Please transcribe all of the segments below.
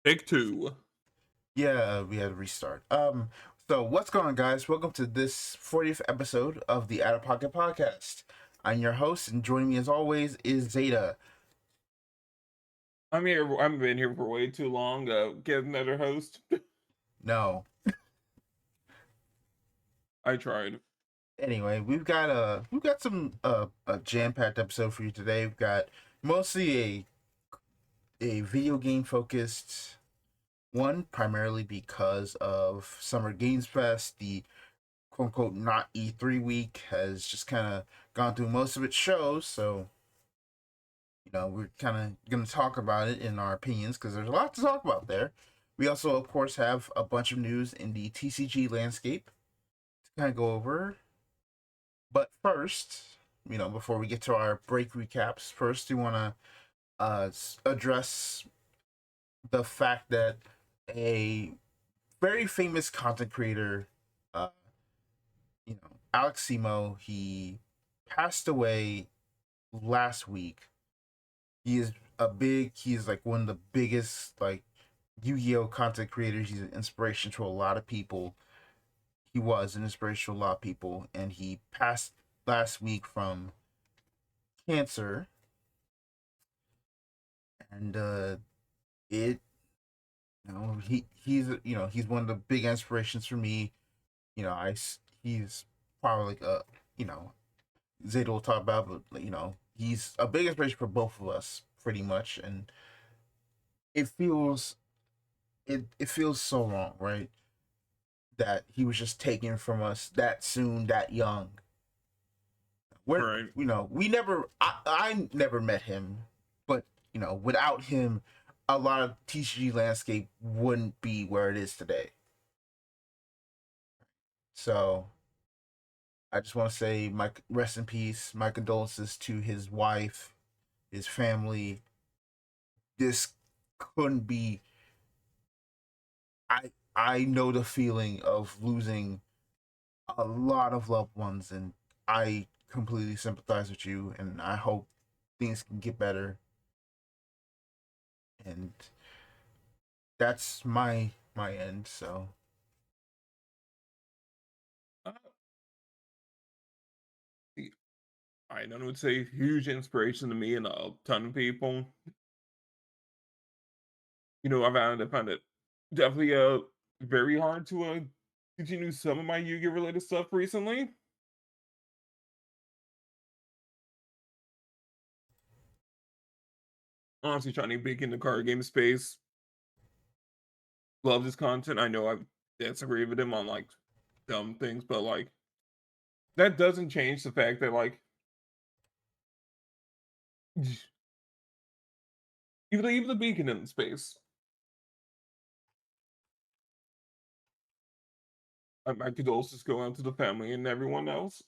Take two. Yeah, we had to restart. So what's going on, guys? Welcome to this 40th episode of the Out of Pocket Podcast. I'm your host, and joining me as always is Zeta. I'm here. I've been here for way too long. Get another host. No. I tried. Anyway, we've got some a jam-packed episode for you today. We've got mostly a video game focused one, primarily because of Summer Games Fest. The quote unquote not E3 week has just kind of gone through most of its shows, so we're kind of going to talk about it in our opinions because there's a lot to talk about there. We also, of course, have a bunch of news in the TCG landscape to kind of go over. But first, before we get to our break recaps, first we want to address the fact that a very famous content creator, uh, Alex Simo, he passed away last week. He's like one of the biggest like Yu-Gi-Oh content creators. He's an inspiration to a lot of people. He was an inspiration to a lot of people, and he passed last week from cancer. And it he's one of the big inspirations for me. He's probably like a you know Zeta will talk about, but he's a big inspiration for both of us pretty much, and it feels it feels so wrong, right? That he was just taken from us that soon, that young. We're Right. I never met him, but without him, a lot of TCG landscape wouldn't be where it is today. So I just want to say my rest in peace, my condolences to his wife, his family. This couldn't be. I know the feeling of losing a lot of loved ones, and I completely sympathize with you, and I hope things can get better. And that's my end. So Uh, I don't know. Would say huge inspiration to me and a ton of people. I found it definitely very hard to continue some of my Yu-Gi-Oh related stuff recently. Honestly, trying to break in the card game space. Love his content. I know I disagree with him on like dumb things, but like that doesn't change the fact that like even the beacon in space. My condolences go out to the family and everyone else.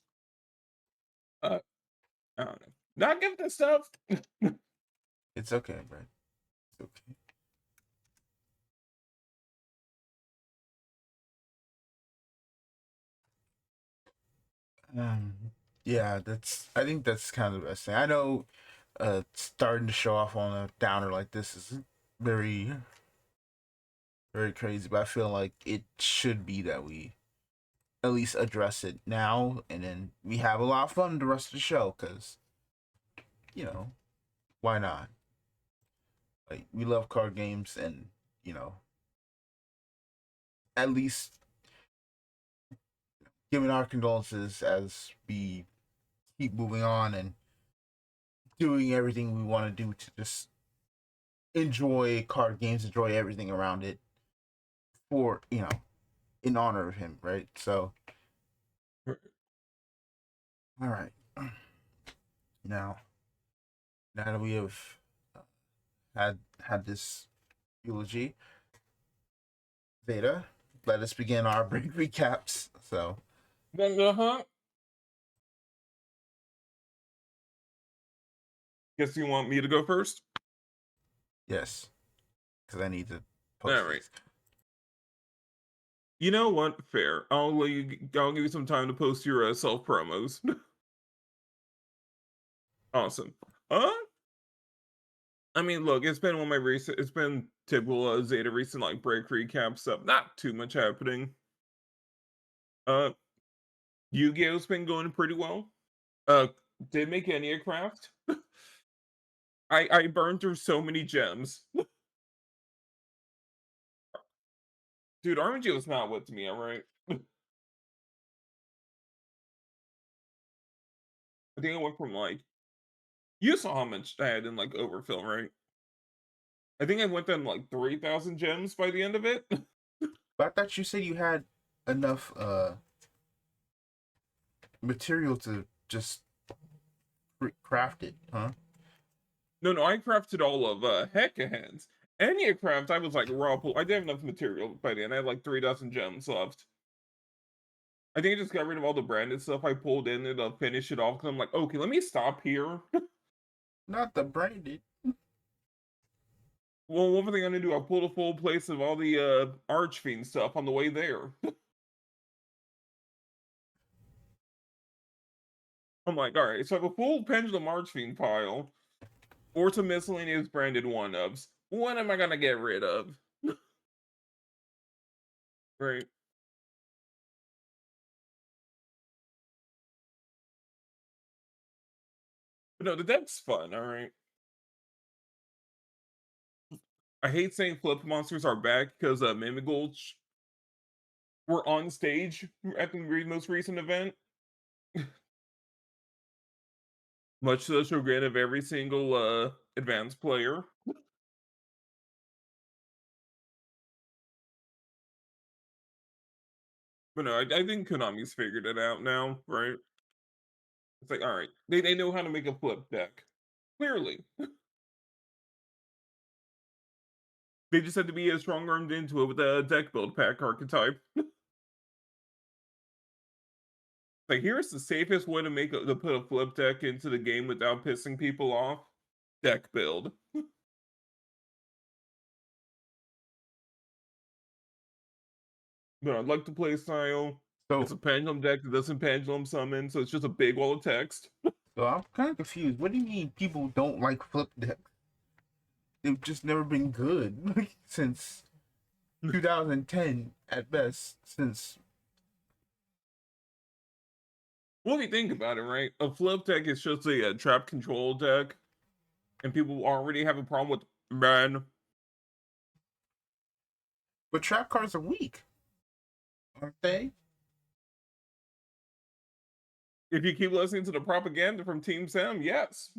Uh, I don't know. Not give this stuff. it's okay, man. It's okay. Um, yeah, that's. I think that's kind of the best thing. I know, starting to show off on a downer like this is very, very crazy, but I feel like it should be that we at least address it now, and then we have a lot of fun the rest of the show. Because you know, why not? Like we love card games, and you know, at least giving our condolences as we keep moving on and doing everything we want to do to just enjoy card games, enjoy everything around it for in honor of him, right? So, all right, now now that we have uh, had this eulogy, Zeta, let us begin our break recaps. So, Uh-huh. Guess you want me to go first? yes, because I need to All post right. these. You know what? Fair. I'll give you some time to post your self promos. Awesome. Uh, I mean, look, it's been typical Zeta recent like break recap stuff. Not too much happening. Uh, Yu-Gi-Oh's been going pretty well. Uh, did make Craft. I burned through so many gems. Dude, RNG was not with me, alright? I think I went from like you saw how much I had in like overfill, right? I think I went down like 3,000 gems by the end of it. But I thought you said you had enough material to just craft it, huh? No, no, I crafted all of Hecka Hands. Craft, I was like raw pool. I didn't have enough material by the end. I had like 3,000 gems left. I think I just got rid of all the branded stuff I pulled in and finish it off because I'm like, okay, let me stop here. Not the branded. Well, one thing I'm gonna do, I'll pull a full place of all the Archfiend stuff on the way there. I'm like, all right, so I have a full Pendulum Archfiend pile, or some miscellaneous branded one-ups. What am I gonna get rid of? Right? But no, the deck's fun, alright? I hate saying flip monsters are back because Mimigolch were on stage at the most recent event, much to the chagrin of every single advanced player. But no, I think Konami's figured it out now, right? It's like, all right, they know how to make a flip deck. Clearly, they just had to be as strong armed into it with a deck build pack archetype. Like, here's the safest way to to put a flip deck into the game without pissing people off. Deck build. But I like the play style. It's So, a pendulum deck that doesn't pendulum summon, so it's just a big wall of text. so I'm kind of confused. What do you mean people don't like flip decks? They've just never been good since 2010 at best. Since Well, if you think about it, right? A flip deck is just a trap control deck, and people already have a problem with man. but trap cards are weak, aren't they? If you keep listening to the propaganda from Team Sam, yes.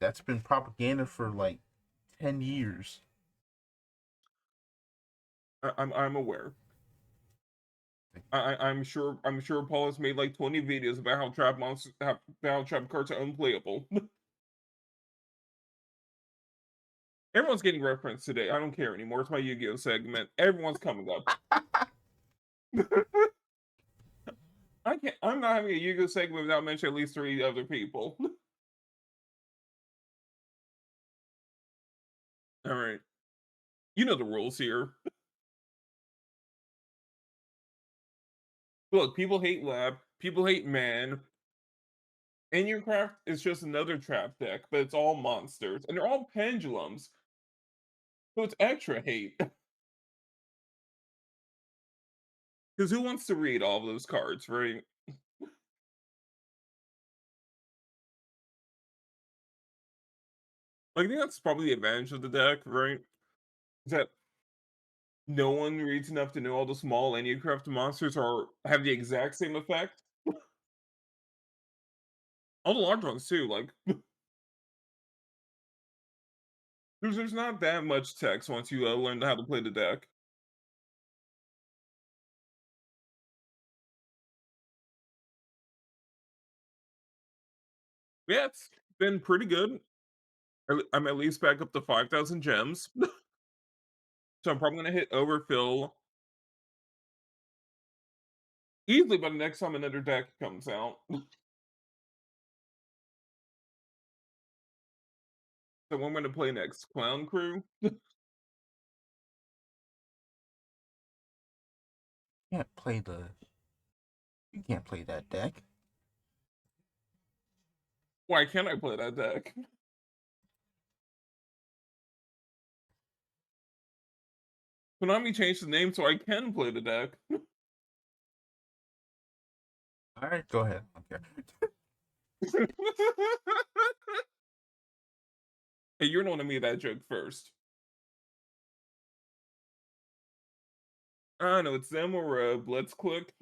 That's been propaganda for like 10 years. I'm aware. I'm sure Paul has made like 20 videos about how trap monsters how trap cards are unplayable. Everyone's getting referenced today. I don't care anymore. It's my Yu-Gi-Oh segment. Everyone's coming up. I can't. I'm not having a Yu-Gi-Oh segment without mentioning at least 3 other people. All right, you know the rules here. Look, people hate lab. People hate man. And your craft is just another trap deck, but it's all monsters, and they're all pendulums, so it's extra hate. Because who wants to read all those cards, right? Like, I think that's probably the advantage of the deck, right? Is that no one reads enough to know all the small Craft monsters are have the exact same effect. All the large ones too, like there's not that much text once you learn how to play the deck. Yeah, it's been pretty good. I'm at least back up to 5,000 gems, so I'm probably gonna hit overfill easily by the next time another deck comes out. So what I'm gonna play next, Clown Crew. Can't play the. You can't play that deck. Why can't I play that deck? Konami changed the name so I can play the deck. All right, go ahead. Okay. Hey, you're the one that made that joke first. I don't know, it's them or Let's Click.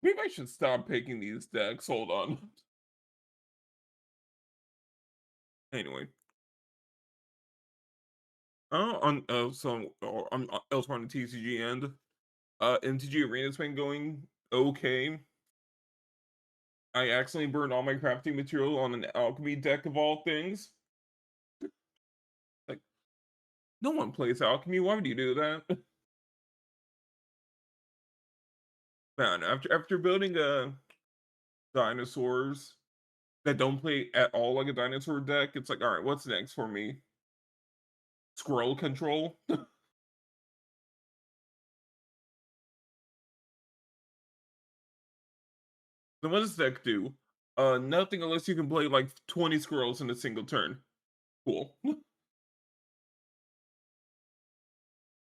Maybe I should stop picking these decks. Hold on. Anyway. I'm elsewhere on the TCG end. MTG Arena's been going okay. I accidentally burned all my crafting material on an alchemy deck of all things. Like, no one plays alchemy. Why would you do that? Man, after building dinosaurs that don't play at all like a dinosaur deck, it's like, all right, what's next for me? Squirrel control. So what does deck do? Nothing unless you can play like 20 squirrels in a single turn. Cool.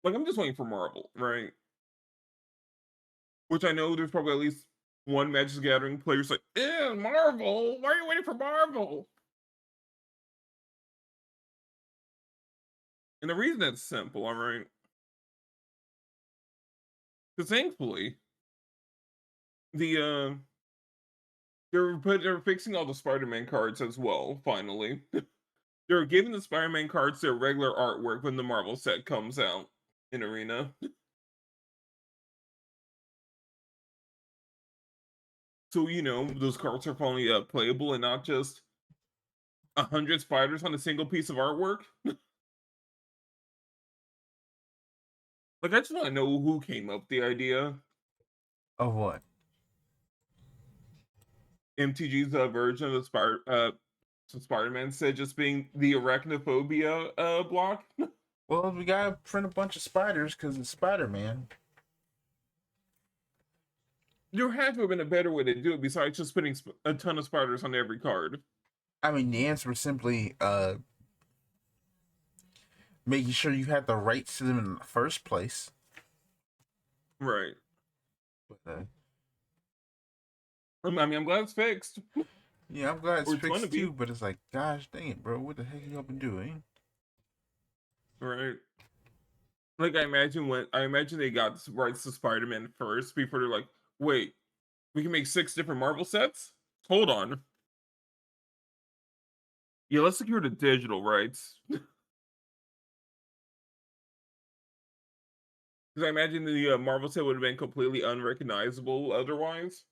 Like, I'm just waiting for Marvel, right? Which I know there's probably at least one Magic the Gathering player's like, ew, Marvel! Why are you waiting for Marvel? And the reason it's simple, alright? Because thankfully, the they're fixing all the Spider-Man cards as well, finally. They're giving the Spider-Man cards their regular artwork when the Marvel set comes out in Arena. So, you know, those cards are finally playable and not just 100 spiders on a single piece of artwork. Like, I just want to know who came up with the idea. Of what? MTG's version of the Spider-Man said just being the arachnophobia block. Well, we gotta print a bunch of spiders because it's Spider-Man. There had to have been a better way to do it besides just putting a ton of spiders on every card. I mean, the answer was simply making sure you had the rights to them in the first place. Right. But, I mean, I'm glad it's fixed. yeah, I'm glad it's Or it's going to fixed be. too, but it's like, gosh dang it, bro, what the heck you been doing? Right. Like, I imagine they got rights to Spider-Man first before they're like, wait, we can make 6 different Marvel sets? Hold on. Yeah, let's secure the digital rights. Because I imagine the Marvel set would have been completely unrecognizable otherwise.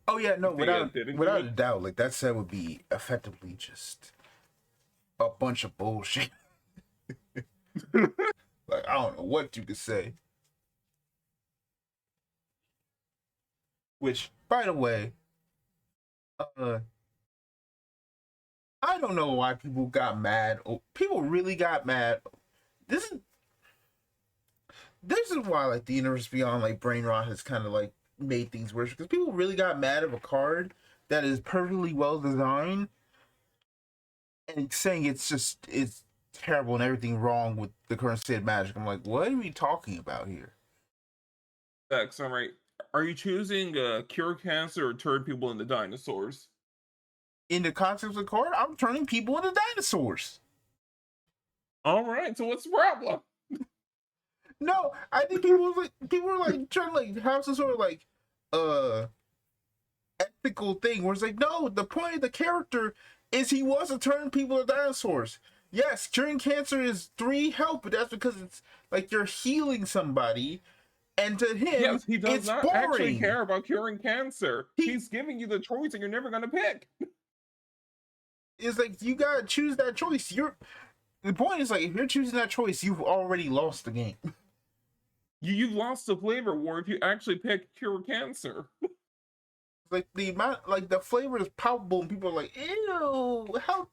Oh yeah, no, If they didn't do without it. a doubt, like that set would be effectively just a bunch of bullshit. Like, I don't know what you could say. Which, by the way, uh, I don't know why people got mad. People really got mad. This is this is why like the universe beyond like brain rot has kind of like made things worse because people really got mad of a card that is perfectly well designed and saying it's terrible and everything wrong with the current state of Magic. I'm like, what are we talking about here? Zechs, all right. Are you choosing cure cancer or turn people into dinosaurs? In the context of the card, I'm turning people into dinosaurs. All right. So what's the problem? No, I think people were like trying to like have some sort of like uh ethical thing where it's like, no, the point of the character is he wants to turn people to dinosaurs. Yes, curing cancer is 3 help, but that's because it's like you're healing somebody, and to him, Yes, he does it's not actually boring. care about curing cancer. He He's giving you the choice and you're never going to pick. is like, you gotta choose that choice. The point is like, if you're choosing that choice, you've already lost the game. You've lost the flavor war if you actually pick cure cancer. Like the amount, like the flavor is palpable, and people are like, "Ew, how?"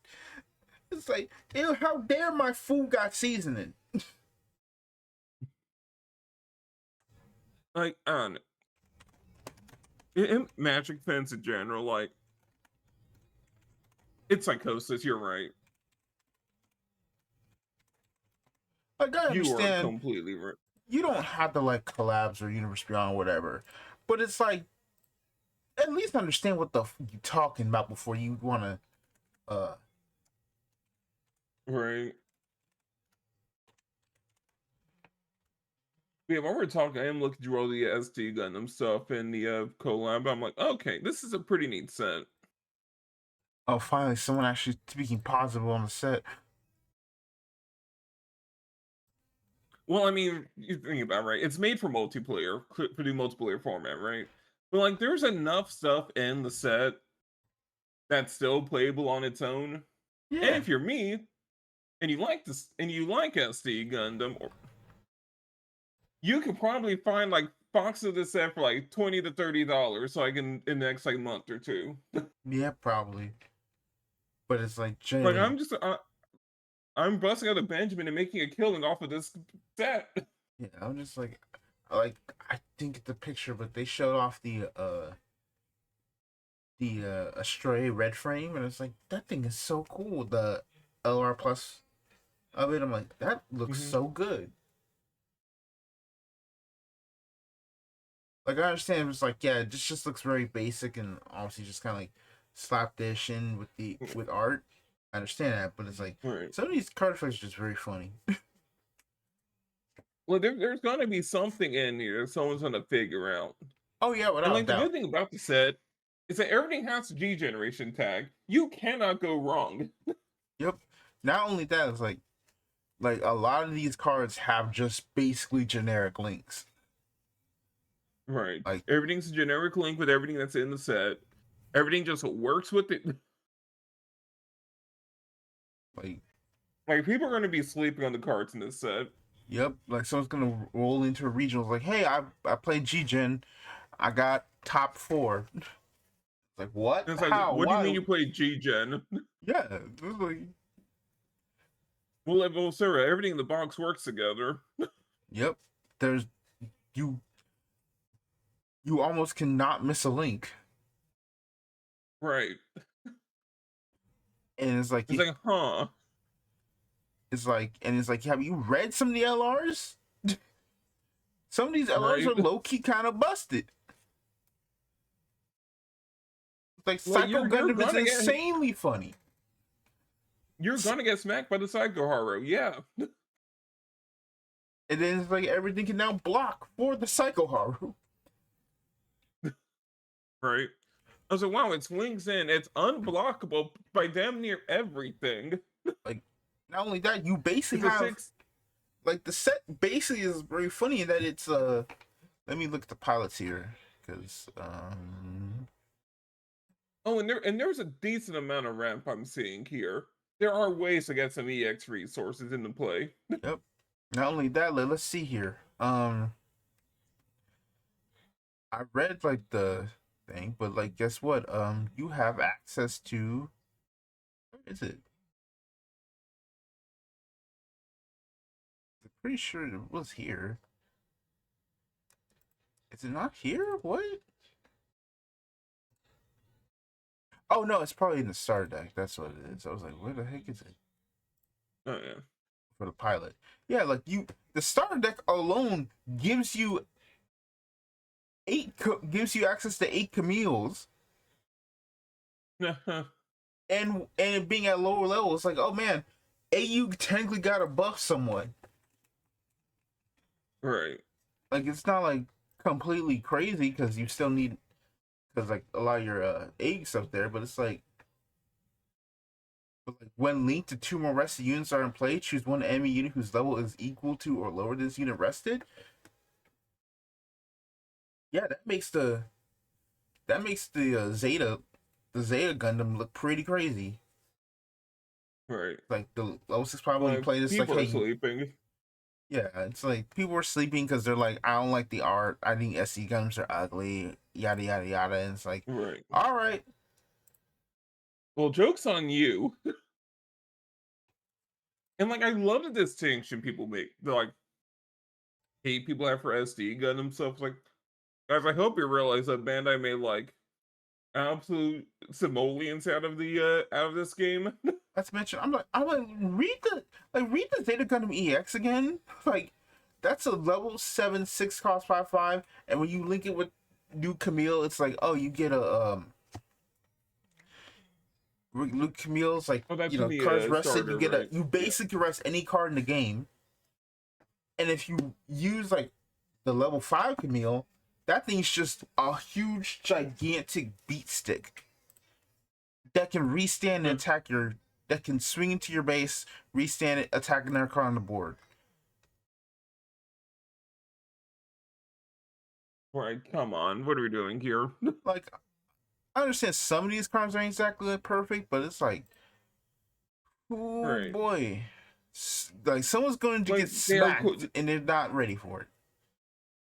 It's like, "Ew, how dare my food got seasoning?" Like, I don't know. In Magic fans in general, like, it's psychosis. You're right. Like I You are understand completely right. you don't have to like collabs or Universe Beyond or whatever, but it's like at least understand what the you talking about before you want to. Right. Yeah, while we're talking, I am looking through all the SD Gundam stuff in the collab. I'm like, okay, this is a pretty neat set. Oh, finally, someone actually speaking positive on the set. Well, I mean, you think about it, right? It's made for multiplayer, for the multiplayer format, right? But like, there's enough stuff in the set that's still playable on its own. And Yeah, if you're me and you like this and you like SD Gundam, or you could probably find like boxes of this set for like $20 to $30, so I can in the next like month or two. yeah, probably. But it's like Like genuinely, I'm busting out a Benjamin and making a killing off of this set. yeah. I'm just like I didn't get the picture, but they showed off the Astray red frame, and it's like that thing is so cool. The LR plus of it, I'm like that looks Mhm. so good. Like I understand it's like yeah, it just looks very basic and obviously just kind of like slap this in with the with art. I understand that, but it's like Right. some of these card effects are just very funny. Well, there's gonna be something in here someone's gonna figure out. Oh yeah, And without a like the doubt. good thing about the set is that everything has a G generation tag. You cannot go wrong. Yep. Not only that, it's like a lot of these cards have just basically generic links. Right. Like Everything's a generic link with everything that's in the set. Everything just works with it. like Like people are gonna be sleeping on the cards in this set. yep. Like someone's gonna roll into a regional like, hey, I played G Gen, I got top four. Like what? And it's like, How? what do you mean Why? you play G-Gen? Yeah. It's like Well, Sarah, everything in the box works together. yep. There's you you almost cannot miss a link. Right. And it's like It's like, huh. it's like, have you read some of the LRs? Some of these LRs Right. are low key kind of busted. Like Like Psycho Gundam is insanely funny. you're gonna get smacked by the Psycho Haru. Yeah. And then it's like everything can now block for the Psycho Haru. Right. I was like, wow, it's links in. It's unblockable by damn near everything. Like, not only that, you basically It's a have six. like the set basically is very funny in that it's let me look at the pilots here. Because Oh, and there's a decent amount of ramp I'm seeing here. There are ways to get some EX resources into play. yep. Not only that, let's see here. I read like the thing, but like guess what? You have access to where is it? I'm pretty sure it was here. Is it not here? What? Oh no, it's probably in the starter deck. That's what it is. I was like, where the heck is it Oh yeah. for the pilot? Yeah, like the starter deck alone gives you gives you access to 8 Camille's, and it being at lower level, it's like, oh man, AU technically got to buff someone. Right. Like it's not like completely crazy because you still need because like a lot of your egg stuff there, but it's like. But like when linked to 2 more rested units are in play, choose one enemy unit whose level is equal to or lower than this unit rested. Yeah, that makes the Zeta Gundam look pretty crazy. Right. Like the level 6 probably when you Like play this, like people are hey, sleeping. yeah, it's like people are sleeping because they're like, I don't like the art. I think SC Gundams are ugly. Yada yada yada. And it's like, Right. all right, Well, joke's on you. And like I love the distinction people make. They're like, hate people have for SD Gundam stuff. Like, guys, I hope you realize that Bandai made like absolute simoleons out of this game. Not to mention, I'm like, read the Zeta Gundam EX again. Like, that's a level 7 6 cost 5, and when you link it with new Camille, it's like, oh, you get a Luke Camille's like, Oh, that's you in know, the cards rested. You starter, get a right? you Yeah. basically rest any card in the game, and if you use like the level 5 Camille, that thing's just a huge, gigantic beat stick that can restand and Uh, attack your. That can swing into your base, restand it, attack another card on the board. right, come on, what are we doing here? Like, I understand some of these cards aren't exactly like perfect, but it's like, oh Right. boy, like someone's going to Like get smacked and they're not ready for it.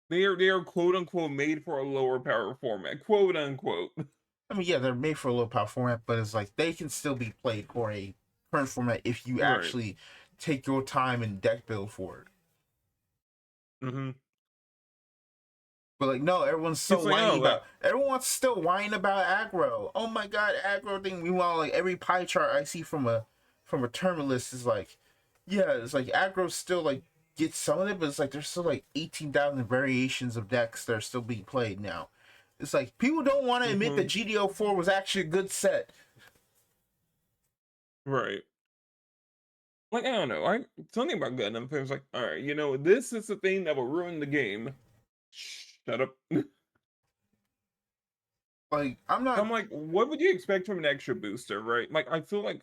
they are quote unquote made for a lower power format, quote unquote. I mean, yeah, they're made for a low power format, but it's like they can still be played for a current format if you Right. actually take your time and deck build for it. Mm-hmm. But like, no, everyone's so It's like, whiny oh, about. Everyone's still whining about aggro. Oh my god, aggro thing. Meanwhile, like every pie chart I see from a tournament list is like, yeah, it's like aggro still like gets some of it, but it's like there's still like 18,000 variations of decks that are still being played now. It's like people don't want to admit that mm-hmm. GDO4 was actually a good set. Right. Like, I don't know. Something about Gundam fans like, all right, this is the thing that will ruin the game. Shut up. Like I'm not I'm like, what would you expect from an extra booster, right? Like, I feel like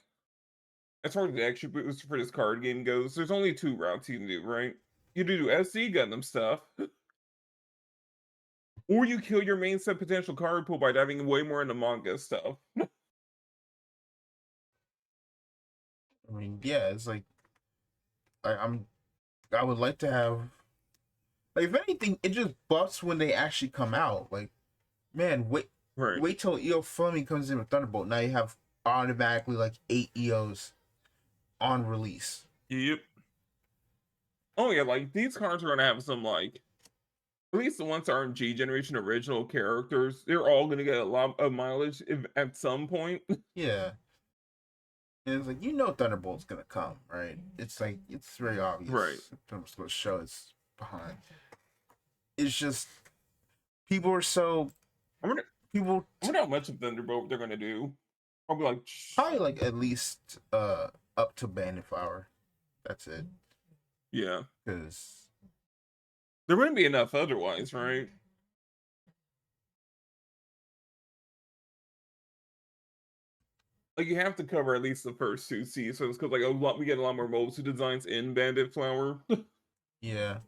as far as the extra booster for this card game goes, there's only two routes you can do, right? You do SD Gundam stuff, or you kill your main set potential card pool by diving way more into manga stuff. I mean, yeah, it's like I would like to have like if anything, it just buffs when they actually come out. Like, man, Right. wait till EO Fleming comes in with Thunderbolt. Now you have automatically like 8 EOs on release. Yep. Oh yeah, like these cards are gonna have some like at least the ones that aren't G generation original characters, they're all gonna get a lot of mileage at some point. Yeah. And it's like Thunderbolt's gonna come, right? It's like it's very Right. obvious. Thunderbolt's gonna show it's behind. It's just people are so I wonder, people I wonder how much of Thunderbolt they're gonna do. Probably like, probably like at least up to Bandit Flower. That's it. yeah, Because there wouldn't be enough otherwise, right? Like you have to cover at least the first two seasons because like we get a lot more Mosu designs in Bandit Flower. yeah.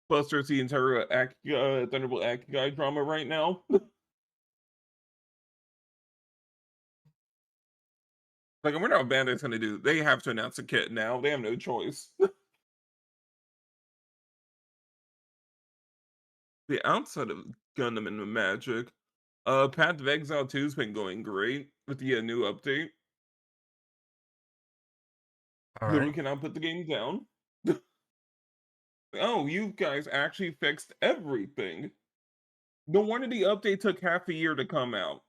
Plus, there's the entire Thunderbolt Akigai drama right now. Like, I wonder how Bandit's gonna do. They have to announce a kit now. They have no choice. The outside of Gundam and Magic, Path of Exile 2's been going great with the new update. All Literally right. cannot put the game down. Oh, you guys actually fixed everything. No wonder the update took half a year to come out.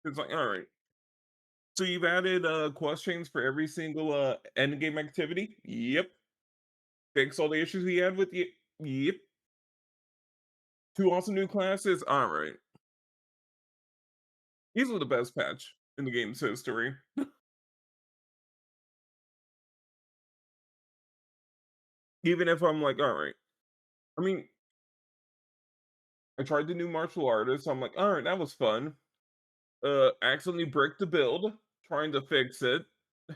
It's like, all right. So you've added quest chains for every single end game activity? Yep. Fix all the issues we had with you? Yep. Two awesome new classes? All right. Easily the best patch in the game's history. Even if I'm like, all right. I mean, I tried the new martial artist. So I'm like, all right, that was fun. Accidentally bricked the build, trying to fix it. So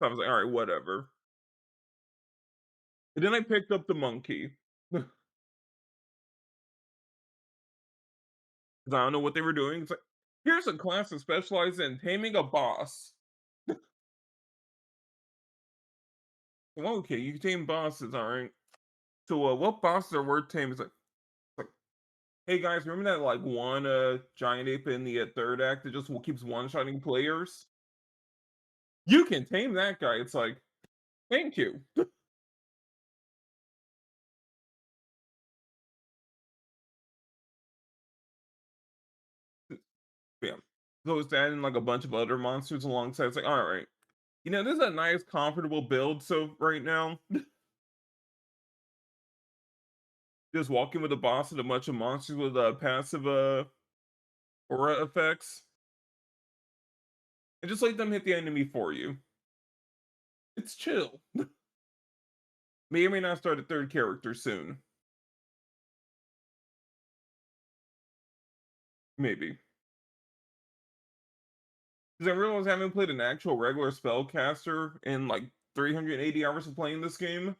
I was like, all right, whatever. And then I picked up the monkey. Because I don't know what they were doing. It's like, here's a class that specializes in taming a boss. Okay, you tame bosses, all right. So, what bosses are worth taming? It's like, hey guys, remember that like one giant ape in the third act that just keeps one-shotting players? You can tame that guy. It's like, thank you. Yeah. So it's adding like a bunch of other monsters alongside. It's like, all right, this is a nice, comfortable build. So right now, just walking with a boss and a bunch of monsters with passive aura effects, and just let them hit the enemy for you. It's chill. May or may not start a third character soon. Maybe. Because I realized I haven't played an actual regular spellcaster in like 380 hours of playing this game.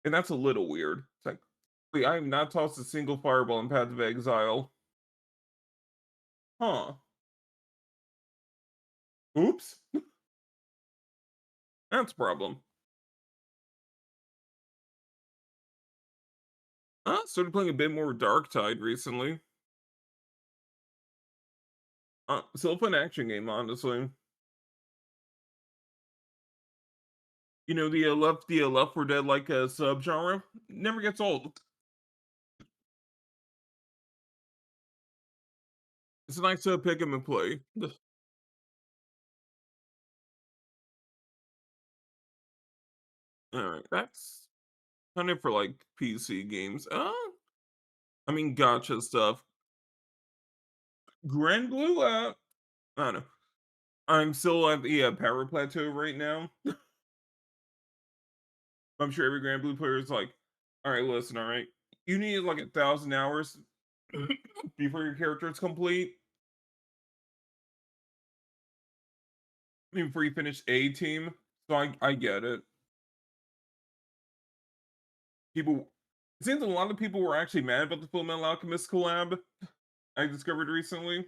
And that's a little weird. It's like, wait, I have not tossed a single fireball in Path of Exile. Huh. Oops. That's a problem. I started playing a bit more Dark Tide recently. Still a fun action game, honestly. The Left 4 Dead like a subgenre never gets old. It's nice to pick 'em and play. All right, that's kind of for like PC games. I mean, gotcha stuff. Grand Blue, I don't know. I'm still at the power plateau right now. I'm sure every Grand Blue player is like, all right, listen, all right, you need like 1,000 hours before your character is complete. I mean, before you finish a team. So I get it. People, it seems a lot of people were actually mad about the Full Metal Alchemist collab I discovered recently,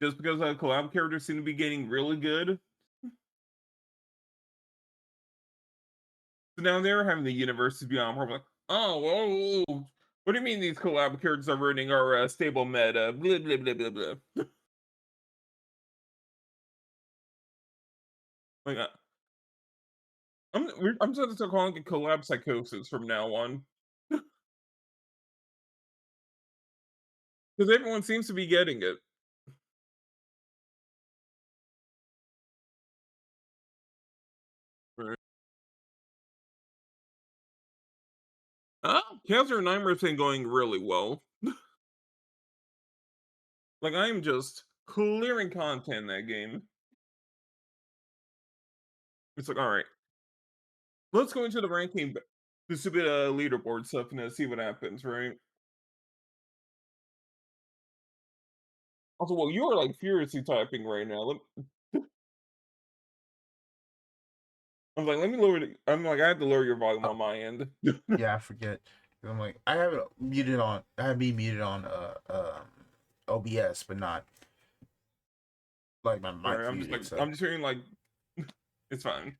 just because collab characters seem to be getting really good. So now they're having the universes beyond. We're like, oh, whoa, what do you mean these collab characters are ruining our stable meta? Blah blah blah blah blah. Like, I'm just gonna start calling it collab psychosis from now on, because everyone seems to be getting it. Right. Cancer and Nightmare's been going really well. Like, I am just clearing content in that game. It's like, all right, let's go into the ranking, the stupid leaderboard stuff, and see what happens, right? Also, well, you are like furiously typing right now. I'm like, let me lower the. I'm like, I have to lower your volume Oh, on my end. yeah, I forget. I'm like, I have it muted on. I have me muted on OBS, but not like my Sorry, mic muted. So I'm just hearing like, it's fine.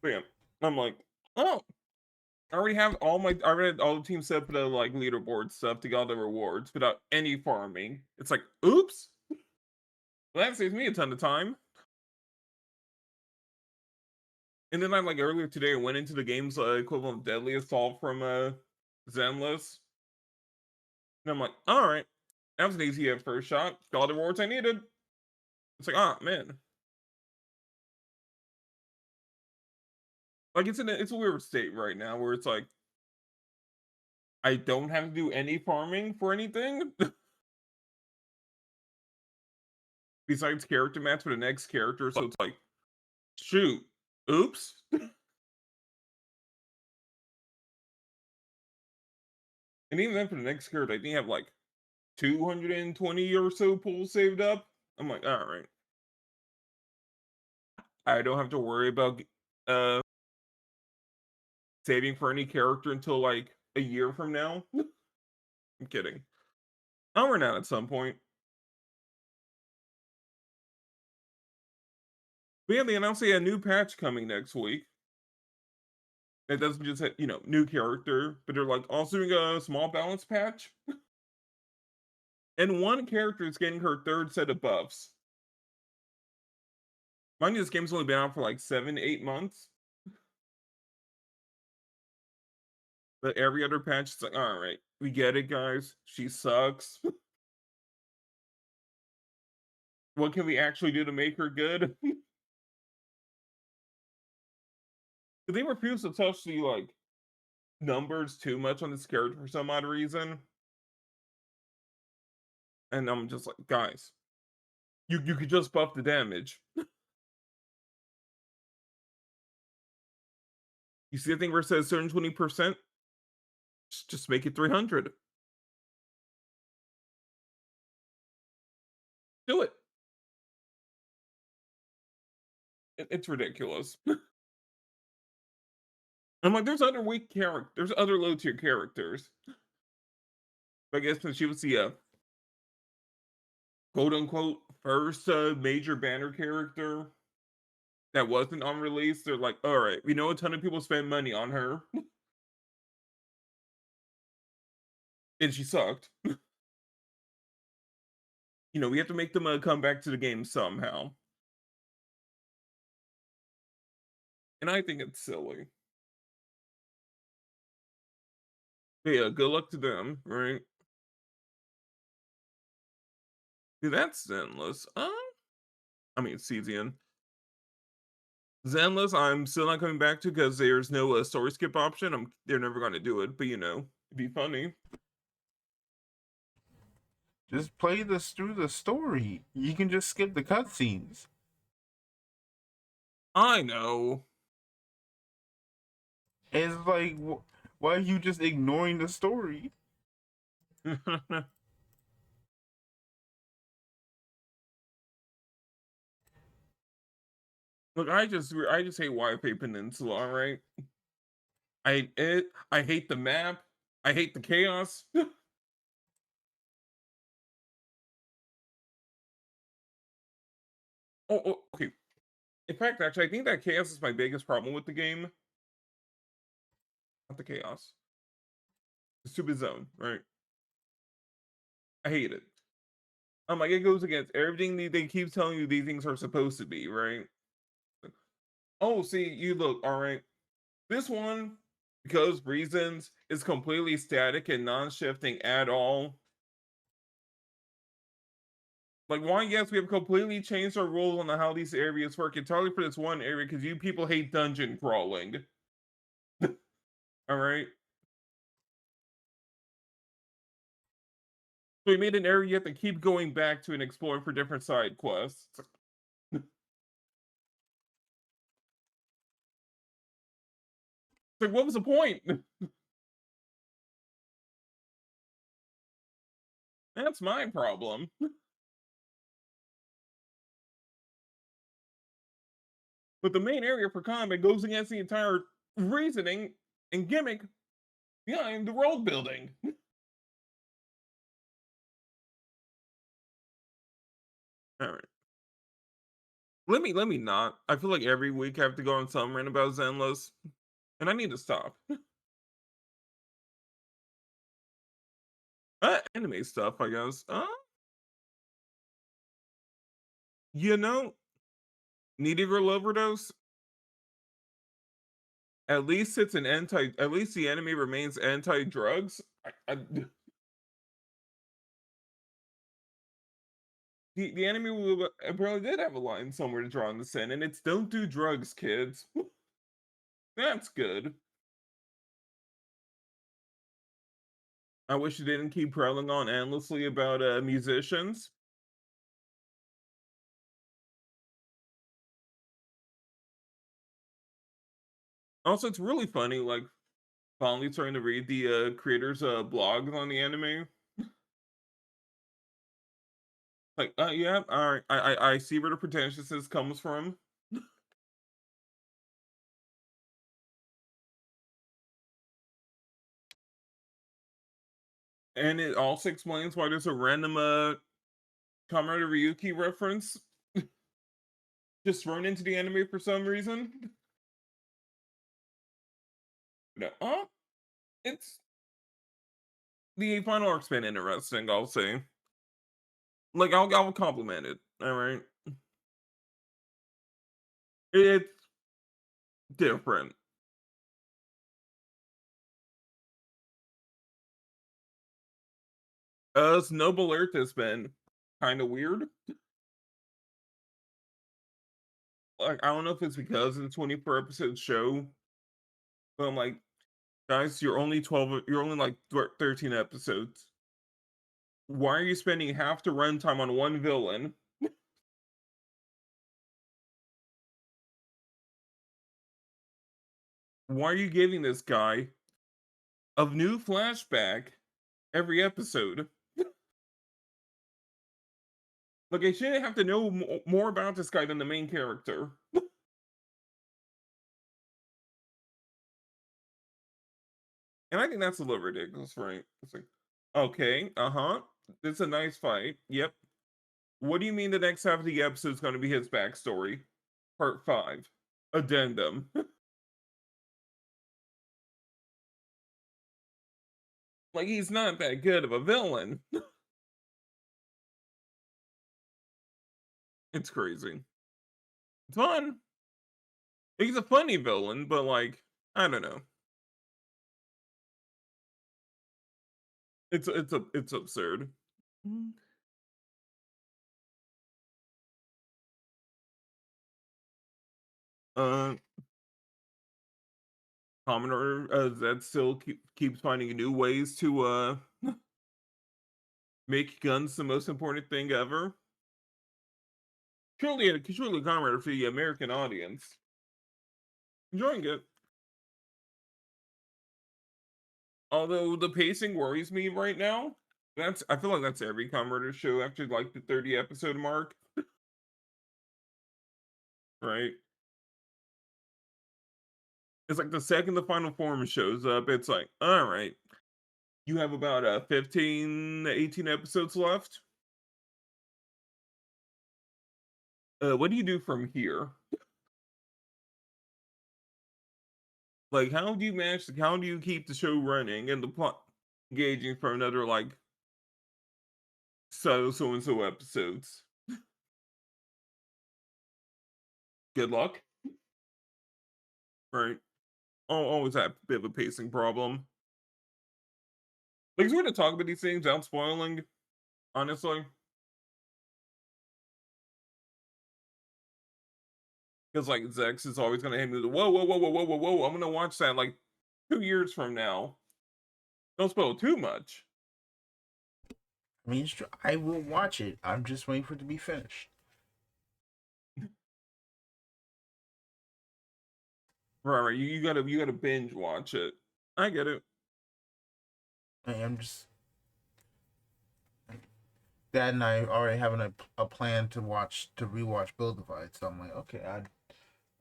But yeah, I'm like, oh, I already had all the teams set for the like leaderboard stuff to get all the rewards without any farming. It's like, oops. Well, that saves me a ton of time. And then I'm like earlier today, I went into the game's equivalent of Deadly Assault from Zenless, and I'm like, all right, that was an easy first shot. Got all the rewards I needed. It's like, ah, man, like it's a weird state right now where it's like I don't have to do any farming for anything besides character match for the next character. So it's like, shoot, oops. And even then, for the next character, I think I have like 220 or so pulls saved up. I'm like, all right, I don't have to worry about uh saving for any character until like a year from now. I'm kidding. I'll run out at some point. But yeah, they announced a new patch coming next week. It doesn't just have, new character, but they're like also doing a small balance patch. And one character is getting her third set of buffs. Mind you, this game's only been out for like 7, 8 months. But every other patch, it's like, all right, we get it, guys. She sucks. What can we actually do to make her good? They refuse to touch the like numbers too much on this character for some odd reason. And I'm just like, guys, you could just buff the damage. You see the thing where it says 120%? Just make it 300. Do it. It's ridiculous. I'm like, there's other weak characters, there's other low tier characters. But I guess since she was the quote unquote first major banner character that wasn't on release, they're like, all right, we know a ton of people spend money on her. And she sucked. We have to make them come back to the game somehow. And I think it's silly. But yeah, good luck to them, right? Dude, that's Zenless. I mean, Cesian. Zenless, I'm still not coming back to because there's no story skip option. They're never going to do it, but it'd be funny. Just play this through the story. You can just skip the cutscenes. I know. It's like, why are you just ignoring the story? Look, I just hate YP Peninsula, all right? I hate it. I hate the map. I hate the chaos. Okay. In fact, actually, I think that chaos is my biggest problem with the game. Not the chaos. The stupid zone, right? I hate it. Like it goes against everything they keep telling you these things are supposed to be, right? Oh, see, you look, all right. This one, because reasons, is completely static and non-shifting at all. Like, why? Yes, we have completely changed our rules on how these areas work entirely for this one area because you people hate dungeon crawling. All right. So we made an area you have to keep going back to and exploring for different side quests. Like, what was the point? That's my problem. But the main area for combat goes against the entire reasoning and gimmick behind the world building. All right. Let me not. I feel like every week I have to go on some rant about Zenless, and I need to stop. Anime stuff, I guess. You know, Need a Girl Overdose. At least it's an anti. At least the anime remains anti-drugs. The anime apparently did have a line somewhere to draw in the sand, and it's "Don't do drugs, kids." That's good. I wish you didn't keep prattling on endlessly about musicians. Also, it's really funny, like finally starting to read the creators' blogs on the anime. Like, yeah, all right, I see where the pretentiousness comes from. And it also explains why there's a random Kamada Ryuki reference. just thrown into the anime for some reason. No, it's the final arc's been interesting, I'll say. Like, I'll compliment it. All right, it's different. Snow Alert has been kind of weird. Like, I don't know if it's because it's a 24 episode show, but I'm like, guys, you're only like 13 episodes. Why are you spending half the runtime on one villain? Why are you giving this guy a new flashback every episode? Like, I shouldn't have to know more about this guy than the main character. And I think that's a little ridiculous, right? It's like, okay, it's a nice fight. Yep. What do you mean the next half of the episode is going to be his backstory? Part 5. Addendum. Like, he's not that good of a villain. It's crazy. It's fun. He's a funny villain, but like, I don't know. It's absurd. Mm. Uh, Commodore that still keeps finding new ways to make guns the most important thing ever. Surely Commodore for the American audience. Enjoying it. Although the pacing worries me right now. I feel like that's every Commodore show after like the 30 episode mark, right? It's like the second the final form shows up, it's like, all right, you have about 15, 18 episodes left. What do you do from here? Like, how do you keep the show running and the plot engaging for another like so and so episodes? Good luck, right? I'll always have a bit of a pacing problem. Like, we're gonna talk about these things without spoiling, honestly, because like Zechs is always gonna hit me with, whoa, whoa, whoa, whoa, whoa, whoa, whoa. I'm gonna watch that like 2 years from now. Don't spoil too much. I mean, I will watch it. I'm just waiting for it to be finished. Right, right. You gotta binge watch it. I get it. I'm just Dad and I already having a plan to rewatch Build Divide. So I'm like, okay,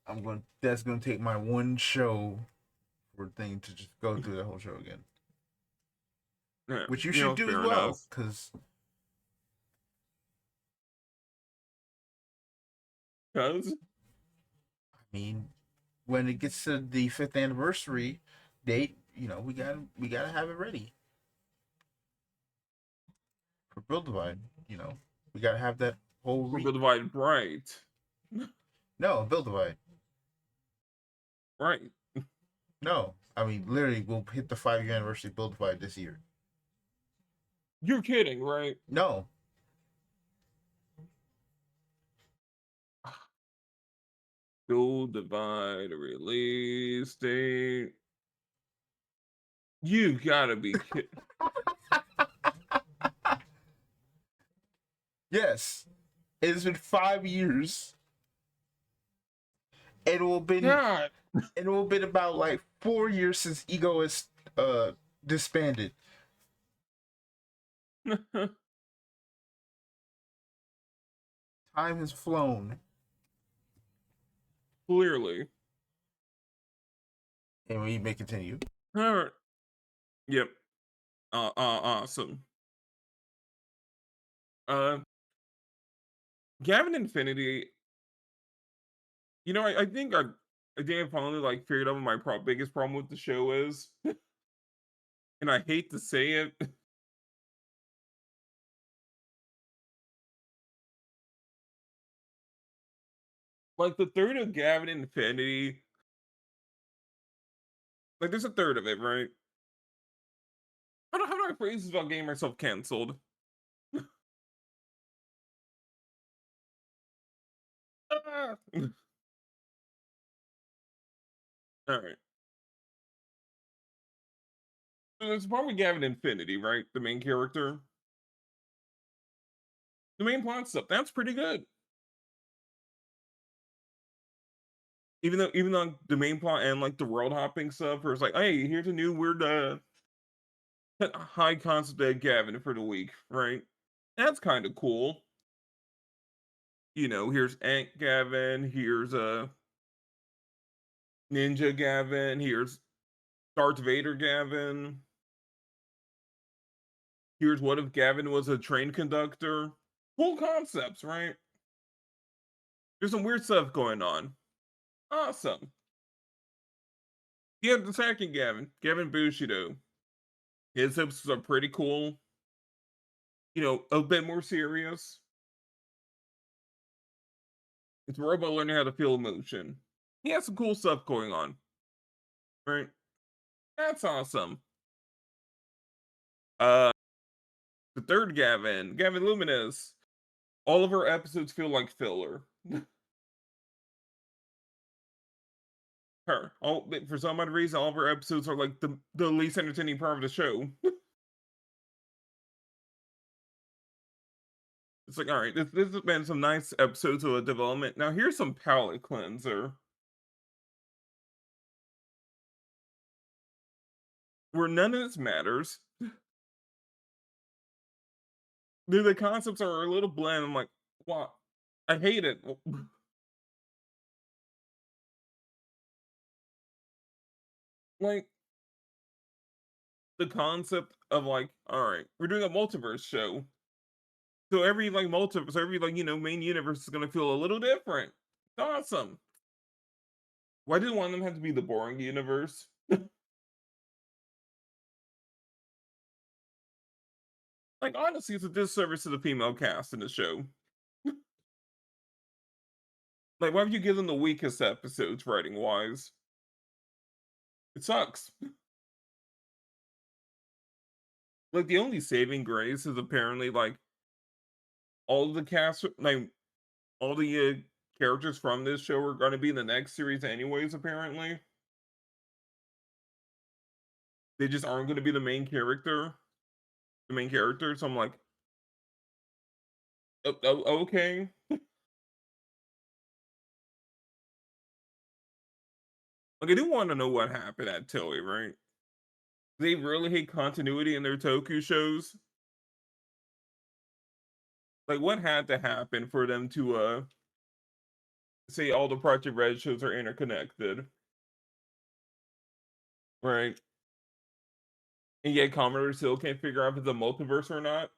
I'm going. That's going to take my one show for thing to just go through the whole show again, Yeah, which you should do as fair well, enough. because Cause I mean, when it gets to the 5th anniversary date, we gotta have it ready for Build Divide. We gotta have that whole we're divided right. no Build Divide. Right. No, I mean literally, we'll hit the 5-year anniversary of Build Divide this year. You're kidding, right? No, Go divide release date. You gotta be kidding. yes, it has been 5 years. It will been God. it will been about like 4 years since Ego is disbanded. Time has flown, Clearly. and we may continue. All right. Yep. Awesome. Uh, Gavin Infinity. I think I finally like figured out what my biggest problem with the show is, and I hate to say it. Like the third of Gavin Infinity, like there's a third of it, right? How do I phrase this without getting myself canceled? Ah! All right. So there's a problem with Gavin Infinity, right? The main character, the main plot stuff. That's pretty good. Even though the main plot and like the world hopping stuff, where it's like, hey, here's a new weird high concept of Gavin for the week, right? That's kind of cool. Here's Ant Gavin, here's Ninja Gavin, here's Darth Vader Gavin, here's what if Gavin was a train conductor. Cool concepts, right? There's some weird stuff going on. Awesome. Yeah, the second Gavin Bushido. His episodes are pretty cool. A bit more serious. It's more about learning how to feel emotion. He has some cool stuff going on, right? That's awesome. Uh, the third Gavin Luminous. All of our episodes feel like filler. For some odd reason, all of our episodes are like the least entertaining part of the show. It's like, all right, this has been some nice episodes of a development. Now here's some palate cleanser where none of this matters. The concepts are a little bland. I'm like, what? I hate it. Like the concept of like, all right, we're doing a multiverse show. So every like multiverse, every like, main universe is gonna feel a little different. It's awesome. Why did one of them have to be the boring universe? Like honestly, it's a disservice to the female cast in the show. Like, why would you give them the weakest episodes writing wise? It sucks. Like the only saving grace is apparently like all of the cast, like all the characters from this show are going to be in the next series anyways. Apparently, they just aren't going to be the main character. So I'm like, okay. Like, I do want to know what happened at Toei, right? They really hate continuity in their Toku shows. Like, what had to happen for them to say all the Project Red shows are interconnected, right? And yet Commodore still can't figure out if it's a multiverse or not.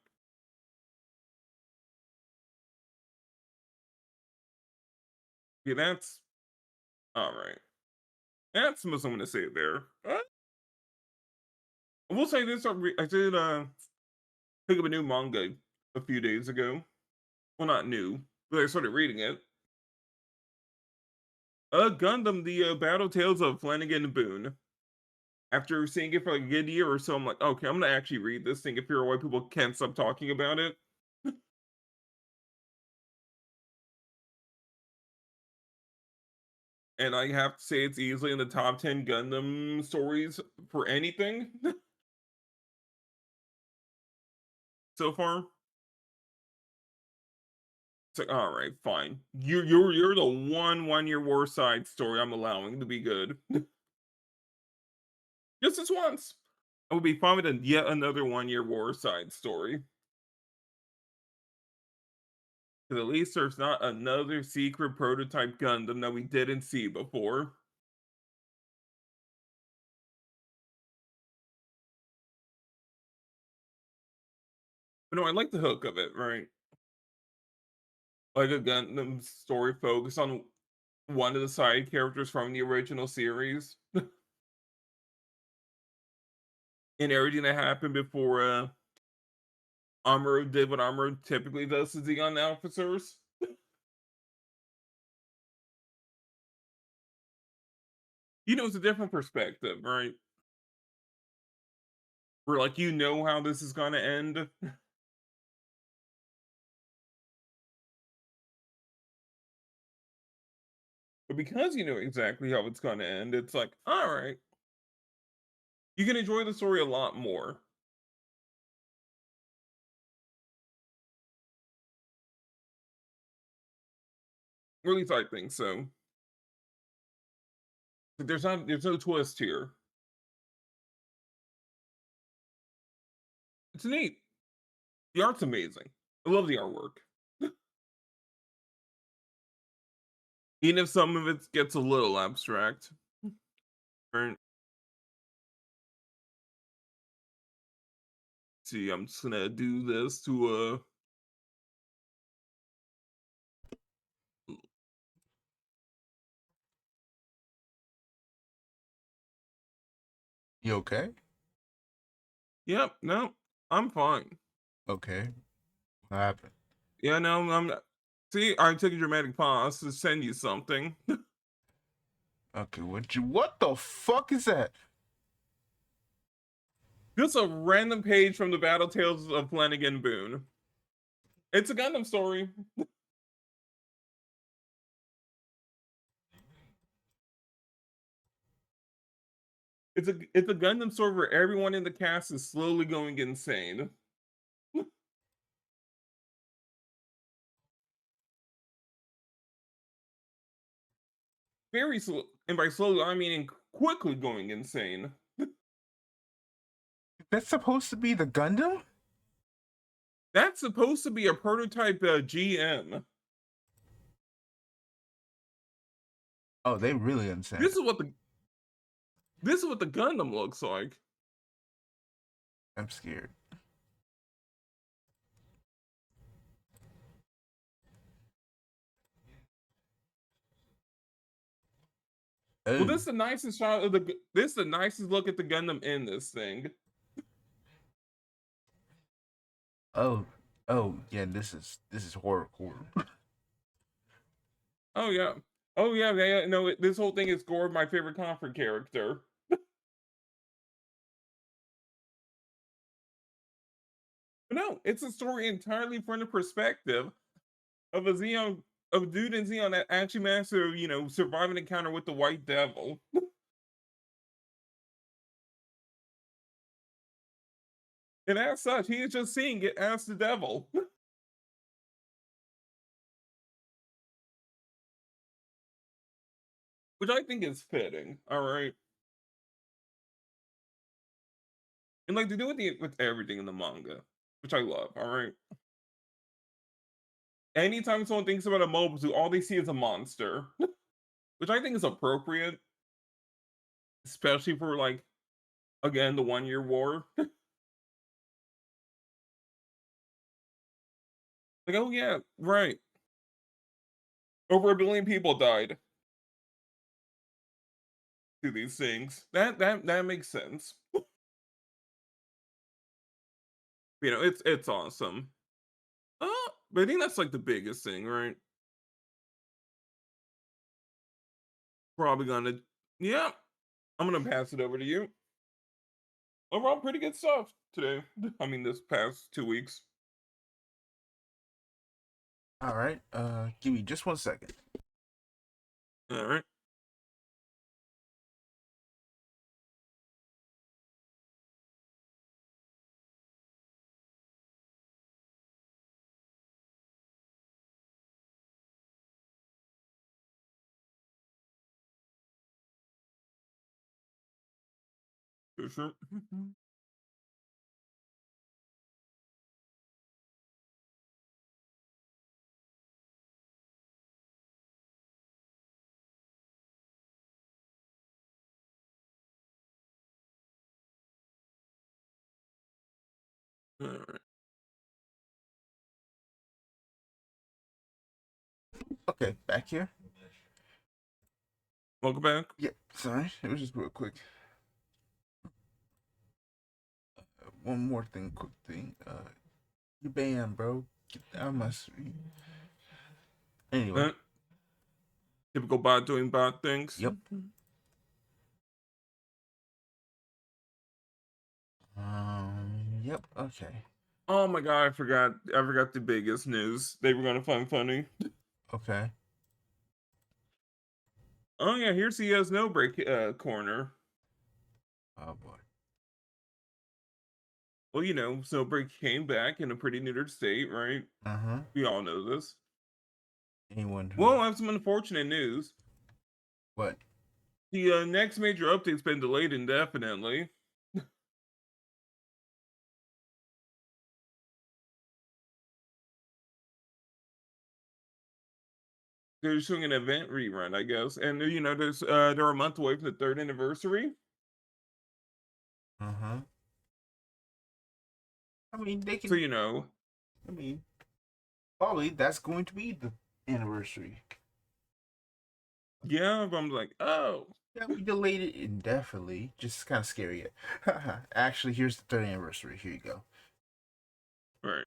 Yeah, that's all right. That's what I'm gonna say there. I will say this: I did pick up a new manga a few days ago. Well, not new, but I started reading it. Gundam: The Battle Tales of Flanagan and Boone. After seeing it for like a good year or so, I'm like, okay, I'm gonna actually read this thing. If you're why people can't stop talking about it, and I have to say it's easily in the top 10 Gundam stories for anything so far. It's like, all right, fine. You're the one-year war side story I'm allowing to be good. Just this once. I would be fine with yet another 1-year war side story. Because at least there's not another secret prototype Gundam that we didn't see before. But no, I like the hook of it, right? Like a Gundam story focused on one of the side characters from the original series. And everything that happened before Amuro did what Amuro typically does to Zeon officers. It's a different perspective, right? Where like how this is gonna end. But because you know exactly how it's gonna end, it's like, all right, you can enjoy the story a lot more. Or at least I think so. Like, there's no twist here. It's neat. The art's amazing. I love the artwork. Even if some of it gets a little abstract. Right? See, I'm just gonna do this to You okay? Yep, no, I'm fine. Okay. What happened? Yeah, no, I'm not. See, I took a dramatic pause to send you something. Okay, what the fuck is that? Just a random page from the Battle Tales of Flanagan Boone. It's a Gundam story. It's a Gundam story where everyone in the cast is slowly going insane. Very slow, and by slowly I mean quickly going insane. That's supposed to be the Gundam? That's supposed to be a prototype GM. Oh, they really insane. This is what the Gundam looks like. I'm scared. Well, Oh, this is the nicest shot of this is the nicest look at the Gundam in this thing. oh, oh, yeah. This is horror. Oh yeah. Oh yeah, yeah. No, this whole thing is Gore, my favorite Confer character. But no, it's a story entirely from the perspective of a Xeon, of a dude in Xeon that actually managed to, survive an encounter with the White Devil. And as such, he is just seeing it as the devil. Which I think is fitting, alright? And like they do with everything in the manga, which I love, alright? Anytime someone thinks about a mobile suit, all they see is a monster. Which I think is appropriate, especially for like again the 1 year war. Like, oh yeah, right. Over 1 billion people died to these things. That makes sense. It's awesome. But I think that's like the biggest thing, right? Probably gonna, yeah. I'm gonna pass it over to you. Overall, pretty good stuff today. I mean, this past 2 weeks. All right. Give me just 1 second. All right. For sure. All right. Okay, back here. Welcome back. Yeah, sorry. It was just real quick. One more thing, quick thing. You banned, bro. Get out of my stream. Anyway. Uh, Typical bot doing bot things. Yep. Yep. Okay. Oh my god, I forgot the biggest news they were gonna find funny. Okay. Oh yeah, here's the Snowbreak corner. Oh boy. Well, you know, Snowbreak came back in a pretty neutered state, right? Uh huh. We all know this. Anyone who. Well, I have some unfortunate news. What? The next major update's been delayed indefinitely. They're just doing an event rerun, I guess, and you know, they're a month away from the 3rd anniversary. Uh huh. I mean, they So can. you know, I mean, probably that's going to be the anniversary. yeah. But I'm like, oh, Yeah, we delayed it indefinitely. Just kind of scary. Actually, here's the 3rd anniversary. Here you go. right.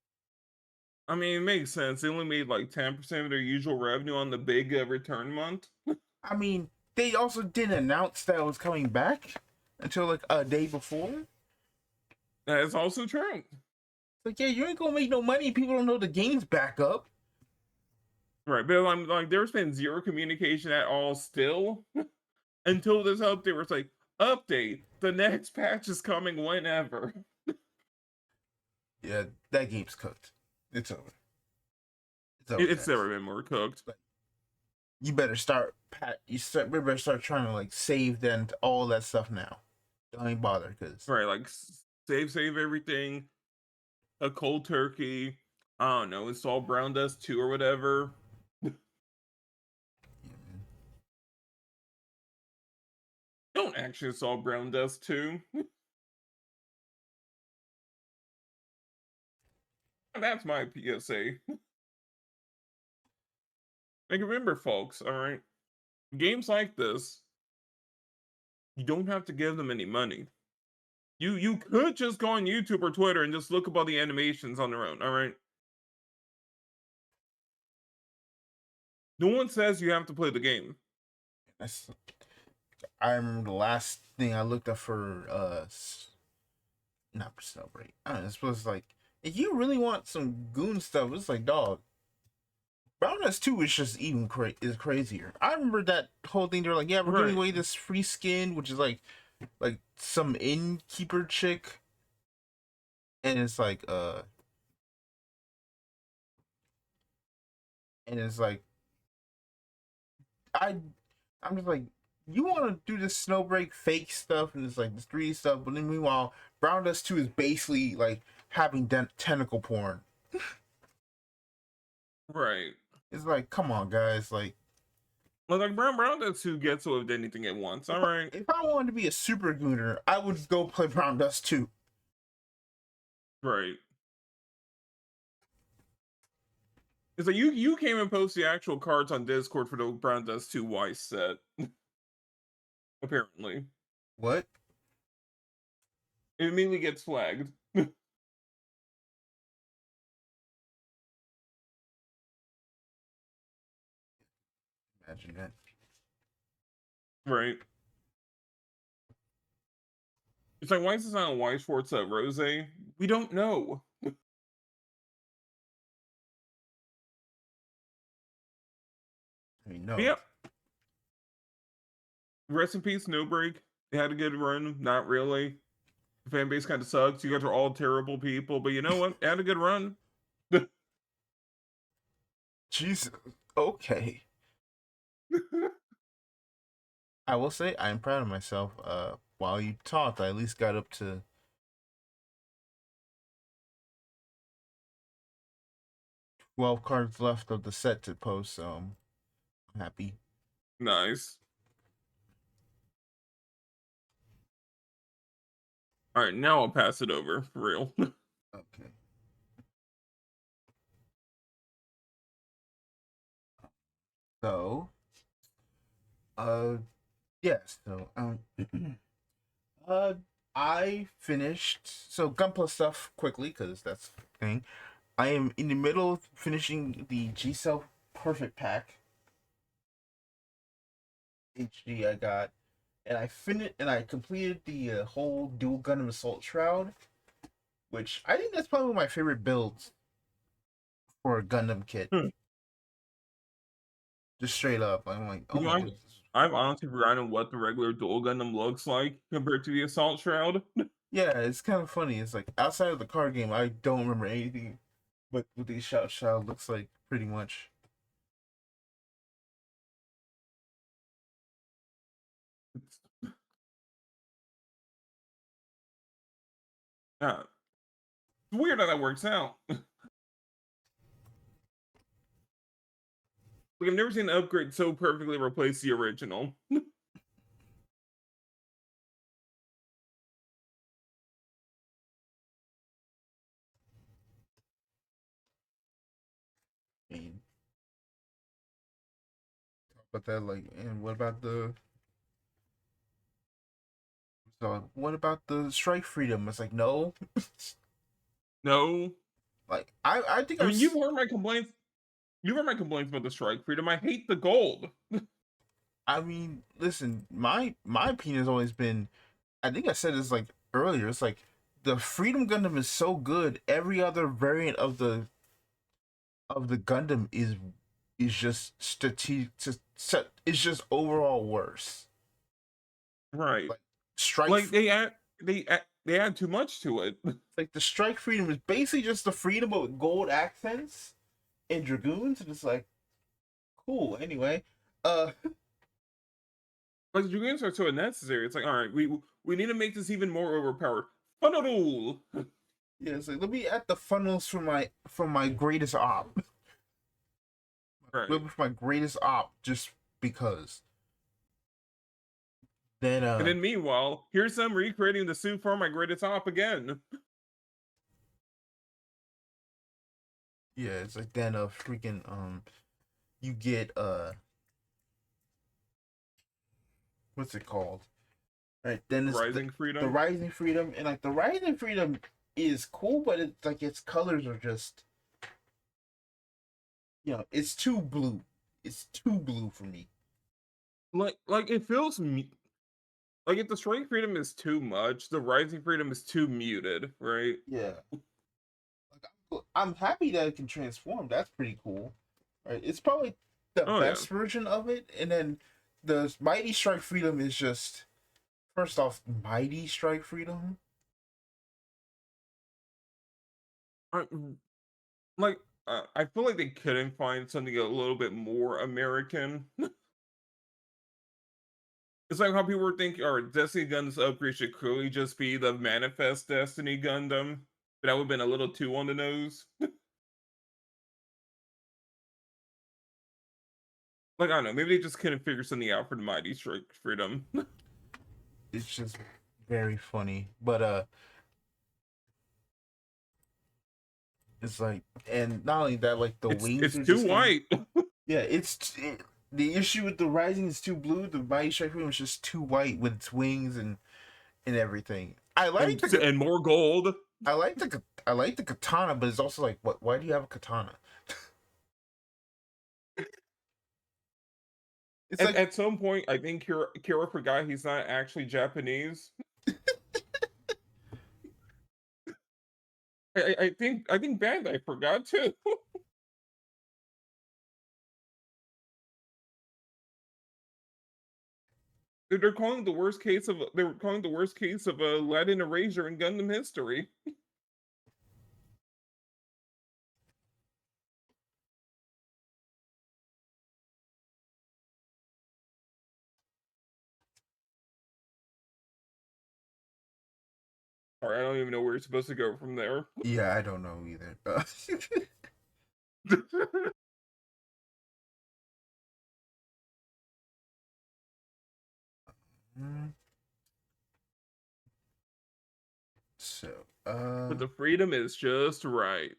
I mean, it makes sense. They only made like 10% of their usual revenue on the big return month. I mean, they also didn't announce that it was coming back until like a day before. That is also true. Like, yeah, you ain't gonna make no money. People don't know the game's back up. Right, but I'm like, there's been zero communication at all still until this update where it's like, update, the next patch is coming whenever. Yeah, that game's cooked. It's over. It's over, It's guys. never been more cooked. You better start. We better start trying to like save then all that stuff now. Don't even bother, cause Right, like save everything, a cold turkey, I don't know, install Brown Dust 2 or whatever. yeah, man. Don't actually install Brown Dust 2. That's my PSA. Like, remember, folks, all right? Games like this, you don't have to give them any money. You could just go on YouTube or Twitter and just look up all the animations on their own, all right? No one says you have to play the game. That's. I remember the last thing I looked up for not for Celebrate. I don't know. It was like if you really want some goon stuff, it's like dog. Brown S 2 is just even is crazier. I remember that whole thing. They're like, yeah, we're giving Right. away this free skin, which is like some innkeeper chick, and it's like and it's like I I'm just like, you want to do this Snowbreak fake stuff and it's like this 3D stuff, but then meanwhile, Brown Dust 2 is basically like having tentacle porn. Right. It's like, come on, guys. Like, Like Brown Dust 2 gets away with anything it wants, all right? if I wanted to be a super gooner, I would go play Brown Dust 2. Right. It's like you came and post the actual cards on Discord for the Brown Dust 2 Weiss set. Apparently. What? It immediately gets flagged. Imagine that. Right. It's like, why is this not a Weiss Forza Rose? We don't know. I mean, no. But yeah. Rest in peace, No Break. They had a good run. Not really. The fan base kind of sucks. You guys are all terrible people, but you know what? They had a good run. Jesus. Okay. I will say I am proud of myself. While you talked, I at least got up to 12 cards left of the set to post, so I'm happy. Nice. All right, now I'll pass it over for real. Okay. So, Yeah, so uh I finished so Gunpla stuff quickly because that's the thing. I am in the middle of finishing the G Cell Perfect Pack HD I got, and I completed the whole Dual Gundam Assault Shroud, which I think that's probably my favorite builds for a Gundam kit. Hmm. Just straight up, I'm like, oh You know, my goodness. I've honestly forgotten what the regular Dual Gundam looks like compared to the Assault Shroud. Yeah, it's kind of funny. It's like outside of the card game, I don't remember anything but what the Shroud looks like pretty much. It's, uh, it's weird how that works out. Like I've never seen an upgrade so perfectly replace the original. I mean, but that like, and what about the what about the strike freedom? It's like no, No, like I think I mean you've heard my complaints. You've heard my complaints about the strike freedom. I hate the gold. I mean, listen, my opinion has always been. I think I said this like earlier. It's like the Freedom Gundam is so good. Every other variant of the Gundam is just strategic. It's just overall worse. Right. Like strike, Like they add too much to it. like the Strike Freedom is basically just the freedom with gold accents and dragoons, and it's like cool. Anyway, uh, Like the dragoons are so unnecessary. It's like, all right, we need to make this even more overpowered. Funnel. yeah, it's like let me add the funnels for my greatest op. Right. Let me for my greatest op just because. Then And then meanwhile, here's them recreating the suit for my greatest op again. yeah, it's like then freaking you get what's it called? Right, then it's Rising the freedom. Rising Freedom, and like the Rising Freedom is cool, but it's like its colors are just it's too blue. It's too blue for me. Like it feels like if the strike freedom is too much, the rising freedom is too muted, right? Yeah, like I'm happy that it can transform. That's pretty cool. Right, it's probably the Oh yeah. best version of it, and then the Mighty Strike Freedom is just first off Mighty Strike Freedom. I, like I feel like they couldn't find something a little bit more American. It's like how people were thinking, or Destiny Gundam's upgrade should clearly just be the Manifest Destiny Gundam. But that would have been a little too on the nose. Like I don't know, maybe they just couldn't figure something out for the Mighty Strike Freedom. It's just very funny, but it's like, and not only that, like the wings It's are too just kind of white. yeah. The issue with the Rising is too blue. The Mighty Strike Freedom is just too white with its wings and everything. And more gold. I like the katana, but it's also like, what? Why do you have a katana? It's like At some point, I think Kira forgot he's not actually Japanese. I think Bandai forgot too. They're calling the worst case of a Latin erasure in Gundam history. Or I don't even know where you're supposed to go from there. yeah, I don't know either. so But the freedom is just right.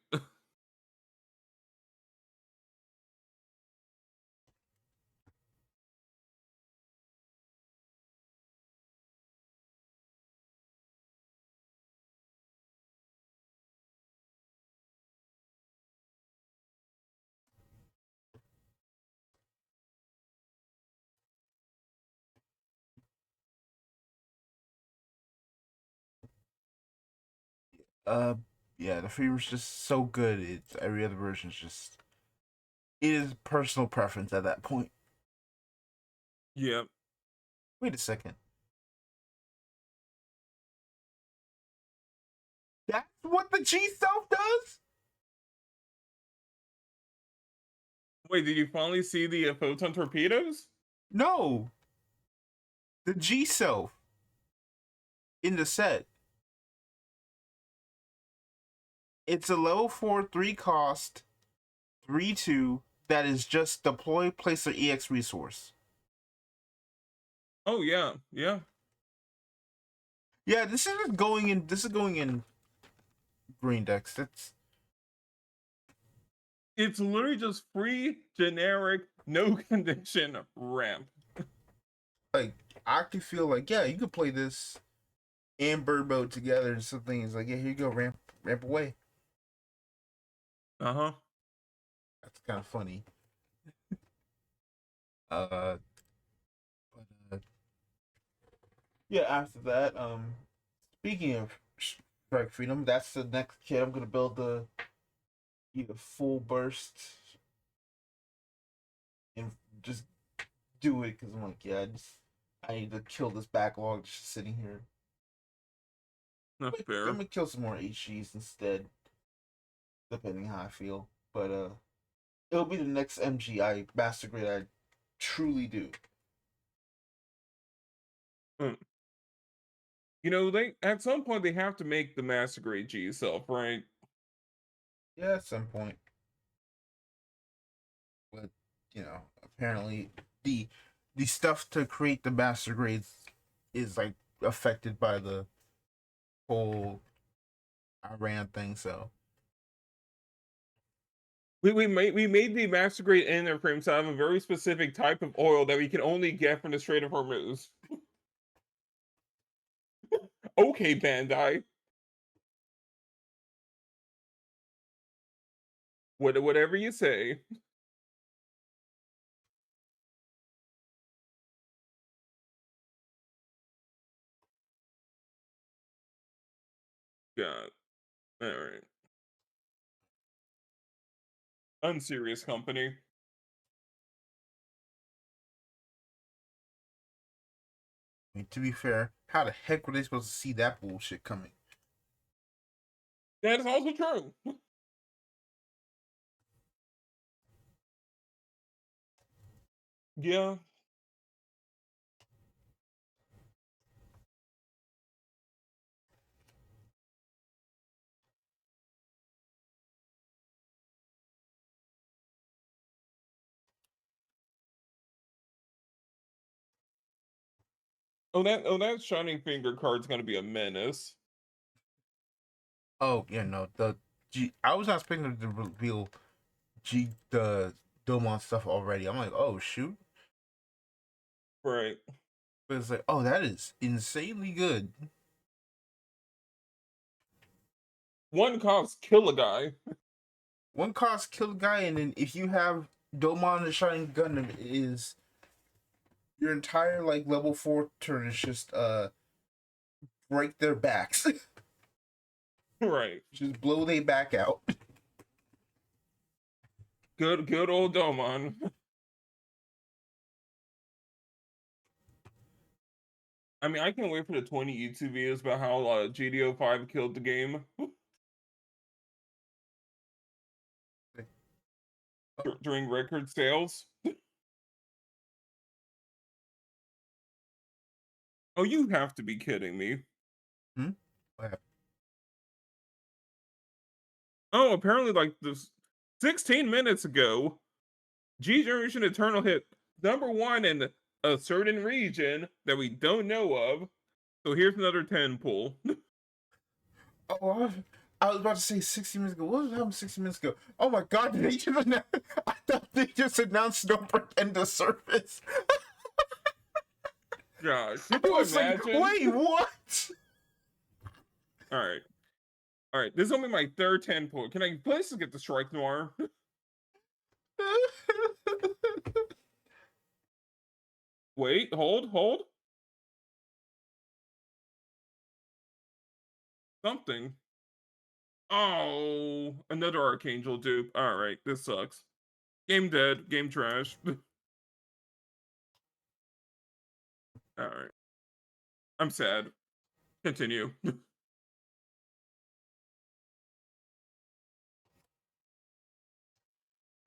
Uh, yeah, the Fever's just so good. It's every other version is just it is personal preference at that point. Yeah. Wait a second. That's what the G self does? Wait, did you finally see the photon torpedoes? No. The G self in the set. It's a level 4 3 cost 3/2 that is just deploy placer EX resource. Oh yeah, yeah. Yeah, this is going in green decks. That's It's literally just free, generic, no condition ramp. like I can feel like yeah, you could play this and bird mode together and something. It's like yeah, here you go, ramp away. Uh-huh. That's kind of funny. Uh, but, yeah. After that, speaking of Strike Freedom, that's the next kit I'm gonna build the either full burst and just do it because I'm like yeah, I need to kill this backlog just sitting here. Not I'm fair. gonna kill some more HGs instead, depending how I feel. But it'll be the next MGI Master Grade I truly do. Mm. You know, they at some point they have to make the master grade G self, right? Yeah, at some point. But apparently the the stuff to create the master grades is like affected by the whole Iran thing. So We made the master grade inner frames out of a very specific type of oil that we can only get from the Strait of Hormuz. Okay, Bandai. Whatever you say. God. Alright. Unserious company. I mean, to be fair, how the heck were they supposed to see that bullshit coming? That is also true. Yeah. Oh, that Shining Finger card's gonna be a menace. Oh yeah, no, the G. I was not expecting them to reveal the Domon stuff already. I'm like, oh shoot, Right. but it's like, oh, that is insanely good. One cost kill a guy. One cost kill a guy, and then if you have Domon the Shining Gundam, it is your entire like level 4 turn is just break their backs, Right. just blow their back out. Good old Domon. I mean, I can't wait for the 20 YouTube videos about how GDO 5 killed the game during record sales. Oh, you have to be kidding me. Hmm? What happened? Oh, apparently, like this 16 minutes ago, G Generation Eternal hit #1 in a certain region that we don't know of. So here's another 10 pull. Oh, I was about to say 60 minutes ago. What was happening 60 minutes ago? Oh my god, did they just announce? I thought they just announced no pretend to surface. God, I could you was like, imagine? wait, what? All right. All right. This is only my third 10 pull. Can I please get the Strike Noir? Wait, hold. Something. Oh, another Archangel dupe. All right, this sucks. Game dead. Game trash. All right, I'm sad. Continue.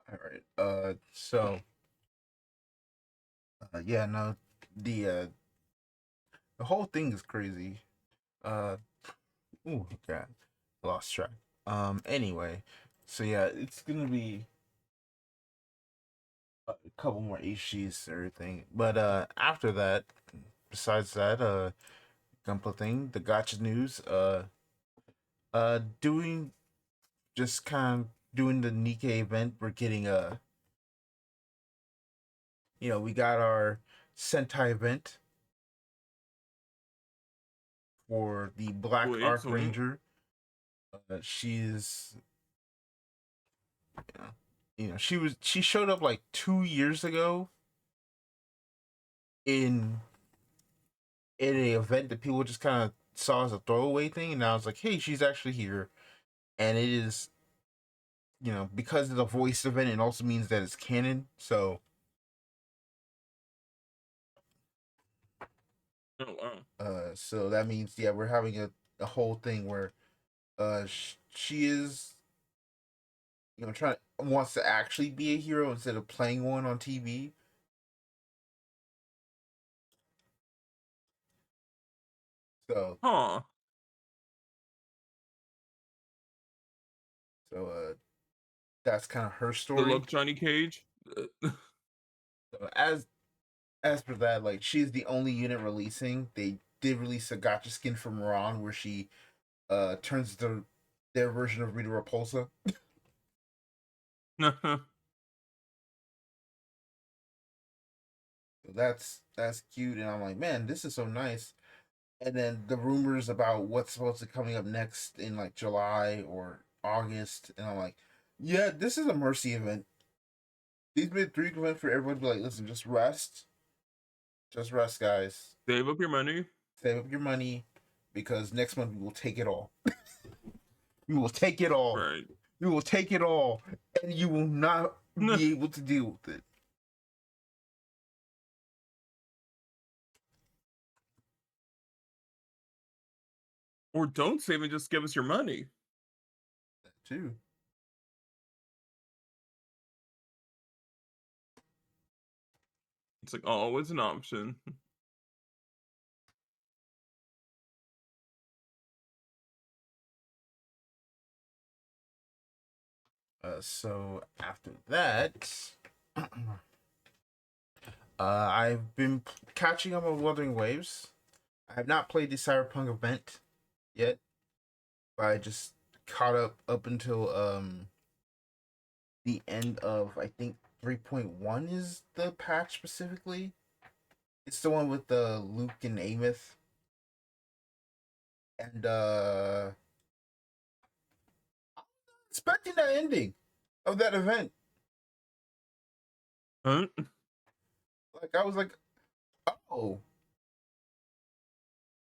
All right. Yeah, no, the whole thing is crazy. Uh, oh god, lost track. Anyway, so yeah, it's gonna be a couple more HGs and everything, but after that, besides that, Gunpla thing, the gotcha news, doing just kind of doing the Nikkei event. We're getting we got our Sentai event for the Black Sweet, Arc sweet. Ranger. She's she showed up like 2 years ago in an event that people just kind of saw as a throwaway thing, and now it's like, hey, she's actually here, and it is, because of the voice event, it also means that it's canon. So, Oh wow. so that means, yeah, we're having a whole thing where she is, trying wants to actually be a hero instead of playing one on TV. So, Huh. so that's kind of her Good story. luck, Johnny Cage. So as for that, like, she's the only unit releasing. They did release a gotcha skin from Ron where she turns into their version of Rita Repulsa. So that's cute, and I'm like, man, this is so nice. And then the rumors about what's supposed to coming up next in like July or August, and I'm like, yeah, this is a mercy event. These been 3 events for everyone to be like, listen, just rest, guys. Save up your money. Save up your money because next month we will take it all. We will take it all. Right. We will take it all, and you will not be able to deal with it. Or don't save and just give us your money. That too. It's like always an option. So after that, I've been catching up on Wuthering Waves. I have not played the Cyberpunk event yet, but I just caught up until the end of, I think, 3.1 is the patch specifically. It's the one with the Luke and Amos, and expecting that ending of that event. Huh? Like, I was like, oh,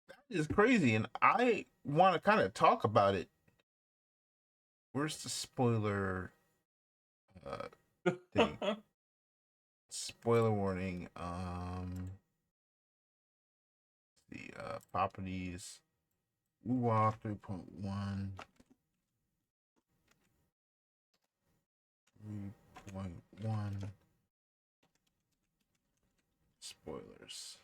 that is crazy, and I want to kind of talk about it. Where's the spoiler thing? Spoiler warning. The properties. Ooh, 3.1. 3.1. Spoilers.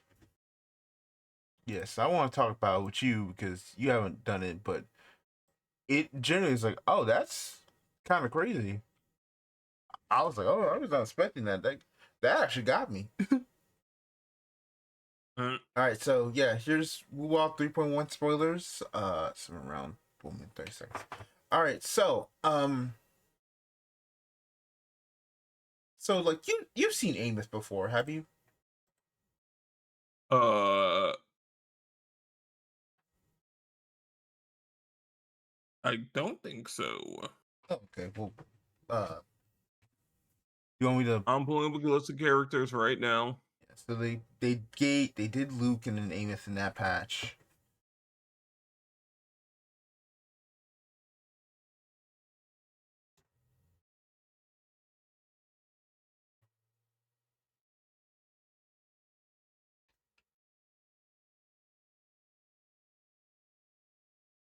Yes, I want to talk about it with you because you haven't done it, but it generally is like, oh, that's kind of crazy. I was like, oh, I was not expecting that. That actually got me. Huh? All right, so yeah, here's Woo 3.1 spoilers. So around 1 minute 30 seconds. All right, so like you've seen Amos before, have you? Uh, I don't think so. Oh, okay, well, uh, you want me to? I'm pulling up a list of characters right now. Yeah, so they did Luke and then Amos in that patch.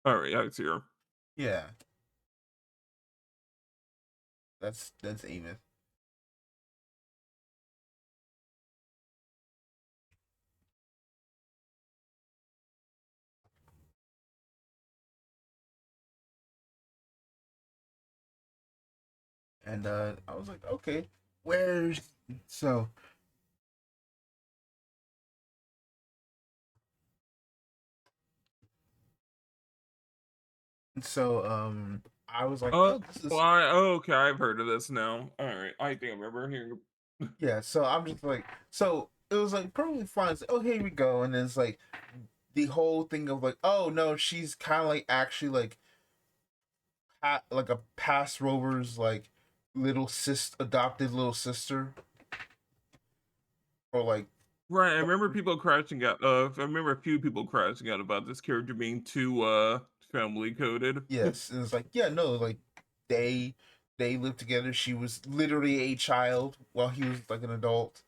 All right, I see her. Yeah, that's Amos. And I was like, okay, where's so I was like, oh, this is Okay, I've heard of this now. All right, I think I remember hearing. yeah. So I'm just like, so it was like perfectly fine. It's like, oh, here we go, and then it's like the whole thing of like, oh no, she's kind of like actually like like a past Rover's like adopted little sister, or like Right, I remember people crashing out. I remember a few people crashing out about this character being too family coded. yes, and it's like yeah, no, like they they lived together. She was literally a child while he was like an adult,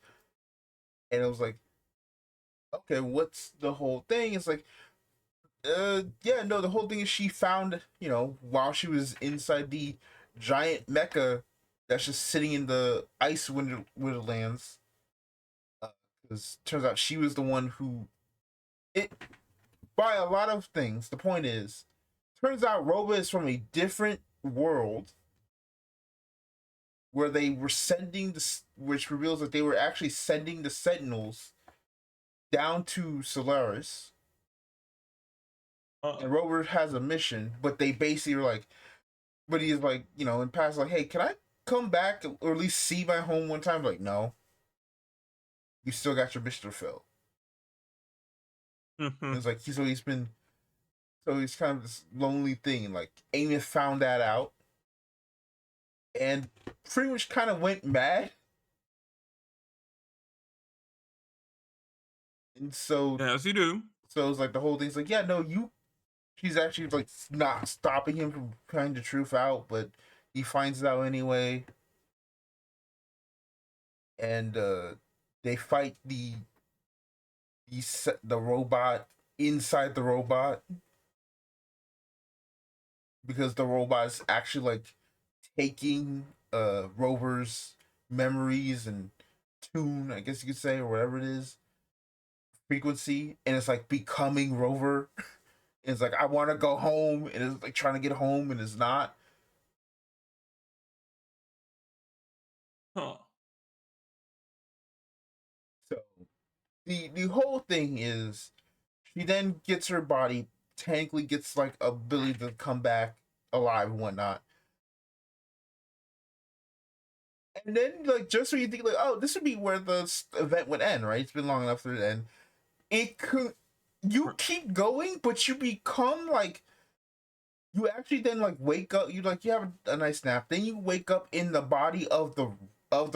and it was like, okay, what's the whole thing? It's like, yeah, no, the whole thing is she found, while she was inside the giant mecha that's just sitting in the ice wonderlands, because turns out she was the one who it by a lot of things. The point is, turns out Roba is from a different world where they were sending which reveals that they were actually sending the Sentinels down to Solaris. Uh, And Rover has a mission, but they basically are like, but he's like, in past, like, hey, can I come back or at least see my home one time? Like, no, you still got your mission to fill. And it's like, so he's kind of this lonely thing. And like, Amy found that out and pretty much kind of went mad. And as you do. so it's like the whole thing's like, yeah, no, she's actually like not stopping him from finding the truth out, but he finds it out anyway. And they fight the robot inside the robot because the robot is actually like taking Rover's memories and tune, I guess you could say, or whatever it is, frequency, and it's like becoming Rover. It's like I want to go home, and it's like trying to get home, and it's not. Huh. So the whole thing is, she then gets her body, technically gets like ability to come back alive and whatnot. And then, like, just so you think, like, oh, this would be where the event would end, right? It's been long enough for it to end. It could, you keep going, but you become like, you actually then like wake up. You have a nice nap. Then you wake up in the body of the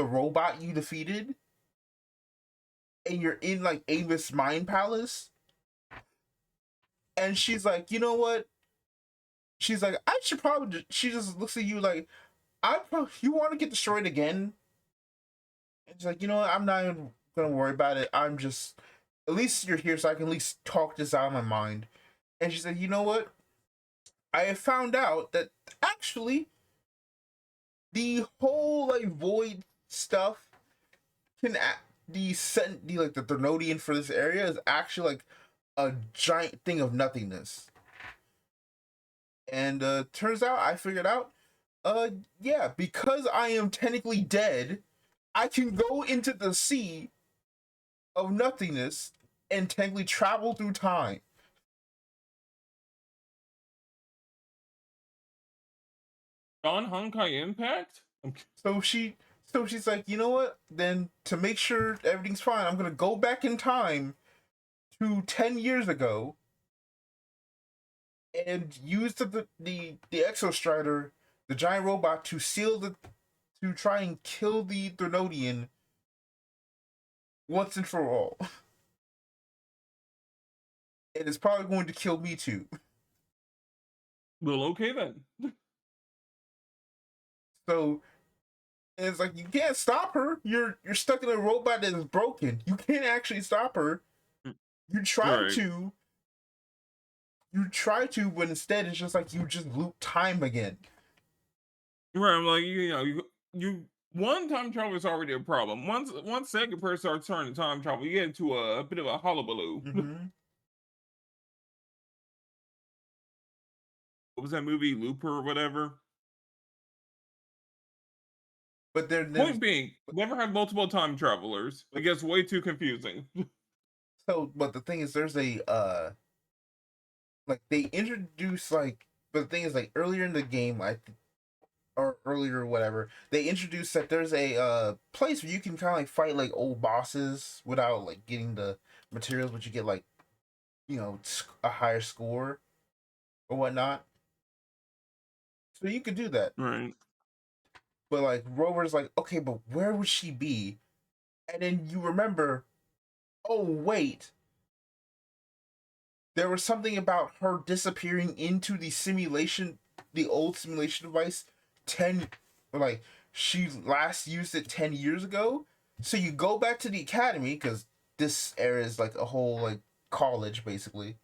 robot you defeated, and you're in like Amos' mind palace. And she's like, you know what? She's like, I should probably. She just looks at you like, you want to get destroyed again? And she's like, you know what? I'm not even gonna worry about it. I'm just, at least you're here, so I can at least talk this out of my mind. And she said, you know what? I have found out that actually the whole like void stuff can the like the Thermodian for this area is actually like a giant thing of nothingness. And turns out I figured out, yeah, because I am technically dead, I can go into the sea of nothingness and technically travel through time. On Honkai Impact? So she's like, you know what? Then to make sure everything's fine, I'm gonna go back in time to 10 years ago and use the Exostrider, the giant robot, to try and kill the Thermodian once and for all. And it's probably going to kill me too. Well, okay then. So it's like you can't stop her. You're stuck in a robot that is broken. You can't actually stop her. Mm, You try right. to. you try to, but instead it's just like you just loop time again. Right, I'm like, you one time travel is already a problem. Once second person starts turning time travel, you get into a bit of a hullabaloo. Mm-hmm. What was that movie, Looper or whatever? But there's Point being, never had multiple time travelers. It gets way too confusing. but the thing is, there's a like they introduce like, but the thing is like earlier in the game, or earlier whatever, they introduced that there's a place where you can kind of like fight like old bosses without like getting the materials, but you get like a higher score or whatnot. So you could do that. Right. But like Rover's like, okay, but where would she be? And then you remember, oh wait, there was something about her disappearing into the old simulation device 10 like she last used it 10 years ago. So you go back to the academy because this era is like a whole like college basically.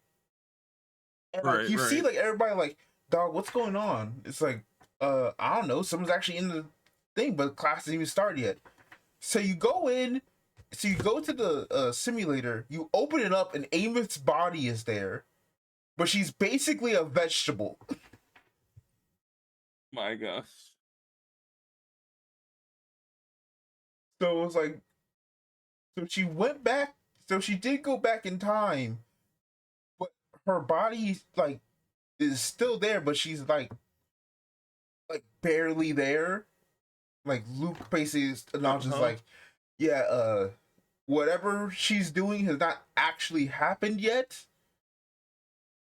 And like Right, you see right. like everybody like, dog, what's going on? It's like, I don't know, someone's actually in the thing, but class hasn't even started yet. So you go in, so you go to the simulator, you open it up, and Ameth's body is there, but she's basically a vegetable. My gosh. So it was like, so she went back, so she did go back in time, but her body like is still there, but she's like barely there. Like Luke basically announces Uh-huh. like, yeah, whatever she's doing has not actually happened yet,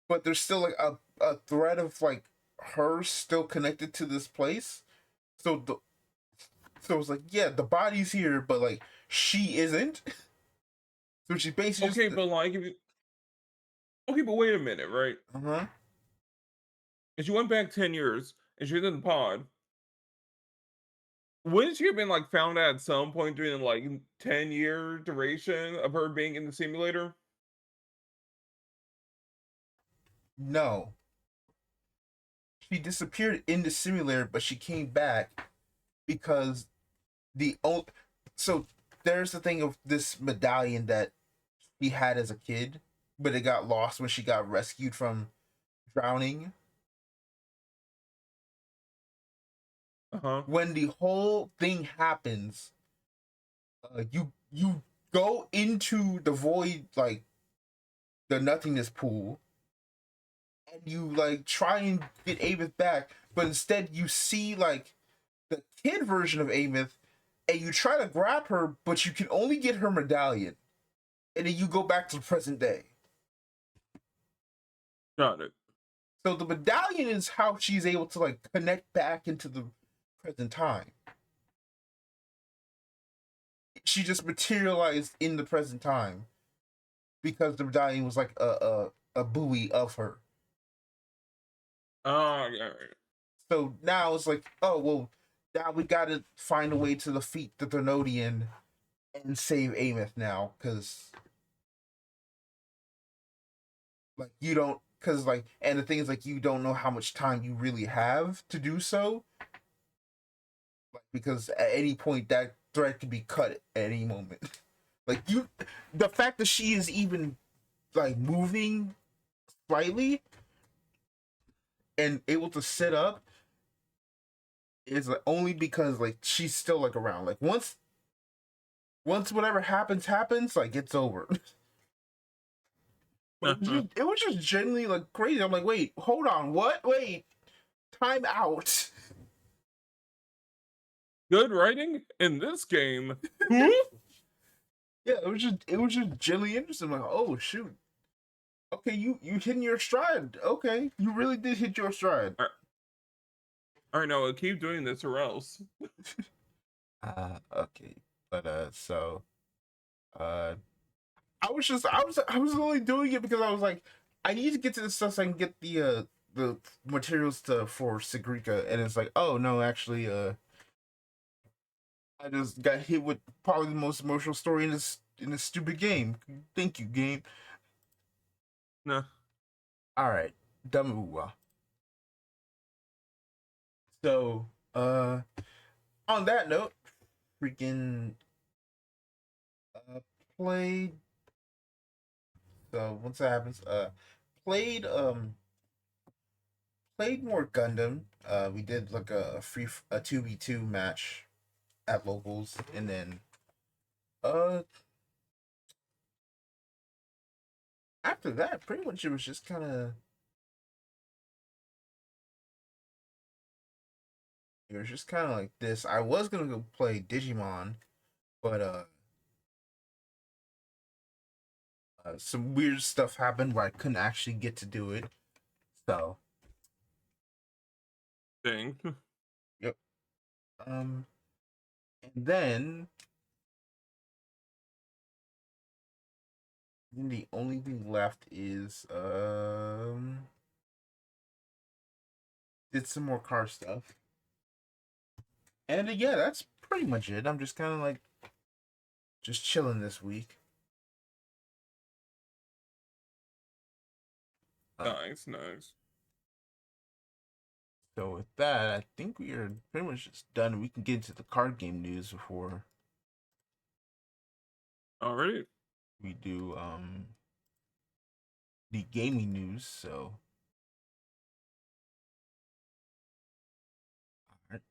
but there's still like a thread of like her still connected to this place. So it's like, yeah, the body's here, but like she isn't. So she basically just Okay, but like if you, okay, but wait a minute, right? uh-huh. If you went back 10 years and she was in the pod, wouldn't she have been like found out at some point during the like 10-year duration of her being in the simulator? No. She disappeared in the simulator, but she came back because the old so there's the thing of this medallion that he had as a kid, but it got lost when she got rescued from drowning. Uh-huh. When the whole thing happens, you go into the void, like the nothingness pool, and you like try and get Ameth back, but instead you see like the kid version of Ameth, and you try to grab her, but you can only get her medallion, and then you go back to the present day. Got it. So the medallion is how she's able to like connect back into the present time. She just materialized in the present time because the medallion was like a buoy of her. Oh, yeah, right. So now it's like, oh well, now we gotta find a way to defeat the Thermodian and save Ameth now, because like you don't, because like, and the thing is like you don't know how much time you really have to do so, like because at any point that thread could be cut at any moment. Like the fact that she is even like moving slightly and able to sit up is like only because like she's still like around. Like once whatever happens, like it's over. But it was just genuinely like crazy. I'm like, wait, hold on, what? Wait, time out. Good writing in this game. Huh? Yeah, it was just genuinely interesting. I'm like, oh shoot, okay, you hitting your stride. Okay, you really did hit your stride. All right, now keep doing this or else. Okay, but uh, I was only doing it because I was like, I need to get to this stuff so I can get the materials to for Sigrika, and it's like, oh no, actually, I just got hit with probably the most emotional story in this stupid game. Thank you, game. Nah. All right, Damuwa. So, on that note, freaking uh, played. So once that happens, played played more Gundam. We did like a 2v2 match at locals, and then uh after that, pretty much it was just kind of like this. I was gonna go play Digimon, but some weird stuff happened where I couldn't actually get to do it. So Dang. yep. And then the only thing left is did some more car stuff. And yeah, that's pretty much it. I'm just kind of like just chilling this week. Uh, Nice, nice. so with that, I think we are pretty much just done. We can get into the card game news before Alrighty. we do the gaming news. So alright.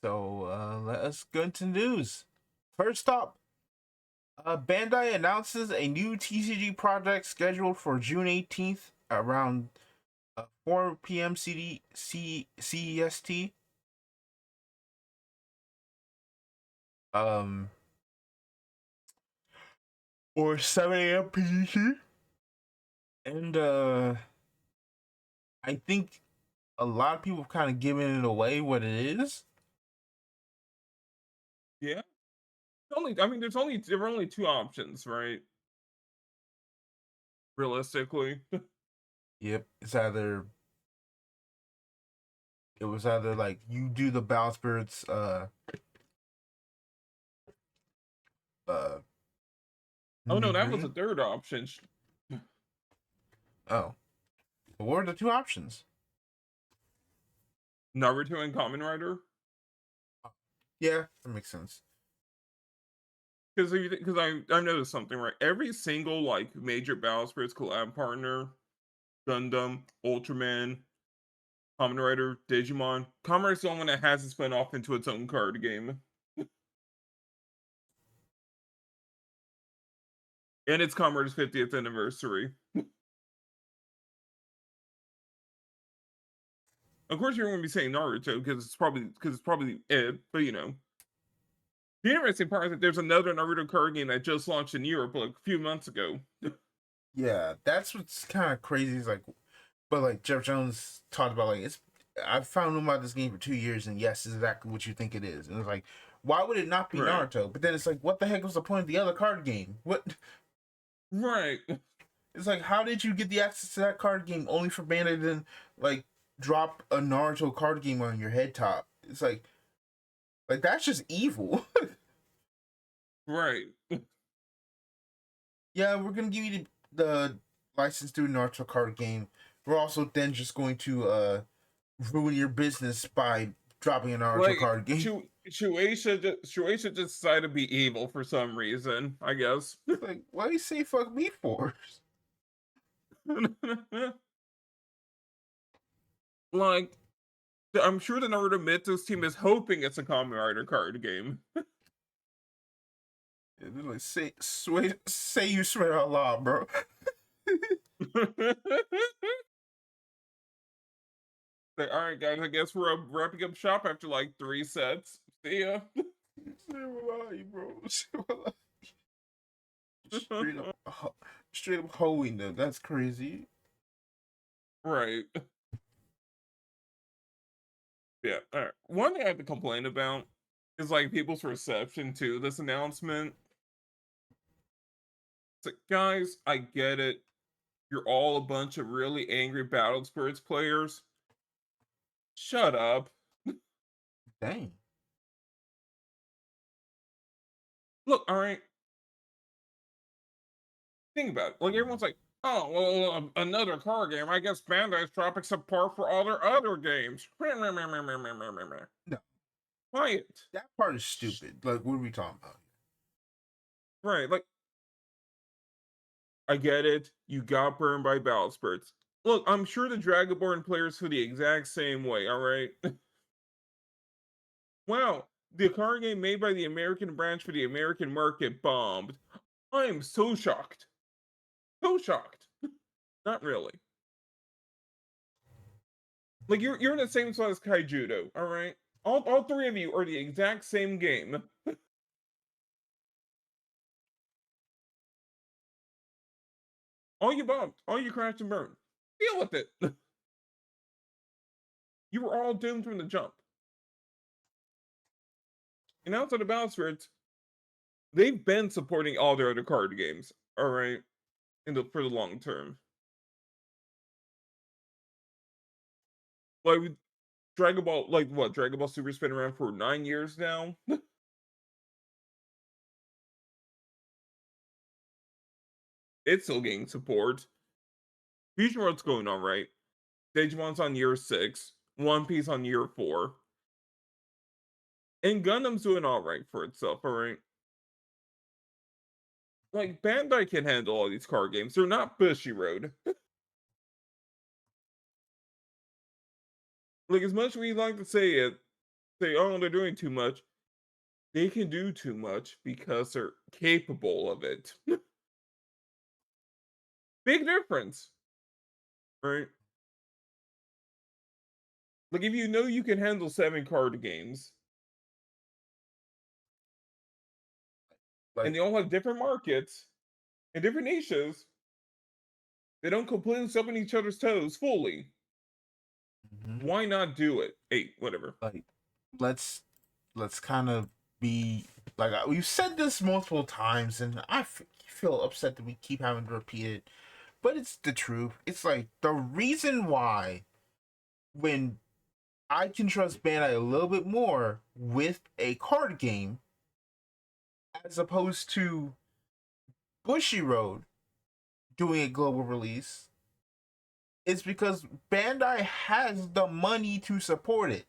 So let us go into news. First up, Bandai announces a new TCG project scheduled for June 18th around 4 p.m. CEST. Um, or 7 a.m. PDT. And I think a lot of people have kind of given it away what it is. Yeah. I mean, there were only two options, right? Realistically. Yep, it was either like you do the Bow Spirits uh Oh new no, that was a version. third option. Oh. But what are the two options? Naruto and Kamen Rider. Yeah, that makes sense. Because I noticed something, right? Every single like major Battle Spirits collab partner, Gundam, Ultraman, Kamen Rider, Digimon. Kamen Rider's the only one that hasn't spun off into its own card game. And it's Kamen Rider's 50th anniversary. Of course, you're going to be saying Naruto because it's probably it. But you know, the interesting part is that there's another Naruto card game that just launched in Europe like a few months ago. Yeah, that's what's kind of crazy. Is like, but like Jeff Jones talked about, like I've found out about this game for 2 years, and yes, it's exactly what you think it is. And it's like, why would it not be Right. Naruto? But then it's like, what the heck was the point of the other card game? What? Right. It's like, how did you get the access to that card game only for Bandai to then like drop a Naruto card game on your head top? It's like that's just evil. Right. Yeah, we're gonna give you the license to a Naruto card game. We're also then just going to ruin your business by dropping a Naruto Like card game. Shueisha just decided to be evil for some reason, I guess. Like, why do you say fuck me for? Like, I'm sure the Naruto Mythos team is hoping it's a Kamen Rider card game. Like, say you swear to Allah, bro. Like, all right, guys, I guess we're wrapping up shop after like 3 sets. See ya. Say wallahi, bro. Say wallahi. Straight up, straight up hoeing them. That's crazy. Right. Yeah. All right. One thing I have to complain about is like people's reception to this announcement. It's like, guys, I get it. You're all a bunch of really angry Battle Spirits players. Shut up. Dang. Look, all right. think about it. Like everyone's like, oh well, another card game. I guess Bandai's dropping support for all their other games. No, Quiet. that part is stupid. Like, what are we talking about? Right. Like I get it. You got burned by battle spurts. Look, I'm sure the Dragonborn players feel the exact same way. All right. Wow, the card game made by the American branch for the American market bombed. I am so shocked. So shocked. Not really. Like you're in the same spot as Kaijudo, all right? All three of you are the exact same game. All you bombed, all you crashed and burned. Deal with it. You were all doomed from the jump. And outside of Battle Spirits, they've been supporting all their other card games, all right, for the long term. Like Dragon Ball, like what? Dragon Ball Super's been around for 9 years now. It's still getting support. Fusion World's going all right. Digimon's on year 6. One Piece on year 4. And Gundam's doing all right for itself, all right? Like, Bandai can handle all these card games. They're not Bushiroad. Like, as much as we like to say, oh, they're doing too much, they can do too much because they're capable of it. Big difference, right? Like, if you know you can handle 7 card games, and Like, they all have different markets and different niches, they don't completely step on each other's toes fully. mhm. Why not do it? Hey, whatever. Like, let's kind of be like, we've said this multiple times, and feel upset that we keep having to repeat it, but it's the truth. It's like the reason why when I can trust Bandai a little bit more with a card game as opposed to Bushiroad doing a global release is because Bandai has the money to support it.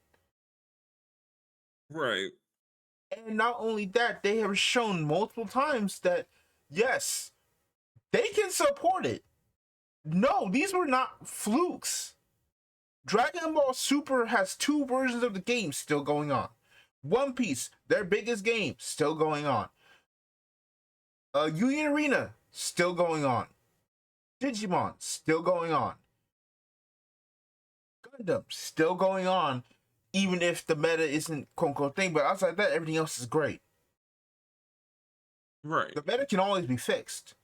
Right. And not only that, they have shown multiple times that yes, they can support it. No, these were not flukes. Dragon Ball Super has 2 versions of the game still going on. One Piece, their biggest game, still going on. Union Arena, still going on. Digimon, still going on. Gundam, still going on, even if the meta isn't quote unquote thing, but outside that, everything else is great. Right. The meta can always be fixed.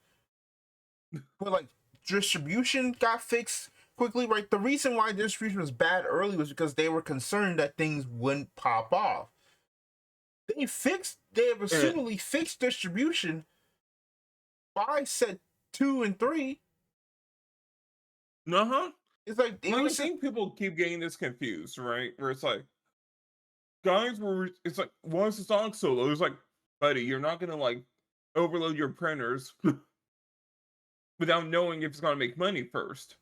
But like distribution got fixed quickly, right? The reason why distribution was bad early was because they were concerned that things wouldn't pop off. They have assumedly fixed distribution by set 2 and 3. Uh-huh. It's like I think people keep getting this confused, right? Where it's like, guys it's like, once it's on solo, it's like, buddy, you're not gonna like overload your printers without knowing if it's gonna make money first.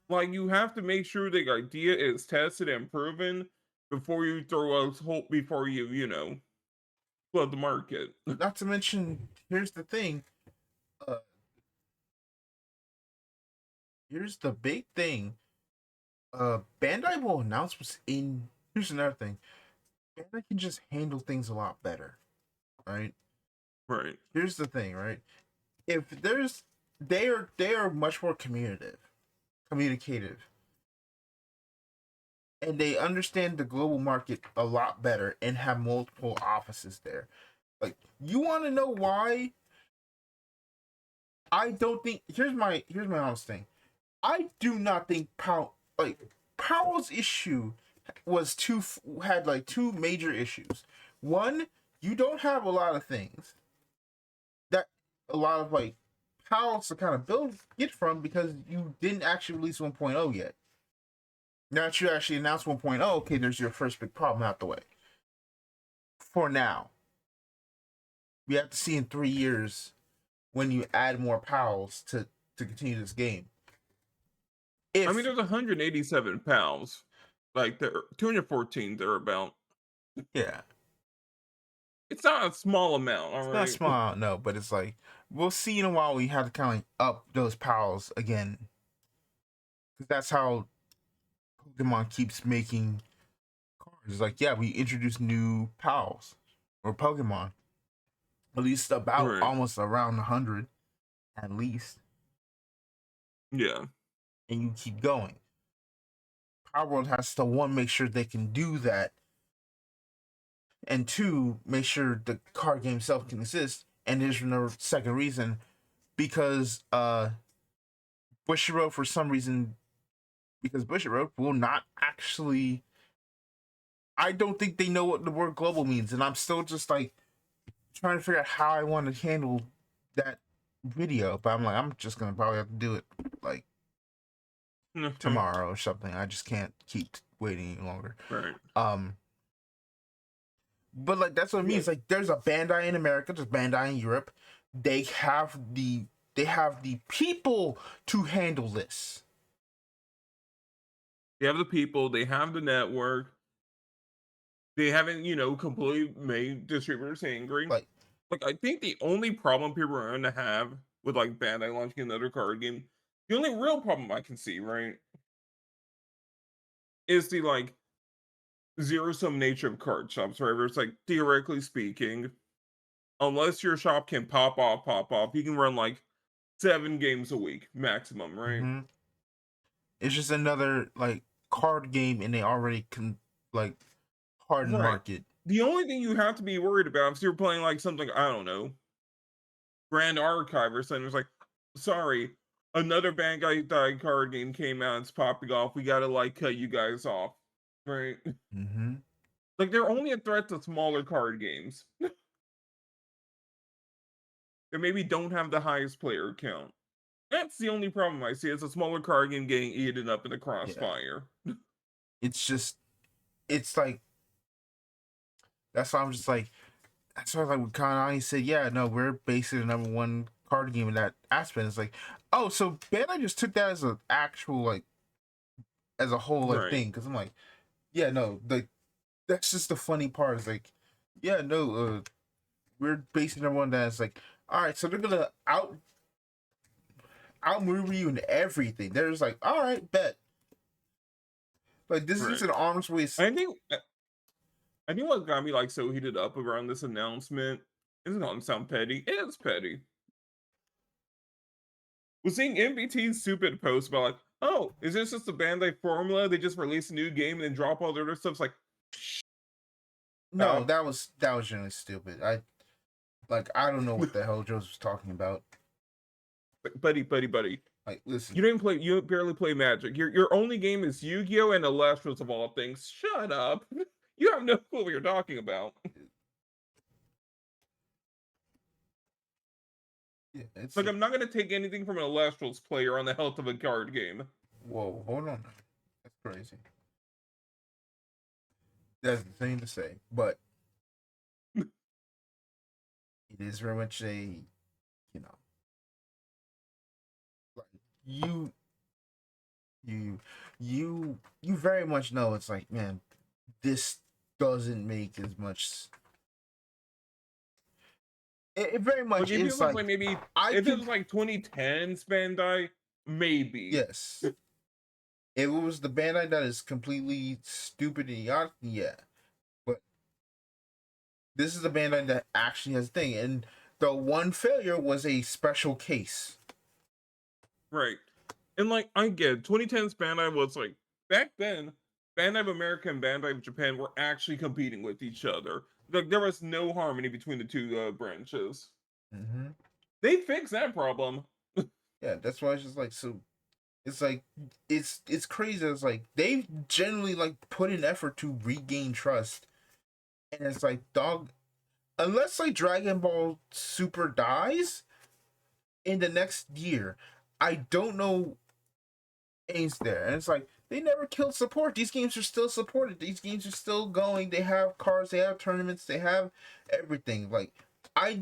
Like, you have to make sure the idea is tested and proven before you throw out hope, before you flood the market. not to mention, here's the thing. Uh, Here's the big thing. Bandai will announce what's in. Here's another thing. Bandai can just handle things a lot better, right? Right. Here's the thing, right? If there's they are much more communicative, and they understand the global market a lot better and have multiple offices there. Like, you want to know why? I don't think. Here's my honest thing. I do not think Powell's issue had like 2 major issues. One, you don't have a lot of things that a lot of like Powell's to kind of get from because you didn't actually release 1.0 yet. Now that you actually announced 1.0, okay, there's your first big problem out the way. For now. we have to see in 3 years when you add more pals to continue this game. I mean, If there's 187 pounds, like they're 214 thereabout. yeah, It's not a small amount, all it's not right. small, no, but it's like we'll see in a while. We have to kind of like up those pals again because that's how Pokemon keeps making cards. It's like yeah, we introduce new pals or Pokemon, at least about Right. almost around 100 at least, Yeah. and you keep going. Power World has to one make sure they can do that, and two make sure the card game itself can exist. And there's no second reason because Bushiroad for some reason because Bushiroad will not actually. I don't think they know what the word global means, and I'm still just like trying to figure out how I want to handle that video. But I'm like, I'm just gonna probably have to do it like tomorrow or something. I just can't keep waiting any longer. Right. But like that's what it means. Like there's a Bandai in America, there's Bandai in Europe. They have the people to handle this. They have the people, they have the network. They haven't, completely made distributors angry. Like I think the only problem people are gonna have with like Bandai launching another card game, the only real problem I can see, right, is the like zero sum nature of card shops, right? Where it's like theoretically speaking, unless your shop can pop off, you can run like 7 games a week maximum, right? mm-hmm. It's just another like card game and they already can like hardened Right. market. The only thing you have to be worried about if you're playing like something, I don't know, Grand Archive or something, it's like, sorry, another Bandai card game came out, it's popping off, we gotta like cut you guys off, right? Mm-hmm. Like they're only a threat to smaller card games that maybe don't have the highest player count. That's the only problem I see. It's a smaller card game getting eaten up in the Yeah. crossfire. It's just it's like that's why I'm just like that's why like when Kanani said, yeah, no, we're basically the number one card game in that aspect. It's like, oh, so Bandai just took that as an actual like as a whole like Right. thing. Cause I'm like, yeah, no, like that's just the funny part. Is like, yeah, no, we're basing number one that's like, all right, so they're gonna outmaneuver you in everything. They're just like, all right, bet. Like this is Right. an arms race. I think what got me like so heated up around this announcement isn't gonna sound petty. It is petty. Was seeing MBT's stupid post about like, oh, is this just a Bandai formula? They just release a new game and then drop all the other stuff. It's like, No, that was generally stupid. I don't know what the hell Joseph was talking about. buddy. Like, listen, You barely play Magic. Your only game is Yu-Gi-Oh! And Electros of all things. Shut up. You have no clue what you're talking about. yeah, it's Like, I'm not gonna take anything from an Electros player on the health of a card game. whoa, hold on, that's crazy. That's the thing to say, but it is very much a, you know, like you very much know it's like, man, this doesn't make as much. It very much Like, if it is was like like maybe I if it can was like 2010s Bandai, maybe. yes. If it was the Bandai that is completely stupid and idiotic, yeah. But this is the Bandai that actually has a thing, and the one failure was a special case. Right. And like I get 2010s Bandai was like back then, Bandai of America and Bandai of Japan were actually competing with each other. Like there was no harmony between the two branches. Mm-hmm. They fixed that problem. Yeah, that's why it's just like so. It's like it's crazy. It's like they've generally like put in effort to regain trust, and it's like dog, unless like Dragon Ball Super dies in the next year, I don't know aims there. And it's like they never killed support. These games are still supported. These games are still going. They have cards, they have tournaments, they have everything. Like I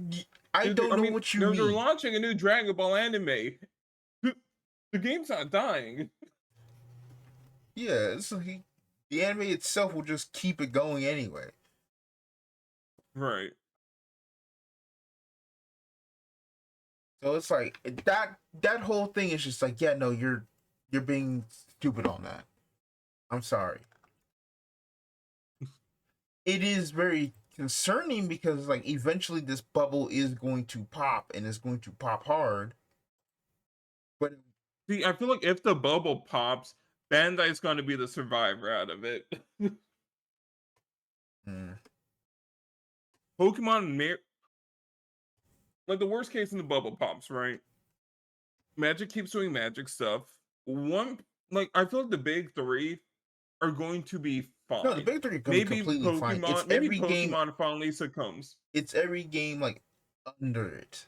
I Dude, don't I know mean, what you they're mean. launching a new Dragon Ball anime. The game's not dying. Yeah, it's like the anime itself will just keep it going anyway. Right. So it's like that whole thing is just like, yeah, no, you're being stupid on that. I'm sorry. It is very concerning because like eventually this bubble is going to pop and it's going to pop hard. But See, I feel like if the bubble pops, Bandai's going to be the survivor out of it. mm, Pokemon, like the worst case in the bubble pops, right? Magic keeps doing magic stuff. One, like I feel like the big three are going to be no, the fine. big three are gonna be completely fine. Maybe Pokemon finally succumbs. It's every game like under it.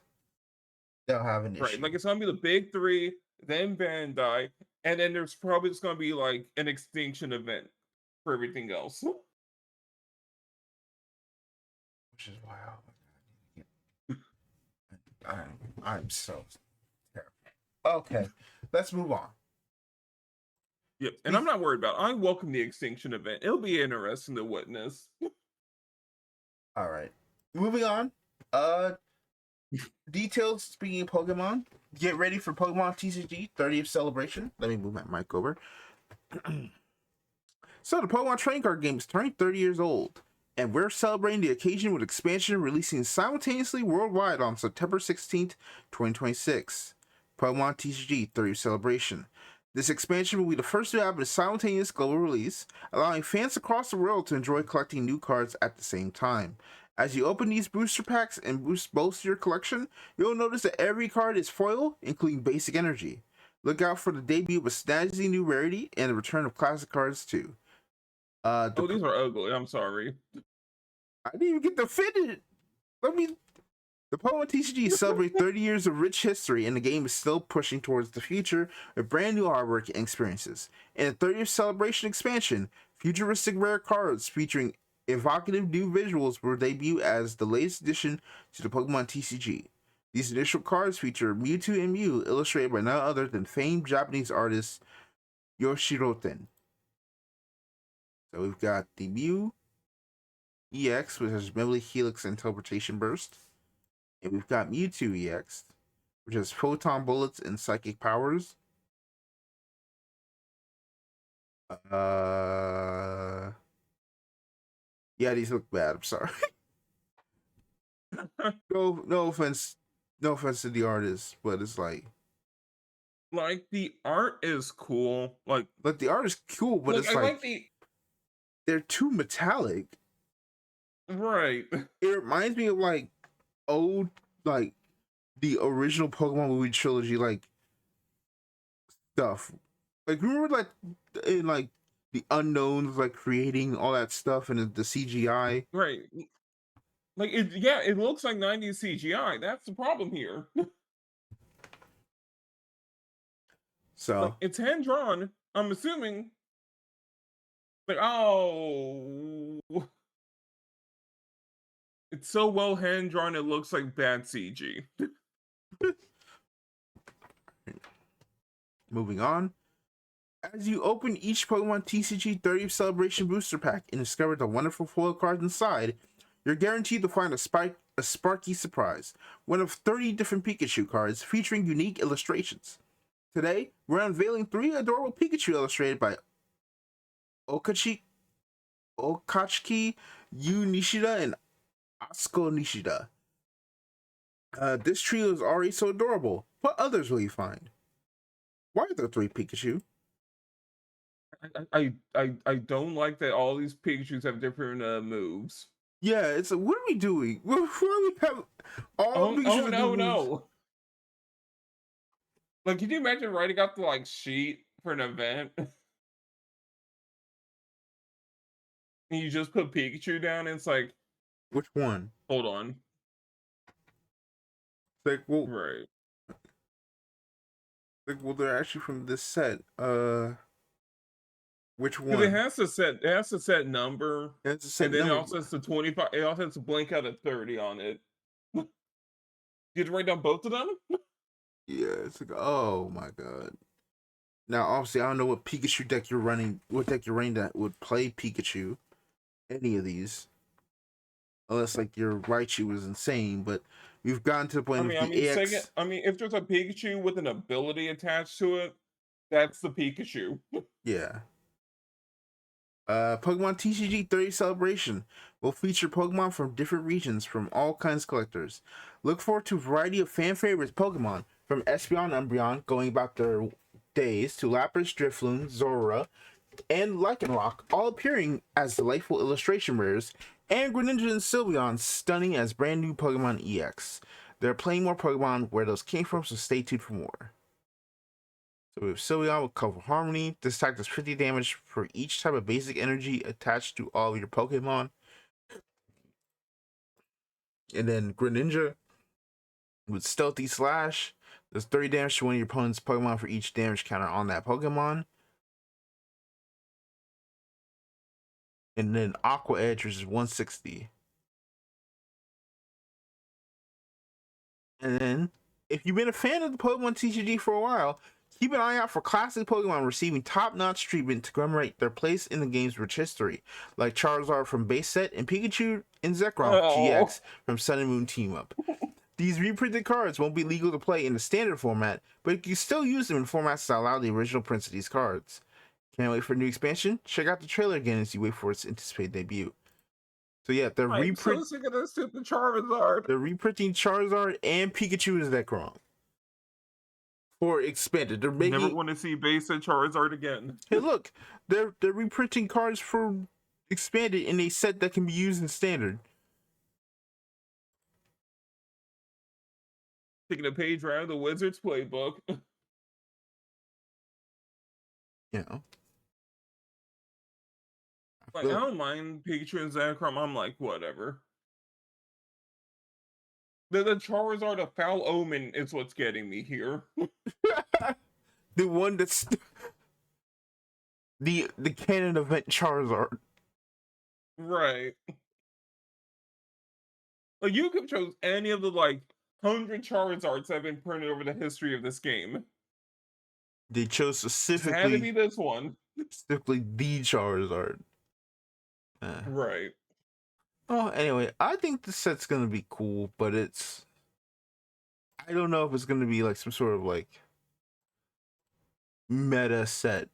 They'll have an Right. issue. Like it's gonna be the big three, then Bandai, and then there's probably just gonna be like an extinction event for everything else. Which is wild. I'm so terrible. Okay, let's move on. Yep. And I'm not worried about it. I welcome the extinction event. It'll be interesting to witness. All right, moving on. Details. Speaking of Pokemon, get ready for Pokemon TCG 30th celebration. Let me move my mic over. So the Pokemon trading card game is turning 30 years old, and we're celebrating the occasion with expansion releasing simultaneously worldwide on September 16th, 2026. Pokemon TCG 30th celebration. This expansion will be the first to have a simultaneous global release, allowing fans across the world to enjoy collecting new cards at the same time. As you open these booster packs and bolster your collection, you'll notice that every card is foil, including basic energy. Look out for the debut of a snazzy new rarity and the return of classic cards too. Oh, these are ugly. I'm sorry. I didn't even get to finish. Let me. The Pokemon TCG celebrates 30 years of rich history, and the game is still pushing towards the future with brand new artwork and experiences. In the 30th celebration expansion, futuristic rare cards featuring evocative new visuals will debut as the latest addition to the Pokemon TCG. These initial cards feature Mewtwo and Mew, illustrated by none other than famed Japanese artist Yoshiroten. So we've got the Mew EX, which has Memory Helix and Teleportation Burst. And we've got Mewtwo EX, which has Photon Bullets and Psychic Powers. Yeah, these look bad. I'm sorry. No offense. No offense to the artist, but it's Like the art is cool. Like the art is cool, but it's I like the they're too metallic. right. It reminds me of old the original Pokemon movie trilogy stuff. Remember in the unknowns creating all that stuff and the CGI. Right. Like it yeah, it looks like 90s CGI. That's the problem here. Like So it's hand drawn. I'm assuming. Like, oh, it's so well hand drawn. It looks like bad CG. moving on. As you open each Pokemon TCG 30th Celebration booster pack and discover the wonderful foil cards inside, you're guaranteed to find a sparky surprise. One of 30 different Pikachu cards featuring unique illustrations. Today, we're unveiling 3 adorable Pikachu illustrated by Okatsuki Yu Nishida and Asuko Nishida. This trio is already so adorable. What others will you find? Why are there 3 Pikachu? I don't like that all these Pikachus have different moves. Yeah, it's like, what are we doing? Why do we have all Pikachu Oh no, moves? no. Like, can you imagine writing up the sheet for an event? And you just put Pikachu down and it's like, Which one? hold on. It's Right. well, they're actually from this set. Which Because one? it has to set number. It's a set And then it number. also has to 25. It also has to blank out at 30 on it. You had to write down both of them? Yeah, it's like, oh my god. Now, obviously, I don't know what Pikachu deck you're running, what deck you're running that would play Pikachu, any of these, unless like your Raichu was insane. But we've gotten to the point with the AX. If there's a Pikachu with an ability attached to it, that's the Pikachu. Yeah. Pokemon TCG 30 Celebration will feature Pokemon from different regions from all kinds of collectors. Look forward to a variety of fan favorites Pokemon from Espeon and Umbreon going about their days to Lapras, Drifloon, Zorora, and Lycanroc, all appearing as delightful illustration rares, and Greninja and Sylveon stunning as brand new Pokemon EX. They're playing more Pokemon where those came from, so stay tuned for more. So we have Sylveon with Colorful Harmony. This attack does 50 damage for each type of basic energy attached to all of your Pokemon. And then Greninja with Stealthy Slash does 30 damage to one of your opponent's Pokemon for each damage counter on that Pokemon. And then Aqua Edge, which is 160. And then, if you've been a fan of the Pokemon TCG for a while, keep an eye out for classic Pokemon receiving top-notch treatment to commemorate their place in the game's rich history, like Charizard from base set and Pikachu and Zekrom GX from Sun and Moon Team Up. These reprinted cards won't be legal to play in the standard format, but you can still use them in formats that allow the original prints of these cards. Can't wait for a new expansion? Check out the trailer again as you wait for its anticipated debut. So yeah, they're reprinting Charizard and Pikachu as Zekrom for expanded. They're making. Never want to see base and Charizard again. Hey, look, they're reprinting cards for expanded in a set that can be used in standard. Taking a page right out of the Wizards playbook. You know. Like, I don't mind Pikachu and Zekrom. I'm like, whatever. The Charizard of Foul Omen is what's getting me here. The one that's the canon event Charizard. Right. Like, you could chose any of the 100 Charizards that have been printed over the history of this game. They chose specifically. It had to be this one. Specifically the Charizard. Right. Oh, anyway, I think the set's gonna be cool, but I don't know if it's gonna be some sort of meta set.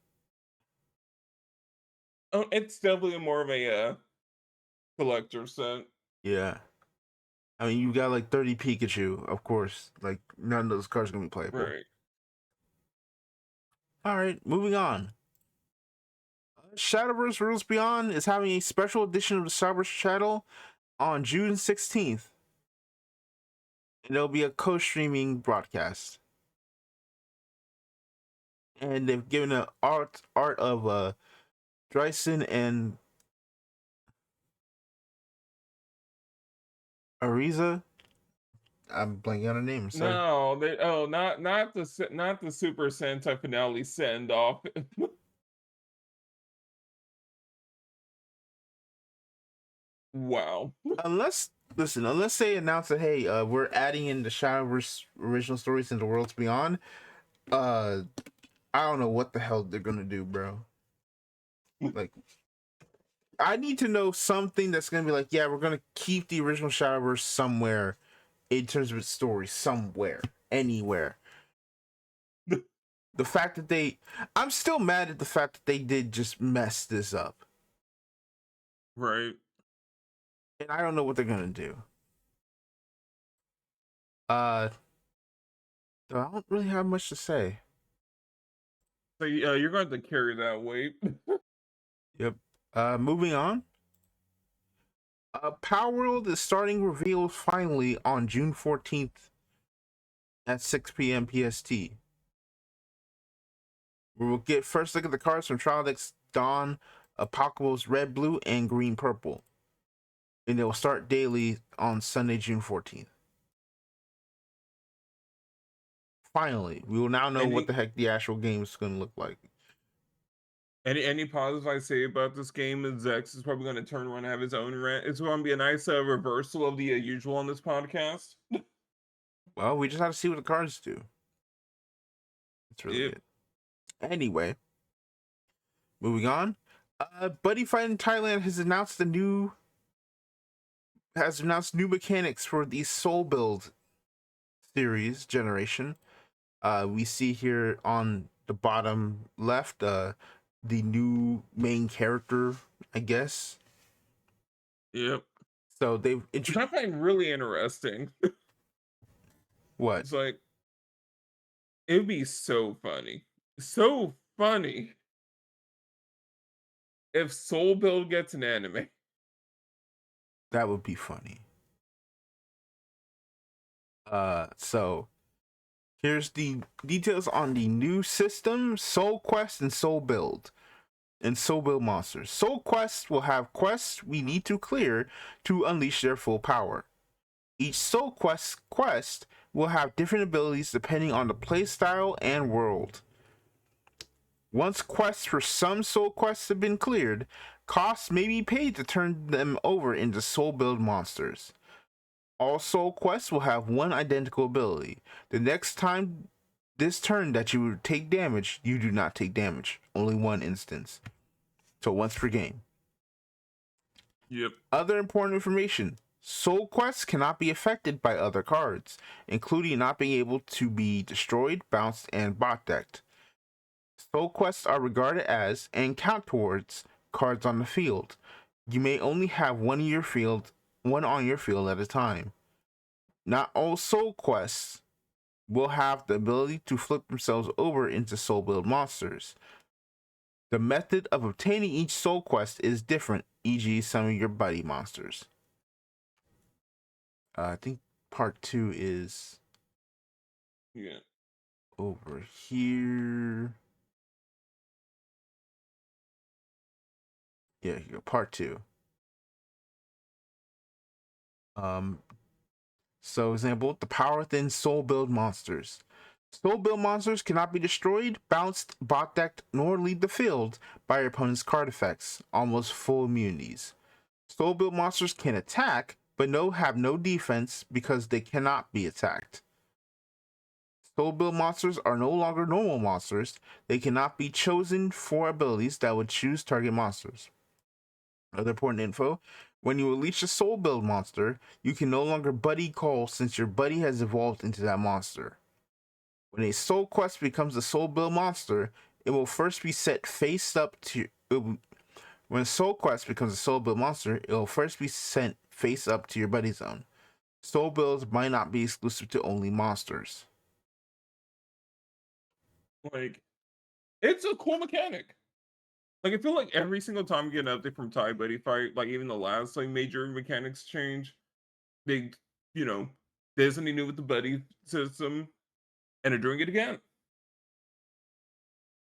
Oh, it's definitely more of a collector set. Yeah. I mean, you got 30 Pikachu, of course. None of those cards are gonna be playable. Right. All right, moving on. Shadowverse Rules Beyond is having a special edition of the Shadowverse Shadow on June 16th. And there'll be a co-streaming broadcast. And they've given an art of Dryson and Ariza. I'm blanking on her name. Sorry. No, not the Super Sentai finale send off. Wow. Unless they announce that, hey, we're adding in the Shadowverse original stories into Worlds Beyond, I don't know what the hell they're gonna do, bro. I need to know something that's gonna be yeah, we're gonna keep the original Shadowverse somewhere in terms of its story, somewhere, anywhere. The fact that I'm still mad at the fact that they did just mess this up. Right. And I don't know what they're gonna do. I don't really have much to say. So you're going to carry that weight. Yep. Moving on. Power World is starting reveals finally on June 14th at 6 p.m. PST. We will get first look at the cards from Trial Decks Dawn, Apocalypse Red, Blue, and Green, Purple. And they will start daily on Sunday, June 14th. Finally, we will now know what the heck the actual game is going to look like. Any positives I say about this game is Zechs is probably going to turn around and have his own rant. It's going to be a nice reversal of the usual on this podcast. Well, we just have to see what the cards do. That's really Yep. it. Anyway, moving on. Buddy Fight in Thailand has announced new mechanics for the Soul Build series generation. We see here on the bottom left the new main character, I guess. Yep. So they've Which I find really interesting. what? It's like it would be so funny if Soul Build gets an anime. That would be funny. So here's the details on the new system, Soul Quest and Soul Build. And Soul Build monsters. Soul Quest will have quests we need to clear to unleash their full power. Each Soul quest will have different abilities depending on the playstyle and world. Once quests for some Soul Quests have been cleared, costs may be paid to turn them over into Soul Build monsters. All Soul Quests will have one identical ability. The next time this turn that you take damage, you do not take damage. Only one instance. So once per game. Yep. Other important information. Soul Quests cannot be affected by other cards, including not being able to be destroyed, bounced, and bot decked. Soul Quests are regarded as, and count towards, cards on the field. You may only have one on your field at a time. Not all Soul Quests will have the ability to flip themselves over into Soul Build monsters. The method of obtaining each Soul Quest is different, e.g. some of your buddy monsters. I think part 2 is over here. Yeah, here, part 2. So example, the power within Soul Build monsters. Soul Build monsters cannot be destroyed, bounced, bot decked, nor leave the field by your opponent's card effects, almost full immunities. Soul Build monsters can attack, but have no defense because they cannot be attacked. Soul Build monsters are no longer normal monsters. They cannot be chosen for abilities that would choose target monsters. Other important info. When you unleash a Soul Build monster, you can no longer buddy call since your buddy has evolved into that monster. When a Soul Quest becomes a Soul Build monster, it will first be set face up to... When a Soul Quest becomes a Soul Build monster, it will first be sent face up to your buddy zone. Soul Builds might not be exclusive to only monsters. Like, it's a cool mechanic. Like, I feel like every single time we get an update from Thai Buddy Fight, like even the last like major mechanics change, they, you know, there's something new with the buddy system, and they're doing it again.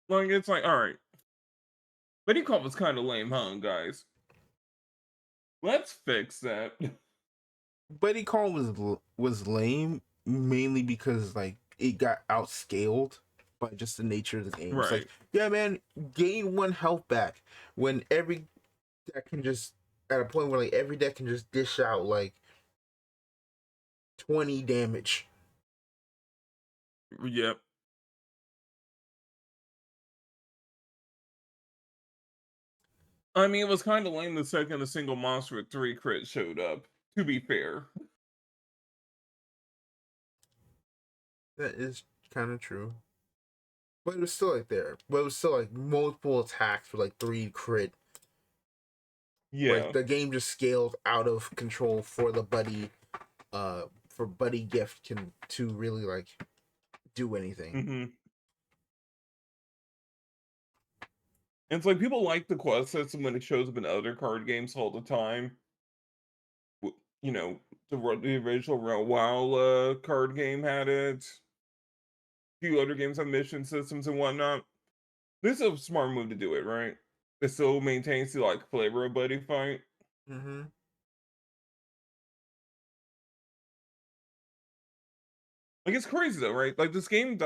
Like, it's like, all right, buddy call was kind of lame, huh, guys? Let's fix that. Buddy Call was lame mainly because like it got outscaled by just the nature of the game. It's Right. like, yeah, man, gain 1 health back when every deck can just at a point where like every deck can just dish out like 20 damage. Yep. I mean, it was kind of lame the second a single monster with 3 crits showed up, to be fair. That is kind of true. But it was still like there. But it was still like multiple attacks for like 3 crit. Yeah. Like the game just scaled out of control for the buddy for buddy gift to really like do anything. Mm-hmm. It's like people like the quest system when it shows up in other card games all the time. You know, the original WoW card game had it. A few other games have mission systems and whatnot. This is a smart move to do it, right? It still maintains the like flavor of Buddy Fight. Mm-hmm. Like it's crazy though, right? Like this game,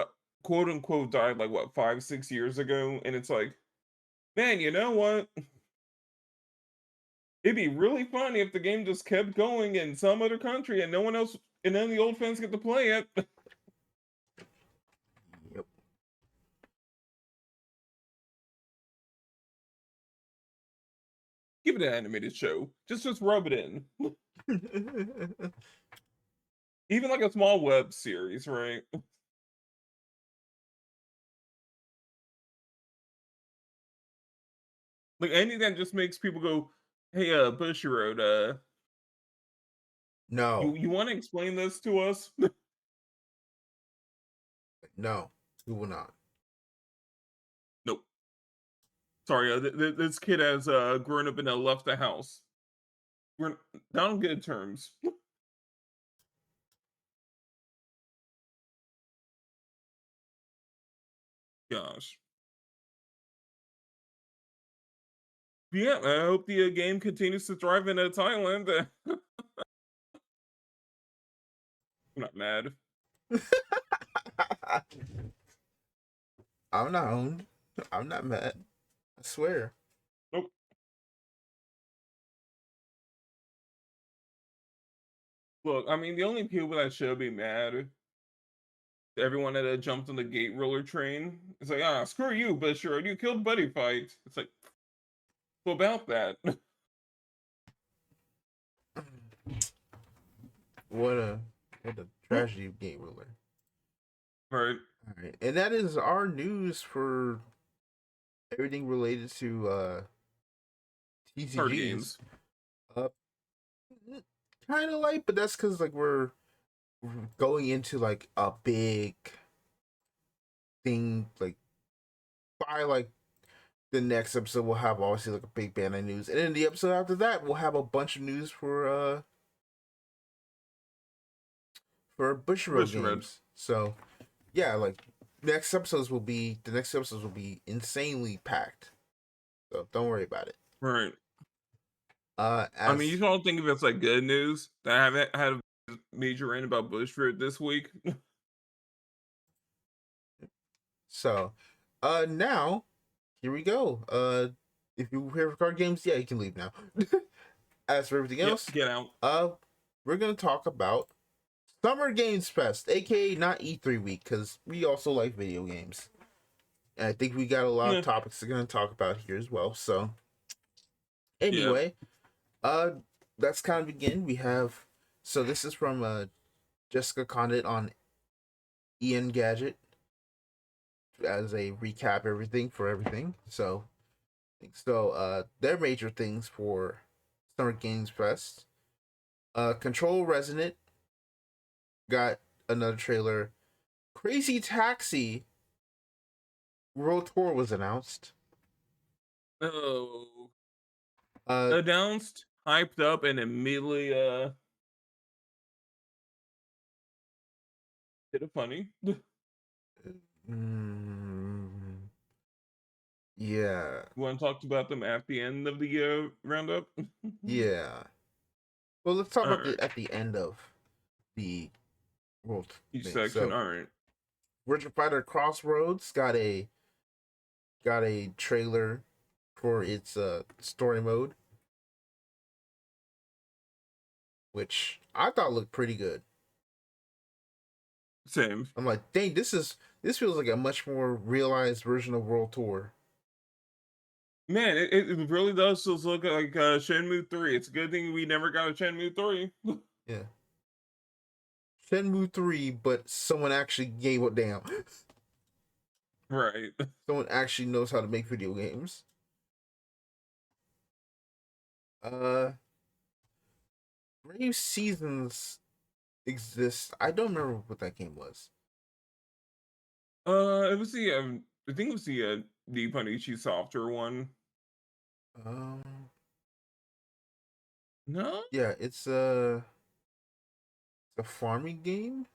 quote unquote, died like what 5-6 years ago, and it's like, man, you know what? It'd be really funny if the game just kept going in some other country and no one else and then the old fans get to play it. Yep. Give it an animated show. Just rub it in. Even like a small web series, right? Like anything that just makes people go, "Hey, Bushiroad, No, you want to explain this to us?" no, we will not. Nope. Sorry, this kid has grown up and left the house. We're not on good terms. Gosh. But yeah, I hope the game continues to thrive in Thailand. I'm not mad. I'm not owned. I'm not mad. I swear. Nope. Look, I mean, the only people that should be mad, everyone that jumped on the gate roller train. It's like, screw you, Bushiroad. You killed Buddy Fight. It's like, what about that? What a tragedy of game ruler. Right. All right, and that is our news for everything related to Card TCGs. games. Uh, kind of light, but that's because like we're going into like a big thing. Like by like the next episode, we'll have obviously like a big band of news, and then the episode after that, we'll have a bunch of news for Bushiroad Bushiroad. games. So yeah, like the next episodes will be insanely packed. So don't worry about it. Right. I mean, you As don't think if it's like good news that I haven't had a major rant about Bushiroad this week. so, now here we go. If you're here for card games, yeah, you can leave now. As for everything Yep, else, get out. we're gonna talk about Summer Games Fest, aka not E3 week, because we also like video games. And I think we got a lot of Yeah. topics we're gonna talk about here as well. So Yep. anyway, uh, let's kind of begin. We have this is from Jessica Condit on Ian Gadget as a recap everything for everything. Their major things for Summer Games Fest. Control Resonant got another trailer. Crazy Taxi World Tour was announced. Oh. Uh, Announced, hyped up, and immediately did it funny. mm, yeah, Want to talk about them at the end of the roundup? yeah. Well, let's talk All about right. at the end of the world Each thing. section. So, All right. Virtua Fighter Crossroads got a trailer for its story mode, which I thought looked pretty good. Same. I'm like, dang, this feels like a much more realized version of World Tour. Man, it really does just look like Shenmue 3. It's a good thing we never got a Shenmue 3. Yeah. Shenmue 3, but someone actually gave a damn. Right. Someone actually knows how to make video games. Brave Seasons exists. I don't remember what that game was. It was the I think it was the Punichi Software one. Um, No? yeah, it's a farming game,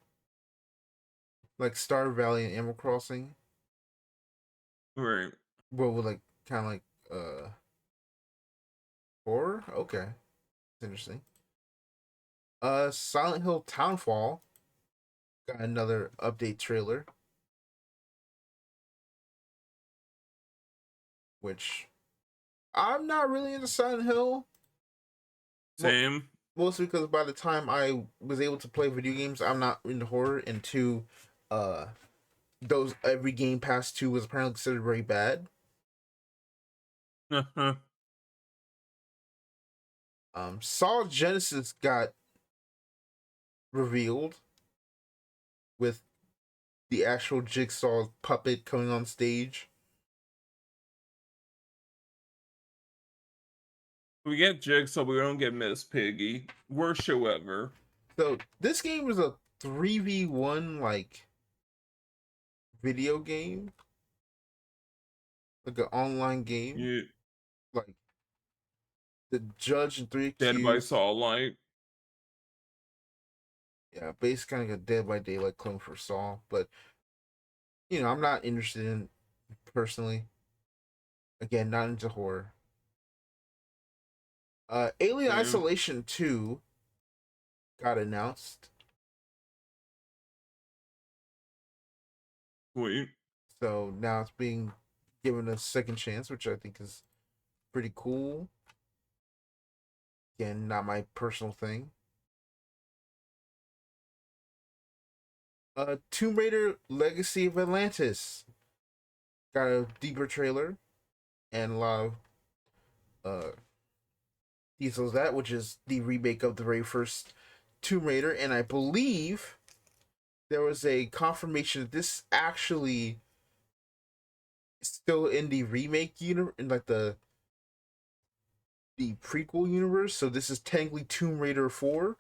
like Star Valley and Animal Crossing, Right. but with like kind of like horror. Okay, it's interesting. Silent Hill Townfall got another update trailer, which I'm not really into Silent Hill. Well, Same. mostly because by the time I was able to play video games, I'm not into horror, and two, uh, those every game past two was apparently considered very bad. Saw Genesis got revealed with the actual Jigsaw puppet coming on stage. We get Jigsaw, but we don't get Miss Piggy. Worst show ever. So this game is a 3v1 like video game, like an online game. Yeah, Like the judge and three Dead by accused. Sawlight. Yeah, basically kind of a Dead by Daylight clone for Saw, but I'm not interested in personally. Again, not into horror. Alien Same. Isolation 2 got announced. Sweet. So now it's being given a second chance, which I think is pretty cool. Again, not my personal thing. Tomb Raider Legacy of Atlantis got a deeper trailer and a lot of details of that, which is the remake of the very first Tomb Raider, and I believe there was a confirmation that this actually is still in the remake universe, in like the prequel universe. So this is technically Tomb Raider 4.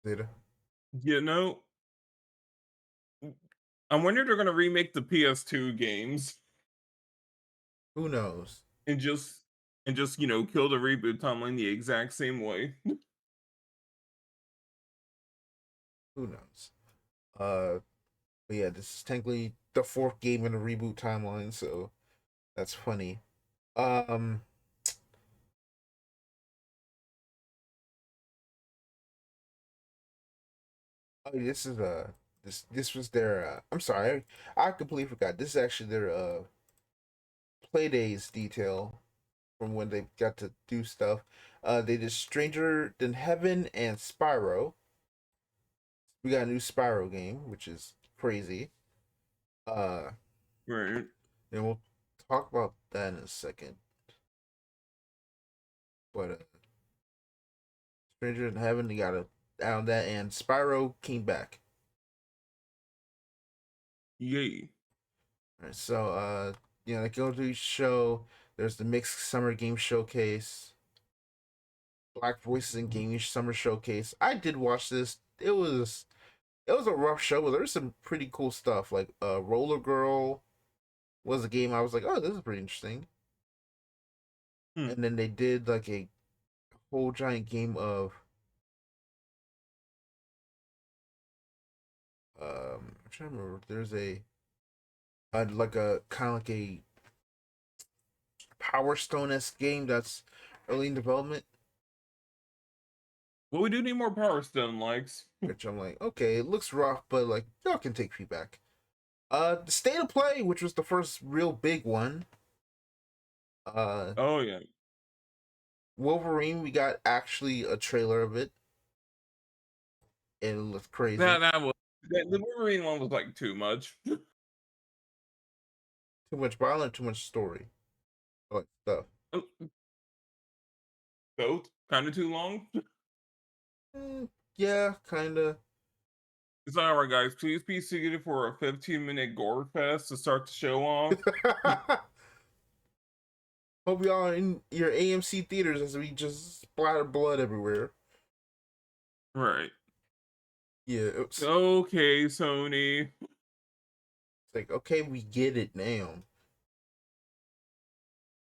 Zeta. You know, I wonder if they're gonna remake the PS2 games Who knows? and just kill the reboot timeline the exact same way. Who knows? But yeah, this is technically the fourth game in the reboot timeline, so that's funny. Um, oh, this is this was their. I'm sorry, I completely forgot. This is actually their Playdays detail from when they got to do stuff. They did Stranger Than Heaven and Spyro. We got a new Spyro game, which is crazy. Uh, Right. and we'll talk about that in a second. But Stranger Than Heaven, they got a out of that, and Spyro came back. Yay. All right, so they go to each show. There's the mixed summer game showcase, Black Voices in Gaming Summer Showcase. I did watch this. It was a rough show, but there's some pretty cool stuff. Like Roller Girl was a game I was like, oh, this is pretty interesting. Hmm. And then they did like a whole giant game of I'm trying to remember. There's a like a kind of like a Power Stone esque game that's early in development. Well, we do need more Power Stone likes. Which I'm like, okay, it looks rough, but like y'all can take feedback. The State of Play, which was the first real big one. Uh, Oh yeah. Wolverine, we got actually a trailer of it. And it looks crazy. The Wolverine one was like too much. Too much violence, too much story, like stuff. Both kind of too long. Yeah, kind of. It's like, all right, guys. Please be seated for a 15-minute gore fest to start the show off. Hope y'all are in your AMC theaters as we just splatter blood everywhere. Right. Yeah, it's Okay, Sony. like, okay, we get it now.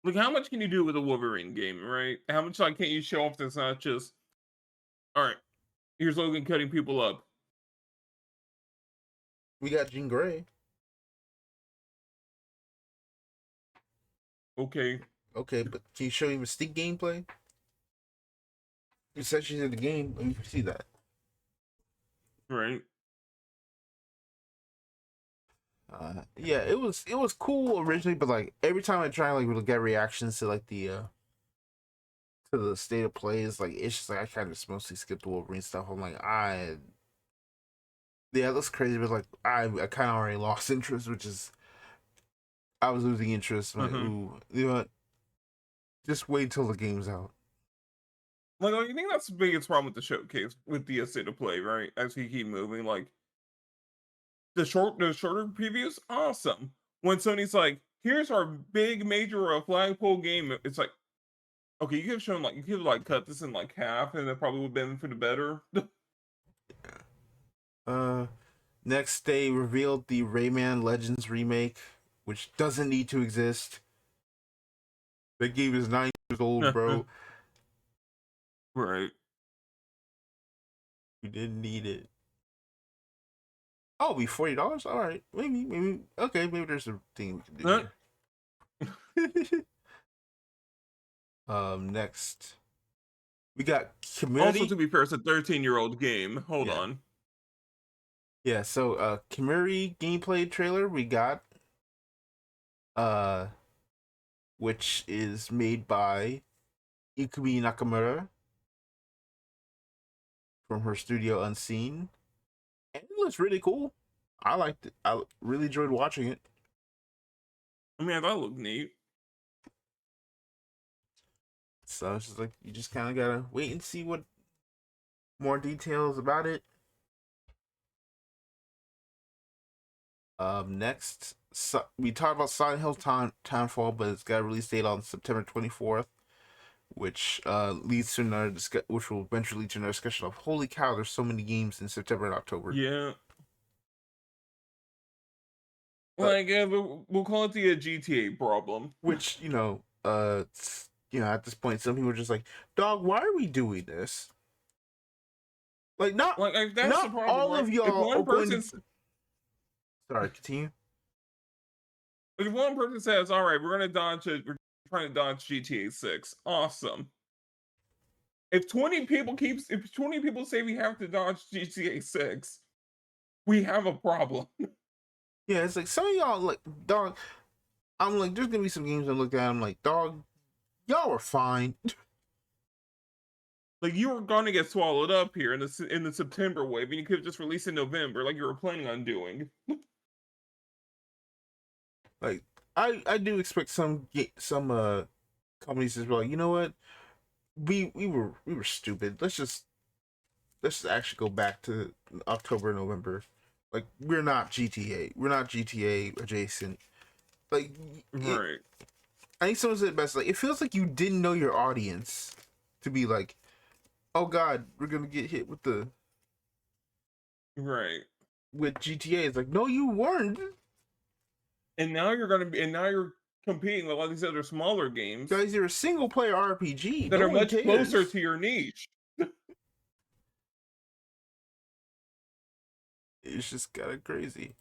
Like, how much can you do with a Wolverine game, right? How much like can't you show off that's not just all right? Here's Logan cutting people up. We got Jean Grey. Okay, Okay, but can you show me Mystique gameplay? You said she's in the game. Let me see that. right. Yeah, it was cool originally, but like every time I try like to get reactions to like to the state of play, is like it's just like I kind of just mostly skip the Wolverine stuff. I'm like yeah, it looks crazy, but like I kind of already lost interest, which is I was losing interest. I'm like, Hmm. ooh, you know what? Just wait till the game's out. Like, I think that's the biggest problem with the showcase with the state of play, right? As we keep moving, like the shorter previews, awesome. When Sony's like, here's our big major flagpole game, it's like, okay, you could have shown like you could have like cut this in like half, and it probably would have been for the better. Uh, Next they revealed the Rayman Legends remake, which doesn't need to exist. The game is 9 years old, bro. Right. You didn't need it. Oh, it'll be $40. All right, maybe. Okay, maybe there's a thing we can do Uh, here. Next we got Also, Community. to be fair, it's a 13-year-old game. Hold Yeah, on. yeah. So, Community gameplay trailer we got, uh, which is made by Ikumi Nakamura from her studio Unseen, and it looks really cool. I liked it. I really enjoyed watching it. I mean, that looked neat. So it's just like you just kind of gotta wait and see what more details about it. Next, we talked about Silent Hill Townfall, but it's got a release date on September 24th, which leads to another which will eventually lead to another discussion of holy cow, there's so many games in September and October. Yeah. But Like, we'll call it the GTA problem. which at this point, some people are just like, dog, why are we doing this? Like, Like, that's the not problem, all right? of If y'all are one going person's to. Sorry, continue. if one person says, "All right, we're trying to dodge GTA 6," awesome. If 20 people say we have to dodge GTA 6, we have a problem. Yeah, it's like some of y'all like, dog. I'm like, there's gonna be some games I look at. I'm like, dog, y'all are fine. Like, you were gonna get swallowed up here in the September wave, and you could have just released in November, like you were planning on doing. Like, I do expect some companies to be like, you know what, we were stupid. Let's just actually go back to October, November. Like, we're not GTA. We're not GTA adjacent. Like, it. Right, I think someone said it best. Like, it feels like you didn't know your audience to be like, oh God, we're gonna get hit right. with GTA. It's like, no, you weren't. And now you're competing with all these other smaller games Guys, you're a single player RPG. that No are one much closer cares. to your niche. It's just kind of crazy.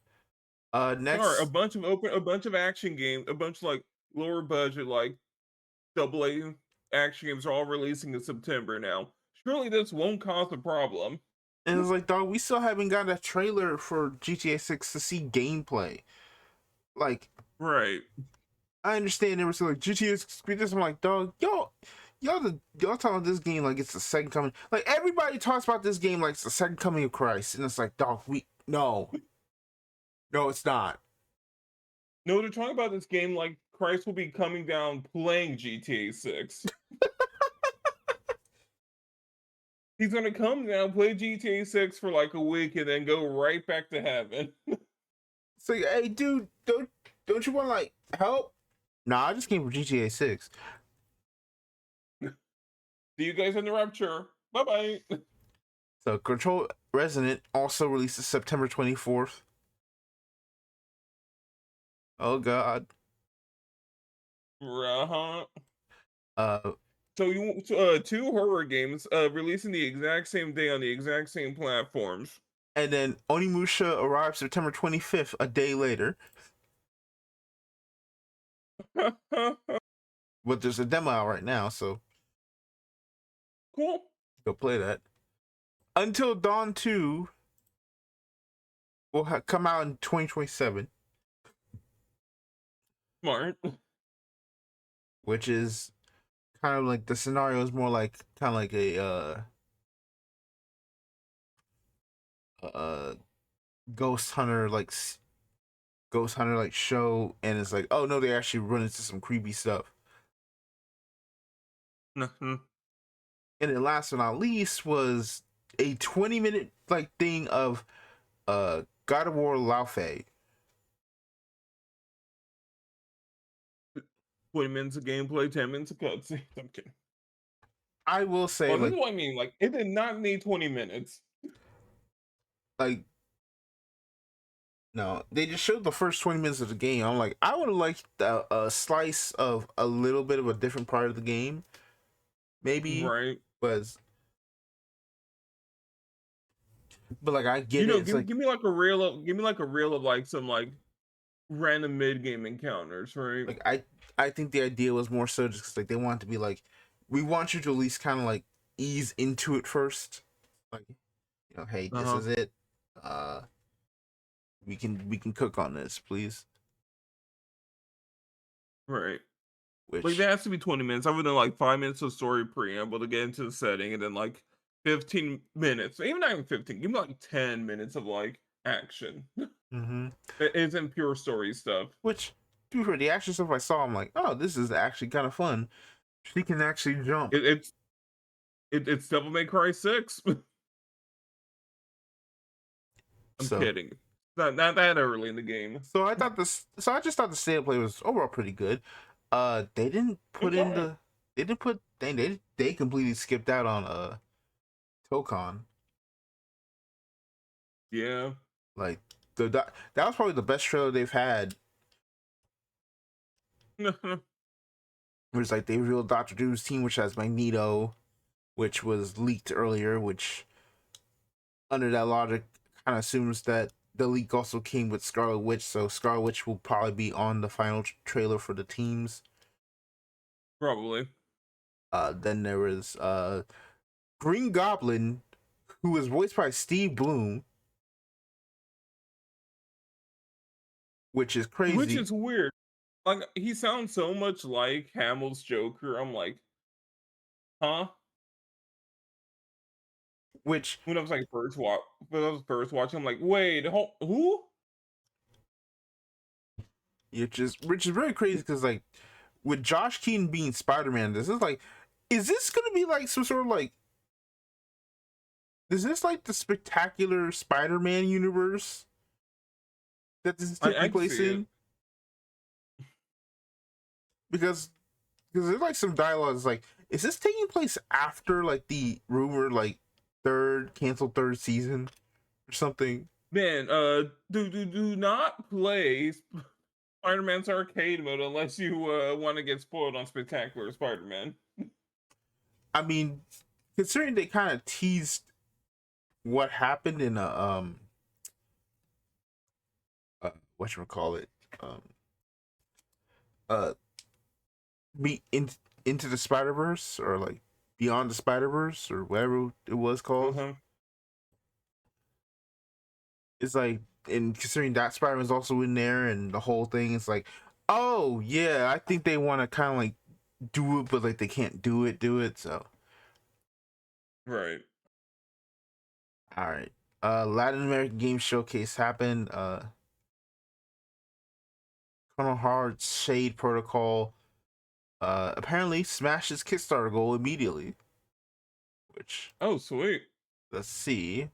Sorry, Next, a bunch of action games, a bunch of like lower budget, like AA action games are all releasing in September now. Surely this won't cause a problem. and it's like, dog, we still haven't got a trailer for GTA 6 to see gameplay. Like, Right. I understand they were still like GTA 6 this. I'm like, dog, y'all talking about this game like it's the second coming. Like, everybody talks about this game like it's the second coming of Christ, and it's like, dog, no, it's not. No, they're talking about this game like Christ will be coming down playing GTA 6. He's gonna come down, play GTA 6 for like a week, and then go right back to heaven. It's like, hey, dude, don't you want like help? Nah, I just came from GTA 6. See you guys in the rapture. Bye bye. So, Control Resident also releases September 24th. Oh God. Uh-huh. Uh, So two horror games releasing the exact same day on the exact same platforms. and then Onimusha arrives September 25th, a day later. But there's a demo out right now, so Cool. go play that. Until Dawn 2 will come out in 2027. Smart. which is kind of like the scenario is more like kind of like a uh ghost hunter like ghost hunter like show, and it's like, oh no, they actually run into some creepy stuff. Mhm. And then last but not least was a 20-minute like thing of God of War Laufey. 20 minutes of gameplay, 10 minutes of cutscenes. I'm kidding. I will say Well, this like is what I mean. Like, it did not need 20 minutes. like no, they just showed the first 20 minutes of the game. I'm like, I would have liked a slice of a little bit of a different part of the game, maybe, Right. was, but like I get it. It's like Give me like a reel of like some like random mid game encounters, right? like I think the idea was more so just 'cause, like they want to be like, we want you to at least kind of like ease into it first, like, hey, this Uh-huh. is it. Uh, we can cook on this, please. Right. Like Which there has to be 20 minutes. I would know like 5 minutes of story preamble to get into the setting, and then like 15 minutes, even not even 15, give me like 10 minutes of like action. mm-hmm. It isn't pure story stuff. Which, to be fair, the action stuff I saw, I'm like, oh, this is actually kind of fun. She can actually jump. It, it's it's Devil May Cry 6. I'm So kidding. Not that early in the game. so I thought this. So I just thought the state of play was overall pretty good. They didn't put It's in alright. the. They didn't put. They completely skipped out on Tokon. Yeah. Like that was probably the best trailer they've had. Where it's like they revealed Doctor Doom's team, which has Magneto, which was leaked earlier. Which under that logic, kind of assumes that the leak also came with Scarlet Witch. So Scarlet Witch will probably be on the final trailer for the teams. Probably. Then there was Green Goblin, who was voiced by Steve Bloom, which is Which crazy. is weird. Like he sounds so much like Hamill's Joker. I'm like, huh? Which When I was like when I was first watching, I'm like, wait, who? which is very crazy because like with Josh Keaton being Spider Man, this is like, is this gonna be like some sort of like, is this like the spectacular Spider Man universe that this is I taking can place see it. in? Because there's like some dialogue is like, is this taking place after like the rumored like canceled third season or something? Man, do not play Spider-Man's arcade mode unless you want to get spoiled on Spectacular Spider-Man. I mean, considering they kind of teased what happened in a what you call it, um uh be in into the Spider Verse, or like Beyond the Spider Verse, or whatever it was called. Uh-huh. It's like, and considering that Spider Man's also in there, and the whole thing is like, oh yeah, I think they want to kind of like do it, but like they can't do it. So Right. all right, Latin American Game Showcase happened. Chrono Hearts Shade Protocol apparently smashed his Kickstarter goal immediately. Which, Oh, sweet. let's see,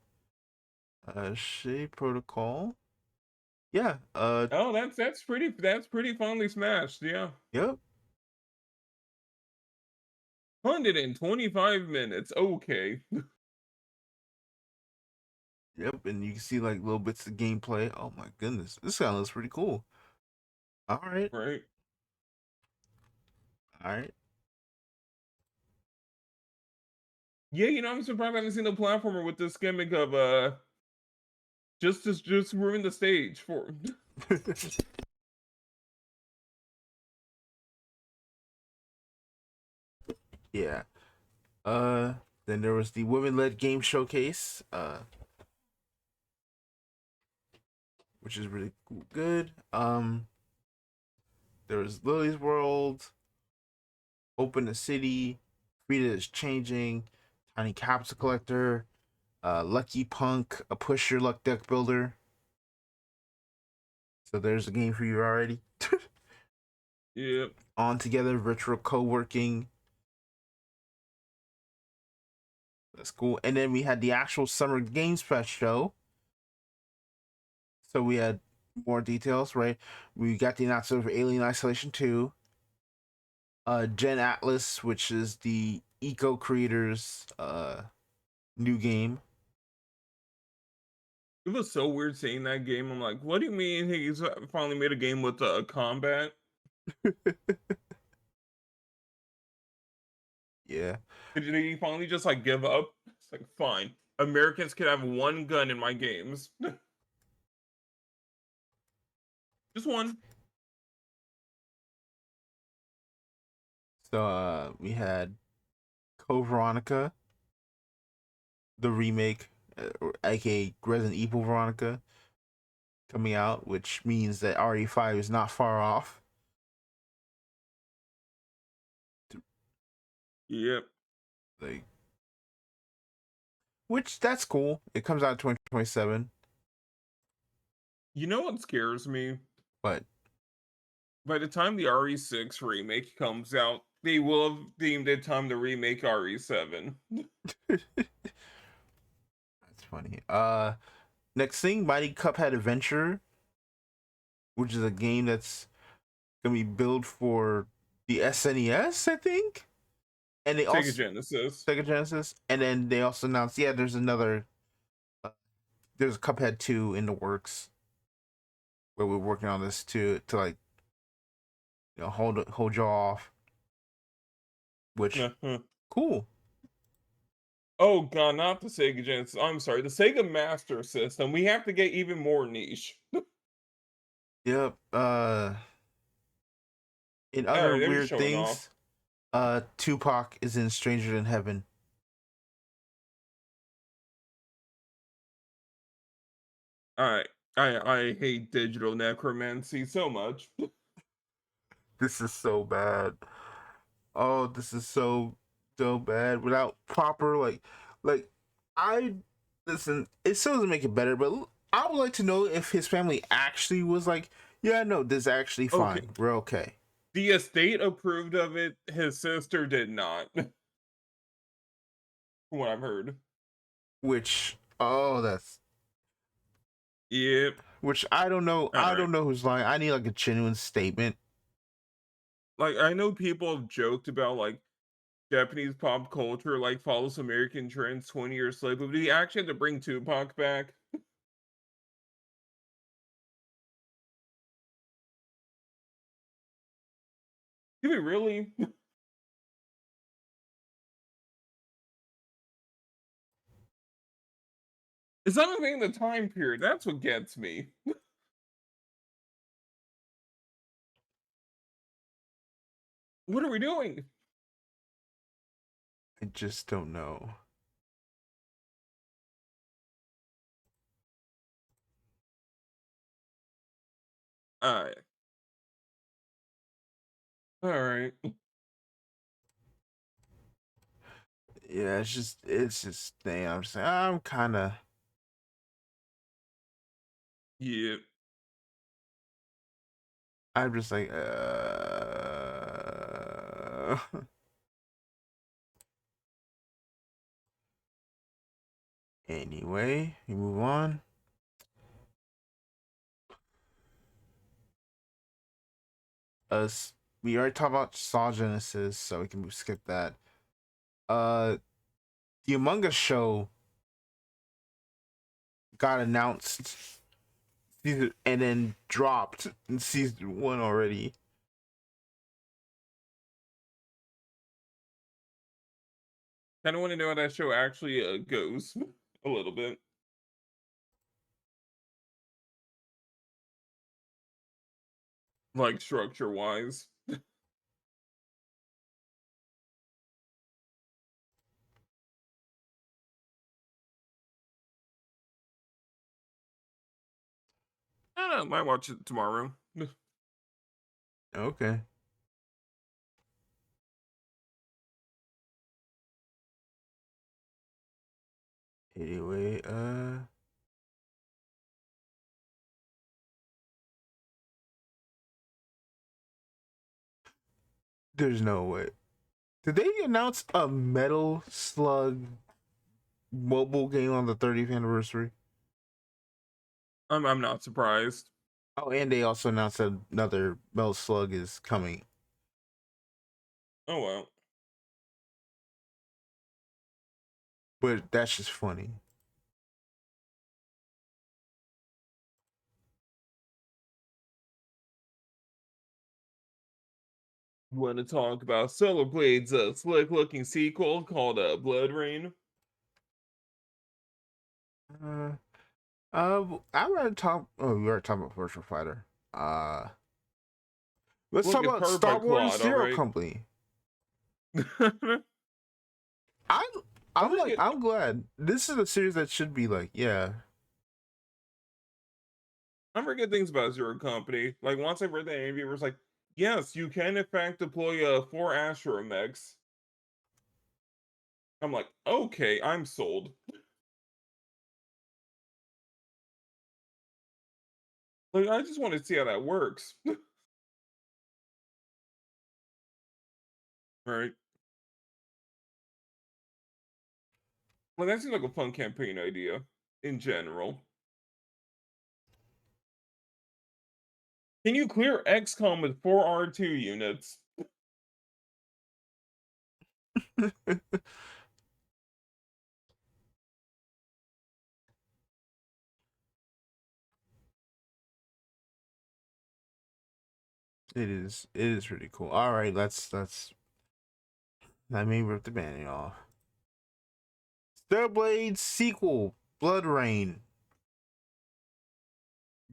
Shade Protocol. Yeah. Oh, that's pretty finely smashed. Yeah. Yep. 125 minutes. Okay. Yep. And you can see like little bits of gameplay. Oh my goodness, this guy looks pretty cool. All right. Right. All right. Yeah, I'm surprised I haven't seen a platformer with this gimmick of just ruin the stage for. Yeah. Uh. Then there was the women-led game showcase. Which is really cool, good. There was Lily's World, Open the City, Frida is Changing, Tiny Capsule Collector, Lucky Punk, a Push Your Luck deck builder. So there's a game for you already. Yep. On Together, Virtual Co-working. That's cool. And then we had the actual Summer Games Fest show. So we had more details, right? We got the announcement for Alien Isolation 2. Gen Atlas, which is the Eco Creators new game. It was so weird seeing that game. I'm like, what do you mean he's finally made a game with combat? Yeah. Did he finally just like give up? It's like, fine. Americans can have one gun in my games. Just one. So we had Code Veronica, the remake, aka Resident Evil Veronica, coming out, which means that RE5 is not far off. Yep. Like, which that's cool. It comes out in 2027. You know what scares me? But By the time the RE6 remake comes out, they will have deemed it time to remake RE7. that's funny. Next thing, Mighty Cuphead Adventure, which is a game that's gonna be built for the SNES, I think. And they Sega also Genesis. Sega Genesis, and then they also announced, yeah, there's another, there's a Cuphead 2 in the works, where we're working on this to like, hold y'all off, which cool. Oh god, not the Sega Genesis. I'm sorry, the Sega Master System. We have to get even more niche. Yep. In All other right, they're just weird showing off. things, Tupac is in Stranger Than Heaven. I hate digital necromancy so much. This is so bad. Oh, this is so bad without proper like I listen. It still doesn't make it better, but I would like to know if his family actually was like, yeah, no, this is actually Okay, fine. We're okay. the estate approved of it. His sister did not, from what I've heard. Which that's Yep. which I don't know. All I right. don't know who's lying. I need like a genuine statement. Like I know people have joked about like Japanese pop culture like follows American trends 20 years later, but we actually had to bring Tupac back. Did we really? It's not even the time period. That's what gets me. What are we doing? I just don't know. Alright. Alright. Yeah, it's just thing. I'm saying I'm kind of. Yeah. I'm just like, Anyway, we move on. Us, we already talked about Saw Genesis, so we can skip that. Uh, the Among Us show got announced, and then dropped in season 1 already. Kinda wanna know how that show actually goes. A little bit. Like structure wise. I don't know, might watch it tomorrow. Okay. Anyway, there's no way. Did they announce a Metal Slug mobile game on the 30th anniversary? I'm not surprised. Oh, and they also announced that another Metal Slug is coming. Oh well. But that's just funny. Want to talk about Solar Blade's slick looking sequel called Blood Rain? Uh, I want to talk. Oh, we already talking about Virtual Fighter. Uh, let's Look, talk it's about powered Star by Wars Claude, Zero alright? Company. I'm I'm I'm gonna like get I'm glad this is a series that should be like I'm gonna get things about Zero Company. Like once I read that interview, it was like, yes, you can in fact deploy 4 astromechs. I'm like, okay, I'm sold. Like I just want to see how that works. Right? Like that seems like a fun campaign idea in general. Can you clear XCOM with 4 R2 units? it is really cool. All right, let me rip the band off. Blade sequel, Blood Rain,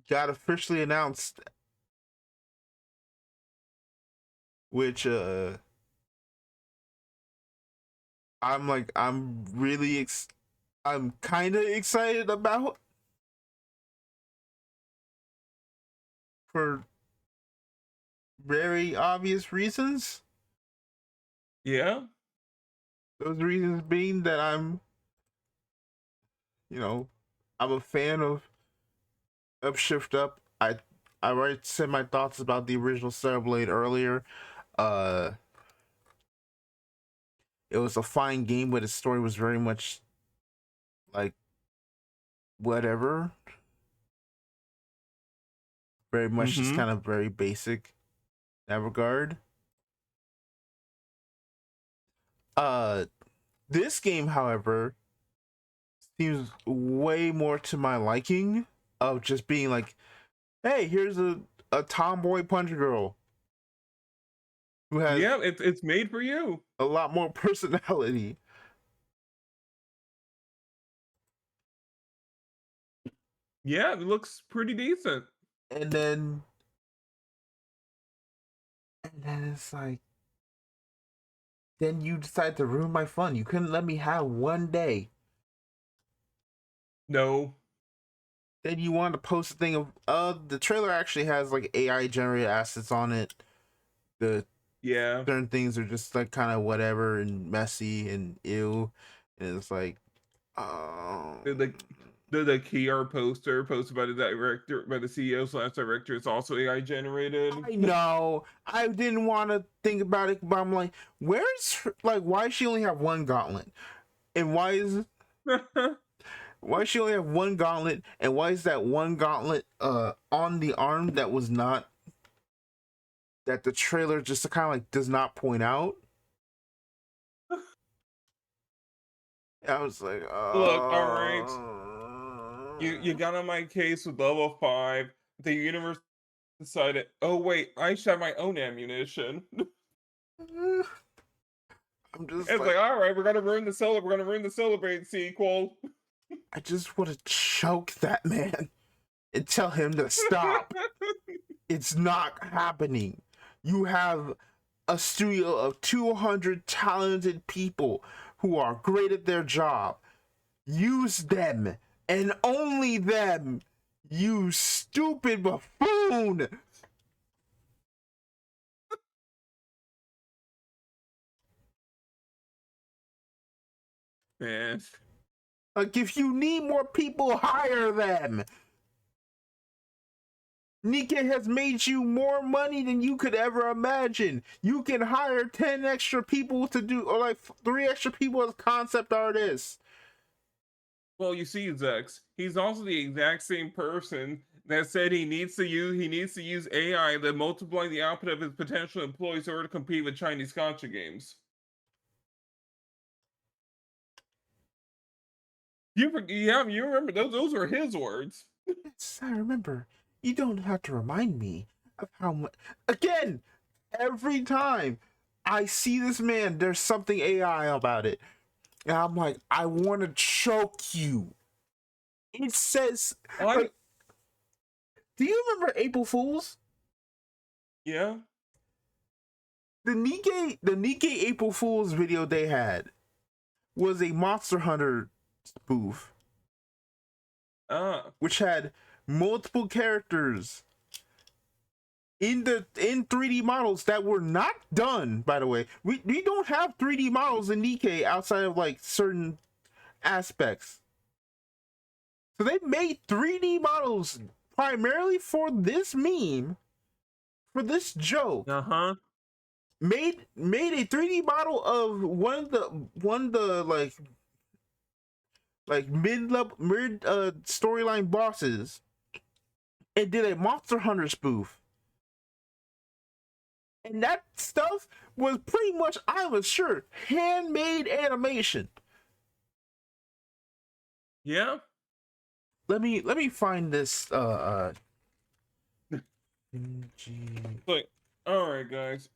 got officially announced, which I'm kind of excited about for very obvious reasons. Yeah? Those reasons being that you know, I'm a fan of Shift Up. I already said my thoughts about the original Blade earlier. Uh, it was a fine game, but its story was very much like whatever, very much just Mm-hmm. kind of very basic in that regard. Uh, this game, however, seems way more to my liking of just being like, hey, here's a tomboy punch girl who has Yeah, it's made for you. a lot more personality. Yeah, it looks pretty decent. And then it's like, then you decide to ruin my fun. You couldn't let me have one day. No. Then you want to post a thing of the trailer actually has like AI generated assets on it. The Yeah. certain things are just like kind of whatever and messy and ew. And it's like, oh, The the the Kier poster posted by the director by the CEO slash director is also AI generated. I know. I didn't want to think about it, but I'm like, why does she only have one gauntlet? And why does she only have one gauntlet? And why is that one gauntlet on the arm that was not that the trailer just kind of like does not point out? I was like, Look, all right. You got on my case with level 5. The universe decided, oh wait, I should have my own ammunition. I'm just It's like, like, all right, we're gonna ruin the Celebrate sequel. I just want to choke that man and tell him to stop. It's not happening. You have a studio of 200 talented people who are great at their job. Use them and only them. You stupid buffoon. man. Like, if you need more people, hire them. Nikkei has made you more money than you could ever imagine. You can hire 10 extra people to do, or like 3 extra people as concept artists. Well, you see, Zechs, he's also the exact same person that said he needs to use AI to multiply the output of his potential employees in order to compete with Chinese gotcha games. You remember those were his words. Yes, I remember. You don't have to remind me of how much. Again, every time I see this man, there's something AI about it. And I'm like, I want to choke you. It says, I like, do you remember April Fools? yeah. The Nikkei April Fools video they had was a Monster Hunter spoof, Ah, which had multiple characters in 3D models that were not done. By the way, we don't have 3D models in Nikkei outside of like certain aspects. So they made 3D models primarily for this meme, for this joke. uh-huh. Made a 3D model of one of the like mid storyline bosses, and did a Monster Hunter spoof. And that stuff was pretty much, I was sure, handmade animation. Yeah. Let me find this Like, alright guys.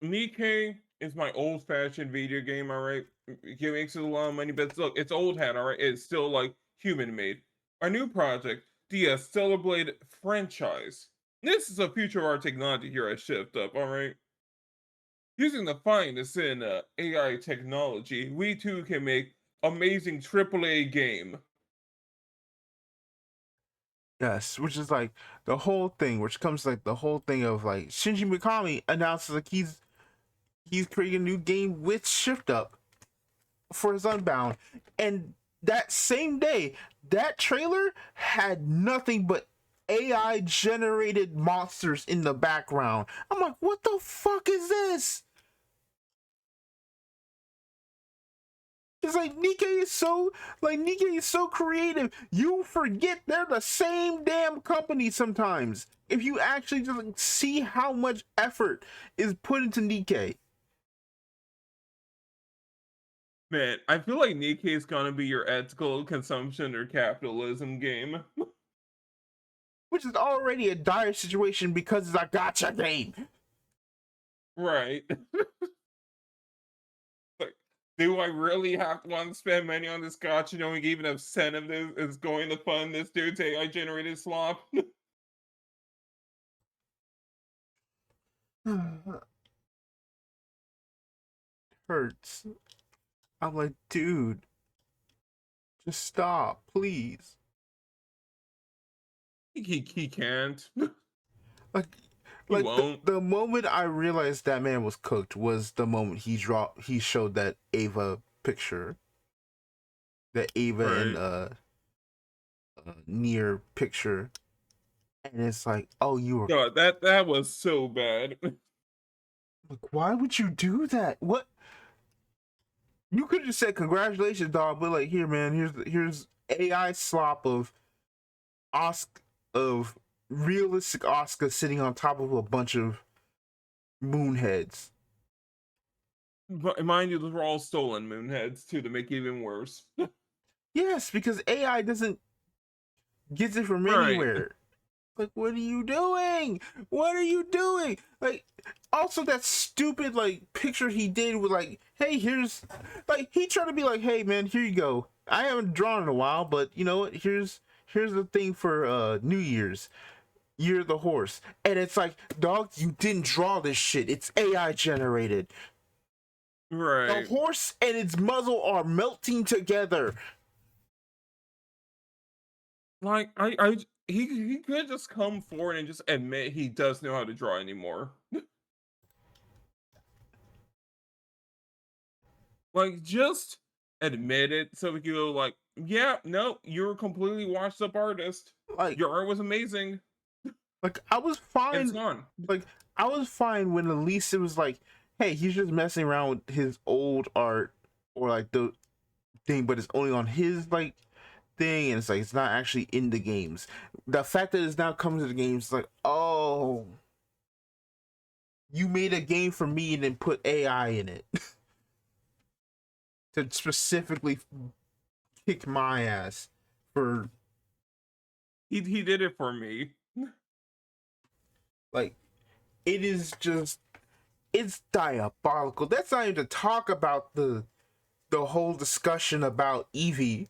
Nikkei is my old-fashioned video game, alright? It makes a lot of money, but look, it's old hat, alright? It's still like human made. Our new project, the Stellar Blade franchise. This is a future of our technology here at Shift Up, alright? Using the finest in AI technology, we too can make amazing AAA game. yes, which is like the whole thing, which comes like the whole thing of like Shinji Mikami announces like he's creating a new game with Shift Up for his Unbound, and that same day, that trailer had nothing but AI generated monsters in the background. I'm like, what the fuck is this? It's like Nikkei is so creative. You forget they're the same damn company sometimes. If you actually just like, see how much effort is put into Nikkei. Man, I feel like Nikkei is gonna be your ethical consumption or capitalism game. Which is already a dire situation because it's a gotcha game. Right. Like, do I really have to want to spend money on this gotcha knowing even a cent of this is going to fund this dude's AI generated slop? Hurts. I'm like, dude, just stop, please. He can't. Like, He won't. the moment I realized that man was cooked was the moment he showed that Ava picture, that Ava and Right. near picture, and it's like, oh, you were God, that was so bad. like, why would you do that? What? You could have just said congratulations, dog, but like, here, man, here's AI slop of Oscar, of realistic Oscar sitting on top of a bunch of moonheads. But mind you, those were all stolen moonheads too to make it even worse. Yes, because AI doesn't get it from Right. anywhere. Like, what are you doing? What are you doing? Like, also that stupid like picture he did with like, hey, here's like he tried to be like, hey man, here you go. I haven't drawn in a while, but you know what? Here's the thing for New Year's. Year of the horse. And it's like, dog, you didn't draw this shit. It's AI generated. The Right. horse and its muzzle are melting together. Like he could just come forward and just admit he does know how to draw anymore. Like, just admit it so we can go like, yeah, no, you're a completely washed up artist. Like, Your art was amazing. I was And it's fine. gone. Like, I was fine when at least it was like, hey, he's just messing around with his old art or like the thing, but it's only on his like thing, and it's like it's not actually in the games. The fact that it's now coming to the games, like, oh, you made a game for me and then put AI in it to specifically kick my ass for He did it for me. like it is just it's diabolical. That's not even to talk about the whole discussion about Eevee.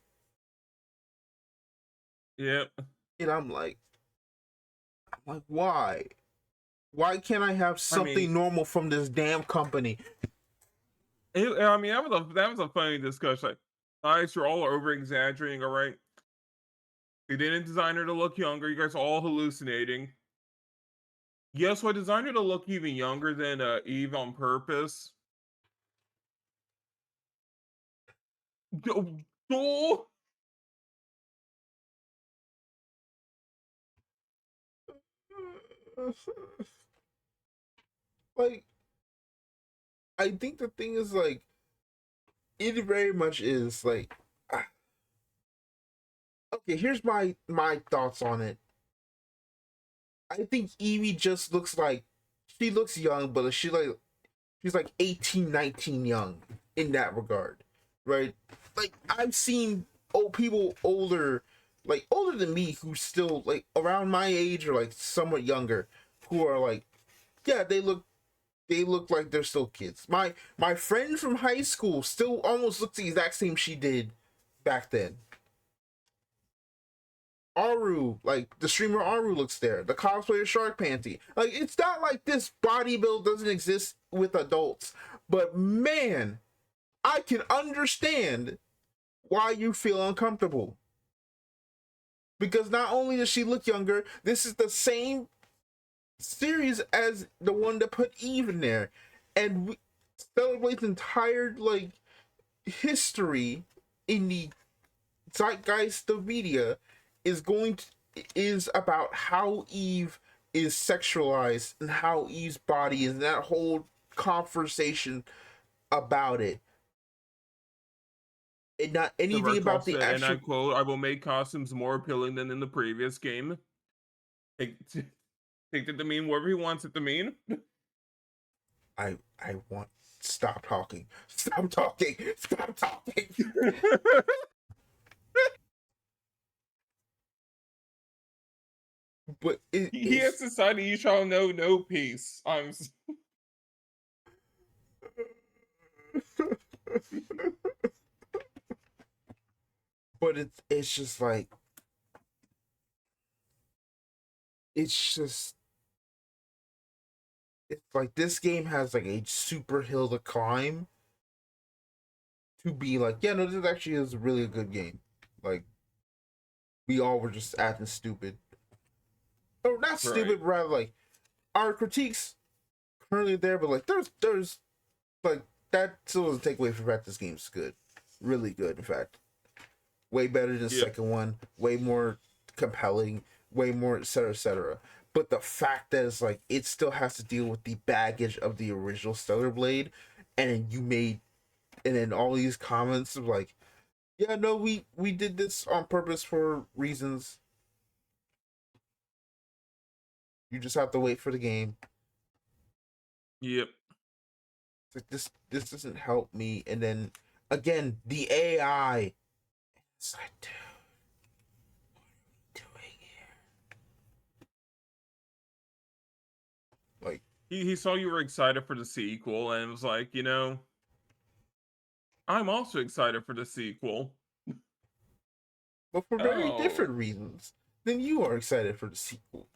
Yep. And I'm like, why? Why can't I have I mean, something normal from this damn company? I mean that was a funny discussion. Like, guys, you're all over exaggerating, all right? They didn't design her to look younger. You guys are all hallucinating. Yes, so I designed her to look even younger than Eve on purpose. Oh, Like, I think the thing is like it very much is like okay, here's my thoughts on it. I think Evie just looks like she looks young, but she's like 18, 19 young in that regard. Right? Like I've seen old people older like older than me who still like around my age or like somewhat younger who are like yeah, they look like they're still kids. My friend from high school still almost looks the exact same she did back then. Aru, like the streamer Aru looks there. The cosplayer Shark Panty. Like it's not like this body build doesn't exist with adults. But man, I can understand why you feel uncomfortable. Because not only does she look younger, this is the same series as the one that put Eve in there. And celebrates entire like history in the zeitgeist of media is about how Eve is sexualized and how Eve's body is, and that whole conversation about it. And not the anything about Verkov the said, and I actual quote, "I will make costumes more appealing than in the previous game." Take, take it to mean whatever he wants it to mean. I want stop talking. Stop talking. Stop talking. But He has decided you shall know no peace. but it's just like it's just it's like this game has like a super hill to climb to be like, yeah, no, this actually is really a good game. Like we all were just acting stupid. Or not right. stupid, but rather like our critiques currently there, but like there's like that still doesn't take away from the fact this game's good. Really good, in fact. Way better than the Yep. second one, way more compelling, way more etc. etc. But the fact that it's like it still has to deal with the baggage of the original Stellar Blade, and then and then all these comments of like, yeah, no, we did this on purpose for reasons. You just have to wait for the game. Yep. It's like this doesn't help me. And then again, the AI. It's like, dude, what are we doing here? Like, He saw you were excited for the sequel and was like, I'm also excited for the sequel. but for very Oh, different reasons than you are excited for the sequel.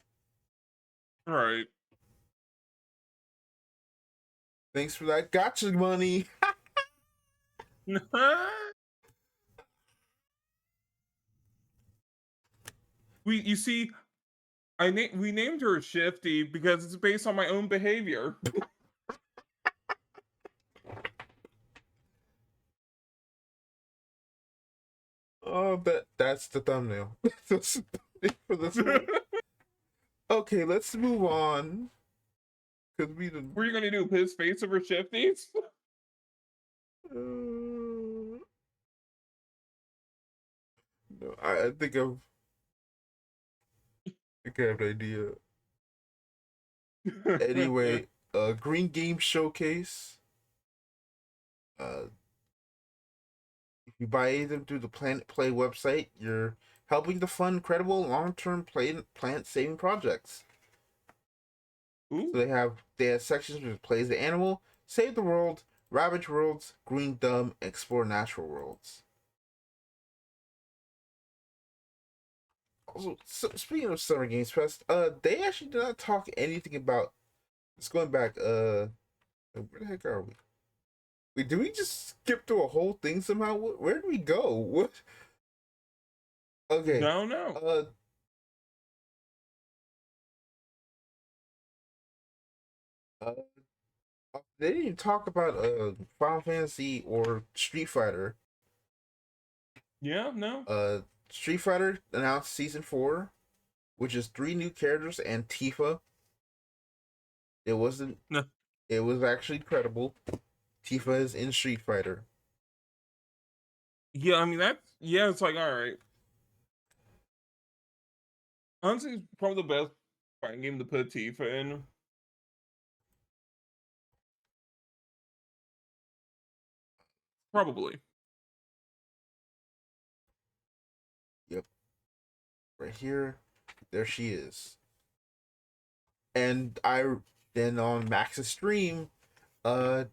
all right. Thanks for that gotcha money. You see, we named her Shifty because it's based on my own behavior. Oh, that's the thumbnail. That's the thumbnail for this one. Okay, let's move on. Cause we didn't. What are you gonna do? Put his face over Shifty's? No, I think I have an idea. Anyway, Green Game Showcase. Uh, if you buy them through the Planet Play website, you're helping to fund credible long-term plant-saving projects. Ooh. So they have sections which plays the animal, save the world, ravage worlds, green thumb, explore natural worlds. Also, speaking of Summer Games Fest, they actually did not talk anything about. It's going back. Where the heck are we? Wait, did we just skip through a whole thing somehow? Where did we go? What? Okay. No, no. Uh, they didn't talk about Final Fantasy or Street Fighter. Yeah, no. Street Fighter announced season 4, which is 3 new characters and Tifa. It wasn't. No. It was actually credible. Tifa is in Street Fighter. Yeah, I mean it's like alright. Honestly, it's probably the best fighting game to put Tifa in. Probably. Yep. Right here. There she is. And then on Max's stream, apparently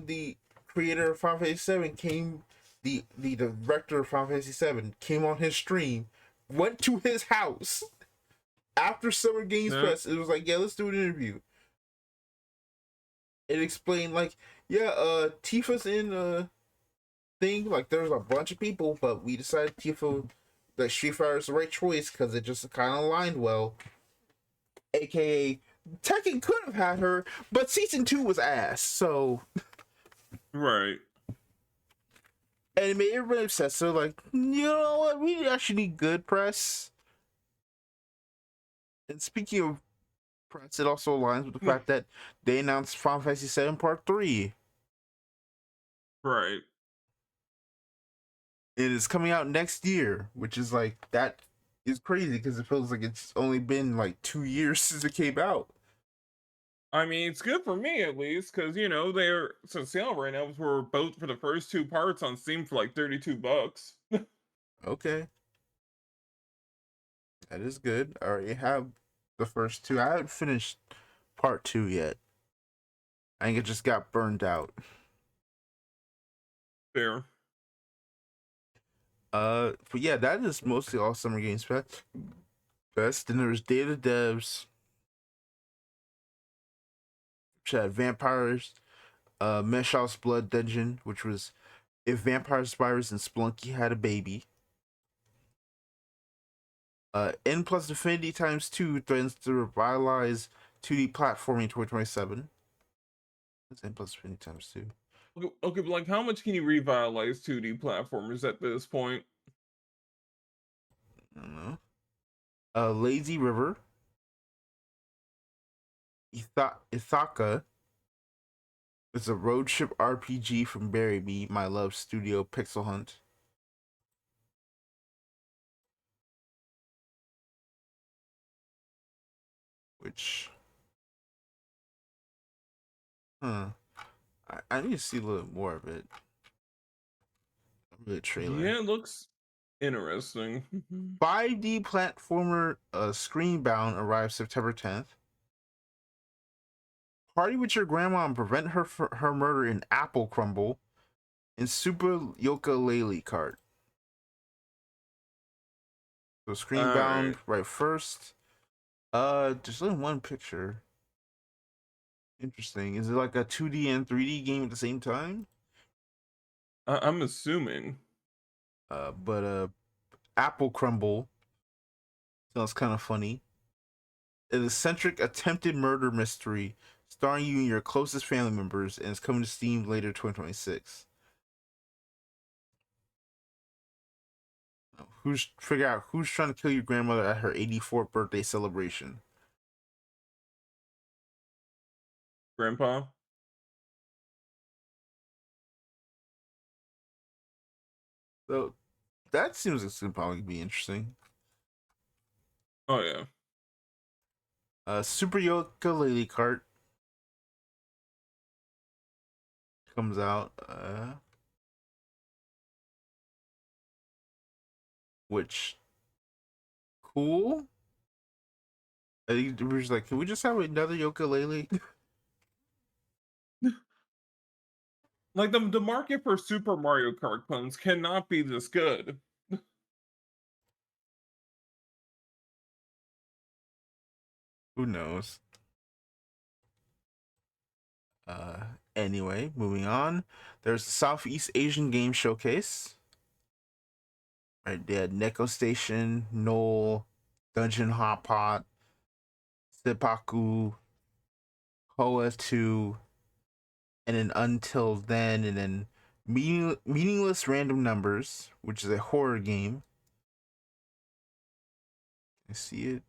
the creator of Final Fantasy 7 came, the director of Final Fantasy 7 came on his stream, went to his house after Summer Games Yeah. Fest. It was like, yeah, let's do an interview. It explained like, yeah, Tifa's in thing. Like, there's a bunch of people, but we decided Tifa, that Street Fighter is the right choice because it just kind of aligned well. AKA, Tekken could have had her, but season 2 was ass. So, right. And it made everybody upset. So, like, you know what? We actually need good press. And speaking of press, it also aligns with the fact that they announced Final Fantasy 7 Part 3. Right. It is coming out next year, which is like, that is crazy because it feels like it's only been like 2 years since it came out. I mean, it's good for me at least, because they're so sale right now for both for the first 2 parts on Steam for like $32. Okay. That is good. I already have the first 2. I haven't finished Part 2 yet. I think it just got burned out. Fair. But yeah, that is mostly all Summer Games Fest. Then there's Data Devs, which had Vampires, Meshaw's Blood Dungeon, which was if Vampire Spiders and Splunky had a baby. N plus Infinity times 2 threatens to revitalize 2D platforming in 2027. That's N plus Infinity times 2. Okay, but like, how much can you revitalize 2D platformers at this point? I don't know. Lazy River, Ithaka. It's a road trip RPG from Bury Me, My Love Studio Pixel Hunt. Which, I need to see a little more of it. The trailer. Yeah, it looks interesting. 5D platformer Screenbound arrives September 10th. Party with your grandma and prevent her murder in Apple Crumble in Super Yooka-Laylee Kart. So Screenbound right first. There's only one picture. Interesting. Is it like a 2D and 3D game at the same time? I'm assuming. But Apple Crumble sounds kind of funny. An eccentric attempted murder mystery starring you and your closest family members, and it's coming to Steam later 2026. figure out who's trying to kill your grandmother at her 84th birthday celebration. Grandpa. So that seems like it's gonna probably be interesting. Oh yeah. Super Ukulele Cart comes out, which cool. We're just like, can we just have another ukulele? Like the market for Super Mario Kart clones cannot be this good. Who knows? Anyway, moving on. There's the Southeast Asian Game Showcase. Right, they had Neko Station, Knoll, Dungeon Hot Pot, Seppaku, Hoa 2, and then Until Then, and then Meaningless Random Numbers, which is a horror game. I see it.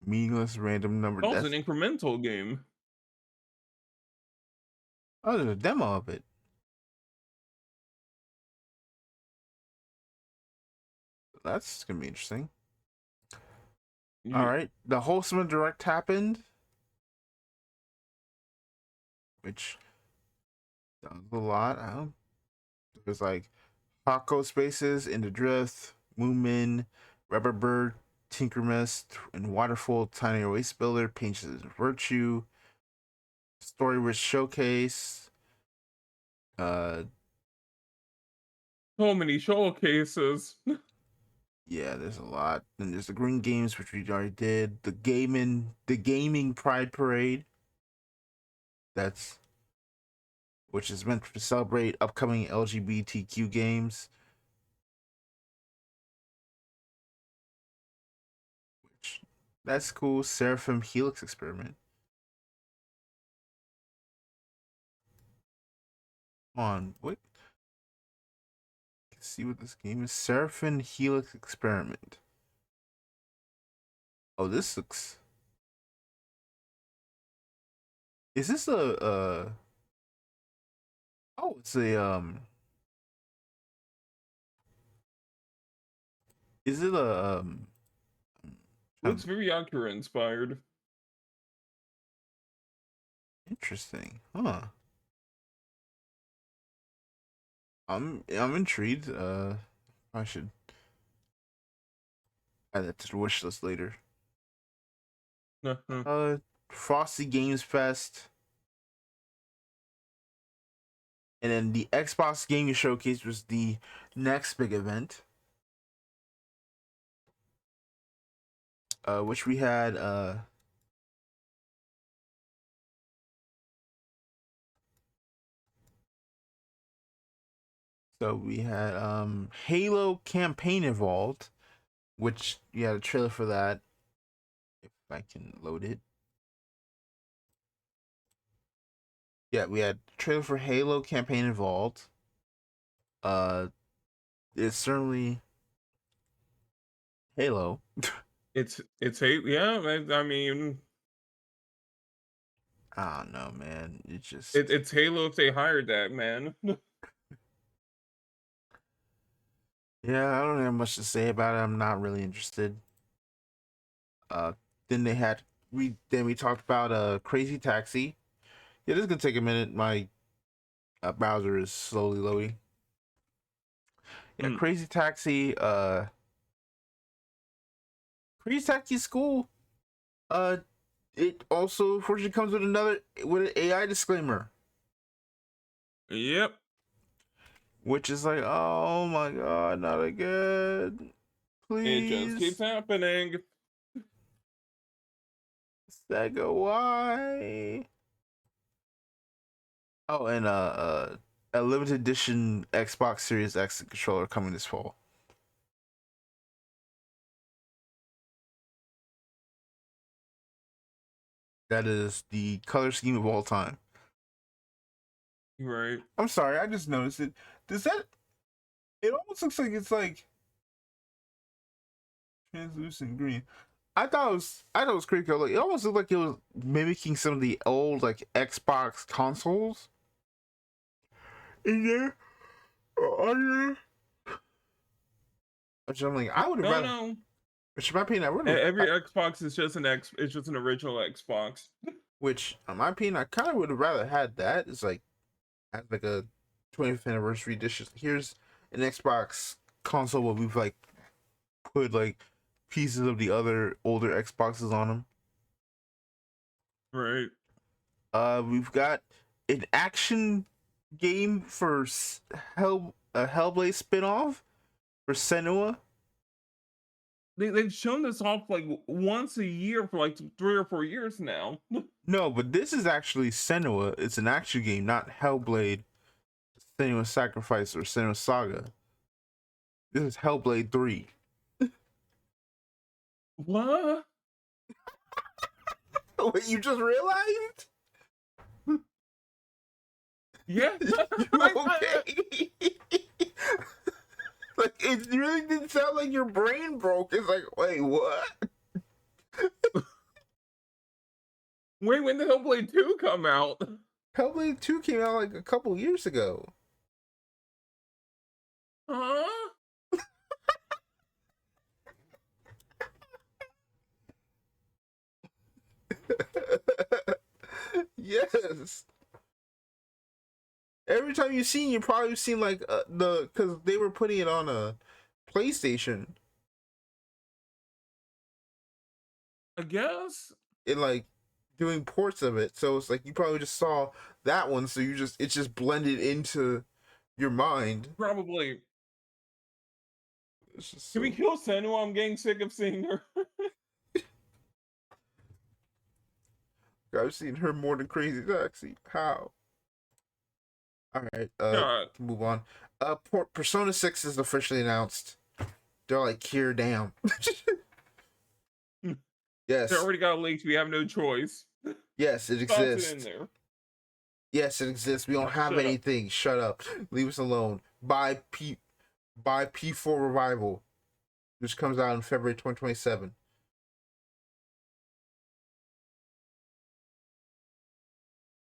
Meaningless Random Number. Oh, it's an incremental game. Oh, there's a demo of it. That's gonna be interesting. All right, the Wholesome Direct happened, which that was a lot. I don't. There's like Paco Spaces, In the Drift, Moomin, Rubber Bird, Tinkermist, and Waterfall, Tiny Waste Builder, Painted Virtue, Story Rich Showcase. So many showcases. Yeah, there's a lot. And there's the Green Games, which we already did. The Gaming Pride Parade. That's which is meant to celebrate upcoming LGBTQ games. Which that's cool. Seraphim Helix Experiment. On what? Let's see what this game is. Seraphim Helix Experiment. Oh, this looks. Is this a? Oh, it's a. Is it a? Looks very Akira inspired. Interesting, huh? I'm intrigued. I should add that to the wish list later. Frosty Games Fest. And then the Xbox Gaming Showcase was the next big event. Which we had so we had Halo Campaign Evolved, which you had a trailer for that. If I can load it. Yeah, we had a trailer for Halo Campaign Evolved. It's certainly Halo. It's yeah. I mean, I don't know, man. It just it's Halo if they hired that man. yeah, I don't have much to say about it. I'm not really interested. Then they had we talked about Crazy Taxi. Yeah, this is gonna take a minute. My browser is slowly loading. Yeah, Crazy Taxi School. It also unfortunately comes with an AI disclaimer, Yep. which is like, oh my god, not again, It just keeps please, happening. Sega, why? Oh, and a limited edition Xbox Series X controller coming this fall. That is the color scheme of all time. Right. I'm sorry, I just noticed it. Does that It almost looks like it's like translucent green. I thought it was pretty cool. Like, it almost looked like it was mimicking some of the old like Xbox consoles in there. On there. Which I'm like, I would have No, rather. no. Which in my opinion, I would Every have. Xbox is just it's just an original Xbox. Which in my opinion, I kind of would have rather had that. It's like as like a 25th anniversary edition. Here's an Xbox console where we've like put like pieces of the other older Xboxes on them. Right. We've got an action game for a Hellblade spinoff for Senua. They've shown this off like once a year for like 3 or 4 years now. No, but this is actually Senua. It's an action game, not Hellblade, Senua Sacrifice, or Senua Saga. This is Hellblade 3. What? What, you just realized? Yeah. You okay? Like, it really didn't sound like your brain broke. It's like, wait, what? Wait, when did Hellblade 2 come out? Hellblade 2 came out like a couple years ago. Huh? Yes. Every time you probably seen like because they were putting it on a PlayStation I guess. and like doing ports of it. So it's like you probably just saw that one, so it's just blended into your mind. Probably. It's just Can we so... kill Senua? I'm getting sick of seeing her. I've seen her more than Crazy Taxi. How? All right, God. move on. Persona 6 is officially announced. They're like, here, damn. They Yes, already got leaked. We have no choice. yes, it Toss it in exists. there. Yes, it exists. We don't have Shut up. anything. Shut up. Leave us alone. Buy P4 Revival, which comes out in February 2027.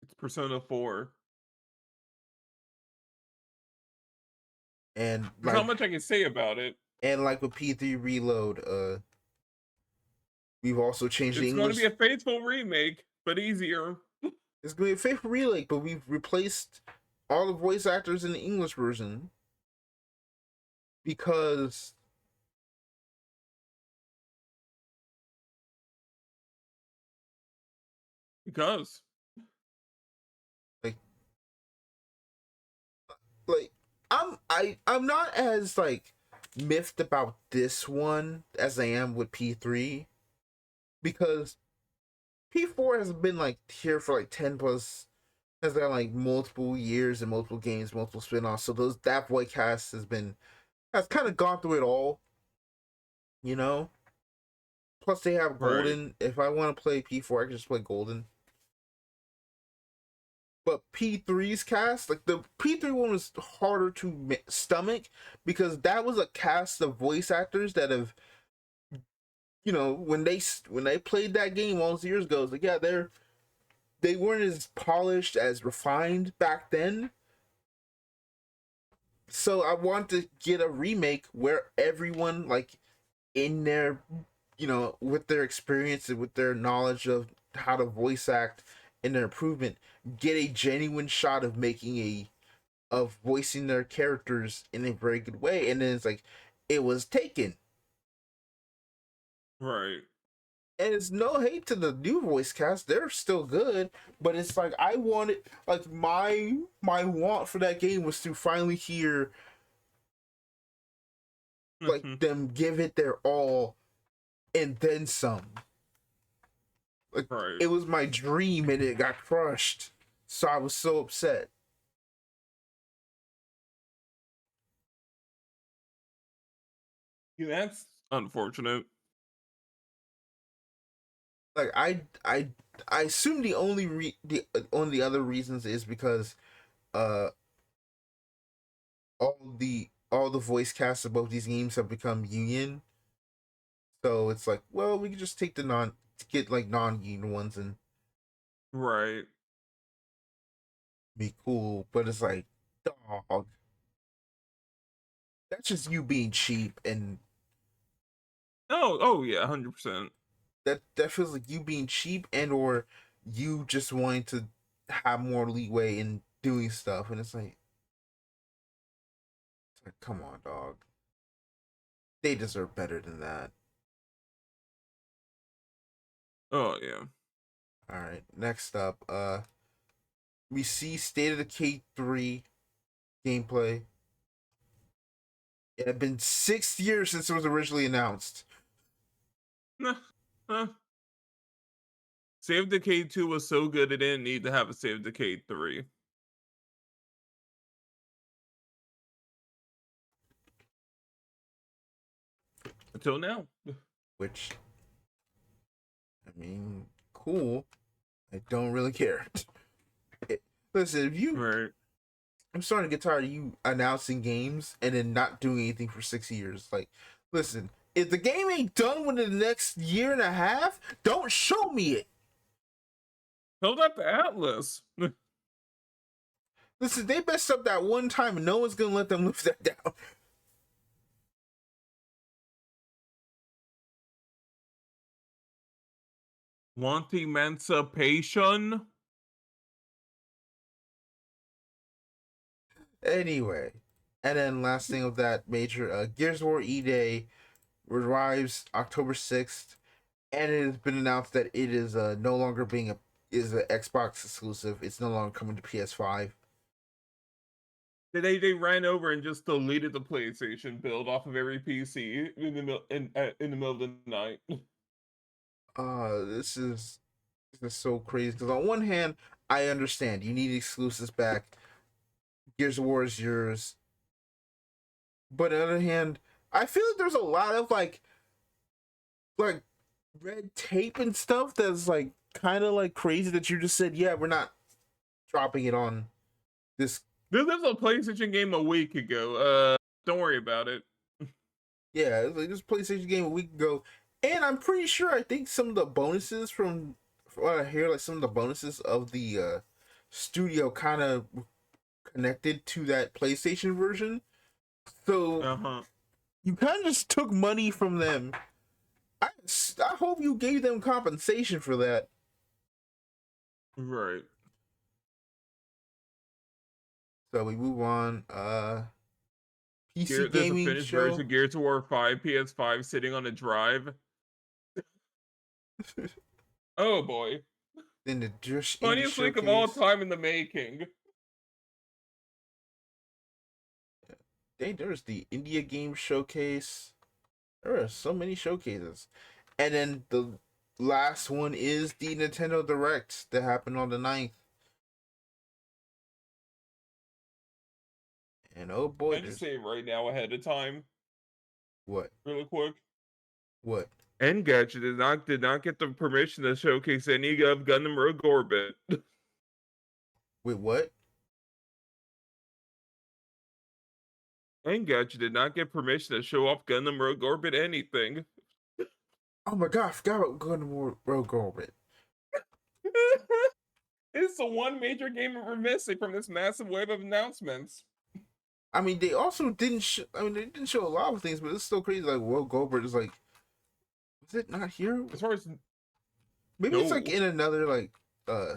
It's Persona 4. And There's not like much I can say about it. with P3 Reload, we've also changed the It's going to English. be a faithful remake, but easier. It's gonna be a faithful remake, but we've replaced all the voice actors in the English version because Because. like like I'm not as like miffed about this one as I am with P3 because P4 has been like here for like 10 plus, has got like multiple years and multiple games, multiple spin-offs. So that voice cast has kind of gone through it all, you know. Plus they have Right. Golden. If I want to play P4, I can just play Golden. But P3's cast, like the P3 one was harder to stomach because that was a cast of voice actors that have, when they played that game all those years ago, it's like, yeah, they weren't as polished, as refined back then. So I want to get a remake where everyone like in their, with their experience and with their knowledge of how to voice act and their improvement, get a genuine shot of of voicing their characters in a very good way. And then it's like it was taken. Right. And it's no hate to the new voice cast; they're still good. But it's like I wanted, like my want for that game was to finally hear like them give it their all and then some. Like Right. it was my dream and it got crushed. So I was so upset. Yeah, that's unfortunate. Like I assume the only other reasons is because uh all all the voice casts of both these games have become union. So it's like, well, we could just take the get like non-union ones and Right. be cool. But it's like, dog, that's just you being cheap, and Oh yeah, 100%. that feels like you being cheap and or you just wanting to have more leeway in doing stuff, and it's like come on, dog. They deserve better than that. Oh yeah. All right, next up, we see State of Decay 3 gameplay. It had been 6 years since it was originally announced. Nah, Save Decay 2 was so good it didn't need to have a Save Decay 3. Until now. Which, I mean, cool. I don't really care. Listen, if you, Right. I'm starting to get tired of you announcing games and then not doing anything for 6 years. Like, listen, if the game ain't done within the next year and a half, don't show me it. Hold up the Atlas. Listen, they messed up that one time and no one's gonna let them live that down. Want emancipation? Anyway, and then last thing of that major, Gears of War E-Day arrives October 6th, and it has been announced that it is no longer being a is an Xbox exclusive. It's no longer coming to PS5. They ran over and just deleted the PlayStation build off of every PC in the middle of the night. This is so crazy because on one hand, I understand you need exclusives back. Gears of War is yours, but on the other hand, I feel like there's a lot of like red tape and stuff that's like kind of like crazy that you just said, yeah, we're not dropping it on this. This is a PlayStation game a week ago. Don't worry about it. Yeah, it's like this PlayStation game a week ago, and I'm pretty sure I think some of the bonuses from what I hear, like some of the bonuses of the studio, kind of connected to that PlayStation version. So Uh-huh. you kind of just took money from them. I hope you gave them compensation for that. Right. So we move on. PC There's a gaming finished show. version, Gears of War 5 PS5 sitting on a drive. Oh boy. Then the Just Indie Funniest leak of all Showcase. time in the making. Dang, there's the India Game Showcase. There are so many showcases. And then the last one is the Nintendo Direct that happened on the 9th. And oh boy, Can I just there's say right now ahead of time, what? really quick? What? Engadget did not get the permission to showcase any of Gundam Rogue Orbit. Wait, what? Engadget did not get permission to show off Gundam Rogue Orbit anything. Oh my god, I forgot about Gundam Rogue Orbit. It's the one major game we're missing from this massive wave of announcements. I mean, they also didn't. They didn't show a lot of things, but it's still crazy. Like Rogue Orbit is like, was it not here? As far as Maybe it's like no, in another like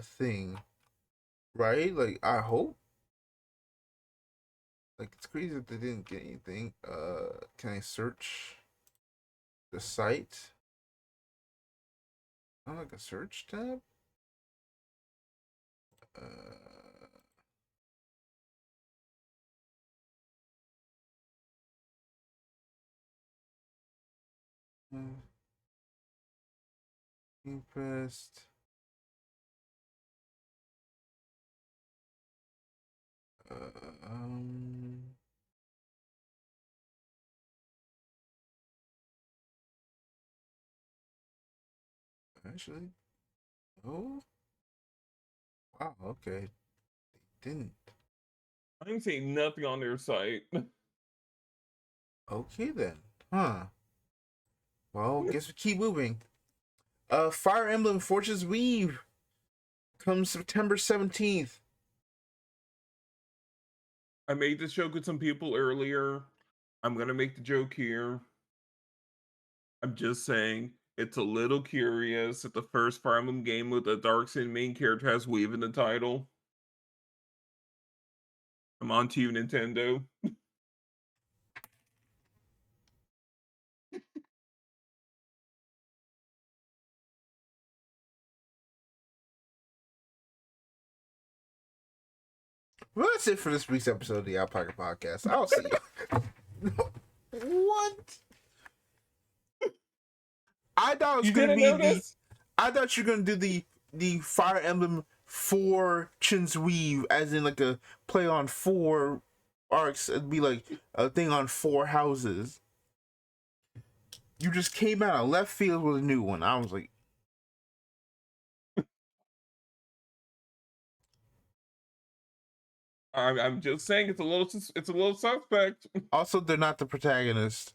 thing, right? Like I hope. Like it's crazy that they didn't get anything. Can I search the site? Not like a search tab. Uh, Impressed. Uh, um. Actually, oh wow. Okay, didn't. I'm seeing nothing on their site. Okay then. Huh. Well, guess we keep moving. Fire Emblem Fortune's Weave comes September 17th. I made this joke with some people earlier. I'm gonna make the joke here. I'm just saying it's a little curious that the first Fire Emblem game with a Dark Sin main character has Weave in the title. I'm on to you, Nintendo. Well, that's it for this week's episode of the Out Pocket Podcast. I'll see you. What? I thought it was You gonna didn't be the. notice? I thought you were gonna do the Fire Emblem Fortune's Weave, as in like a play on 4 arcs. It'd be like a thing on 4 houses. You just came out of left field with a new one. I was like, I'm just saying it's a little suspect. also they're not the protagonist.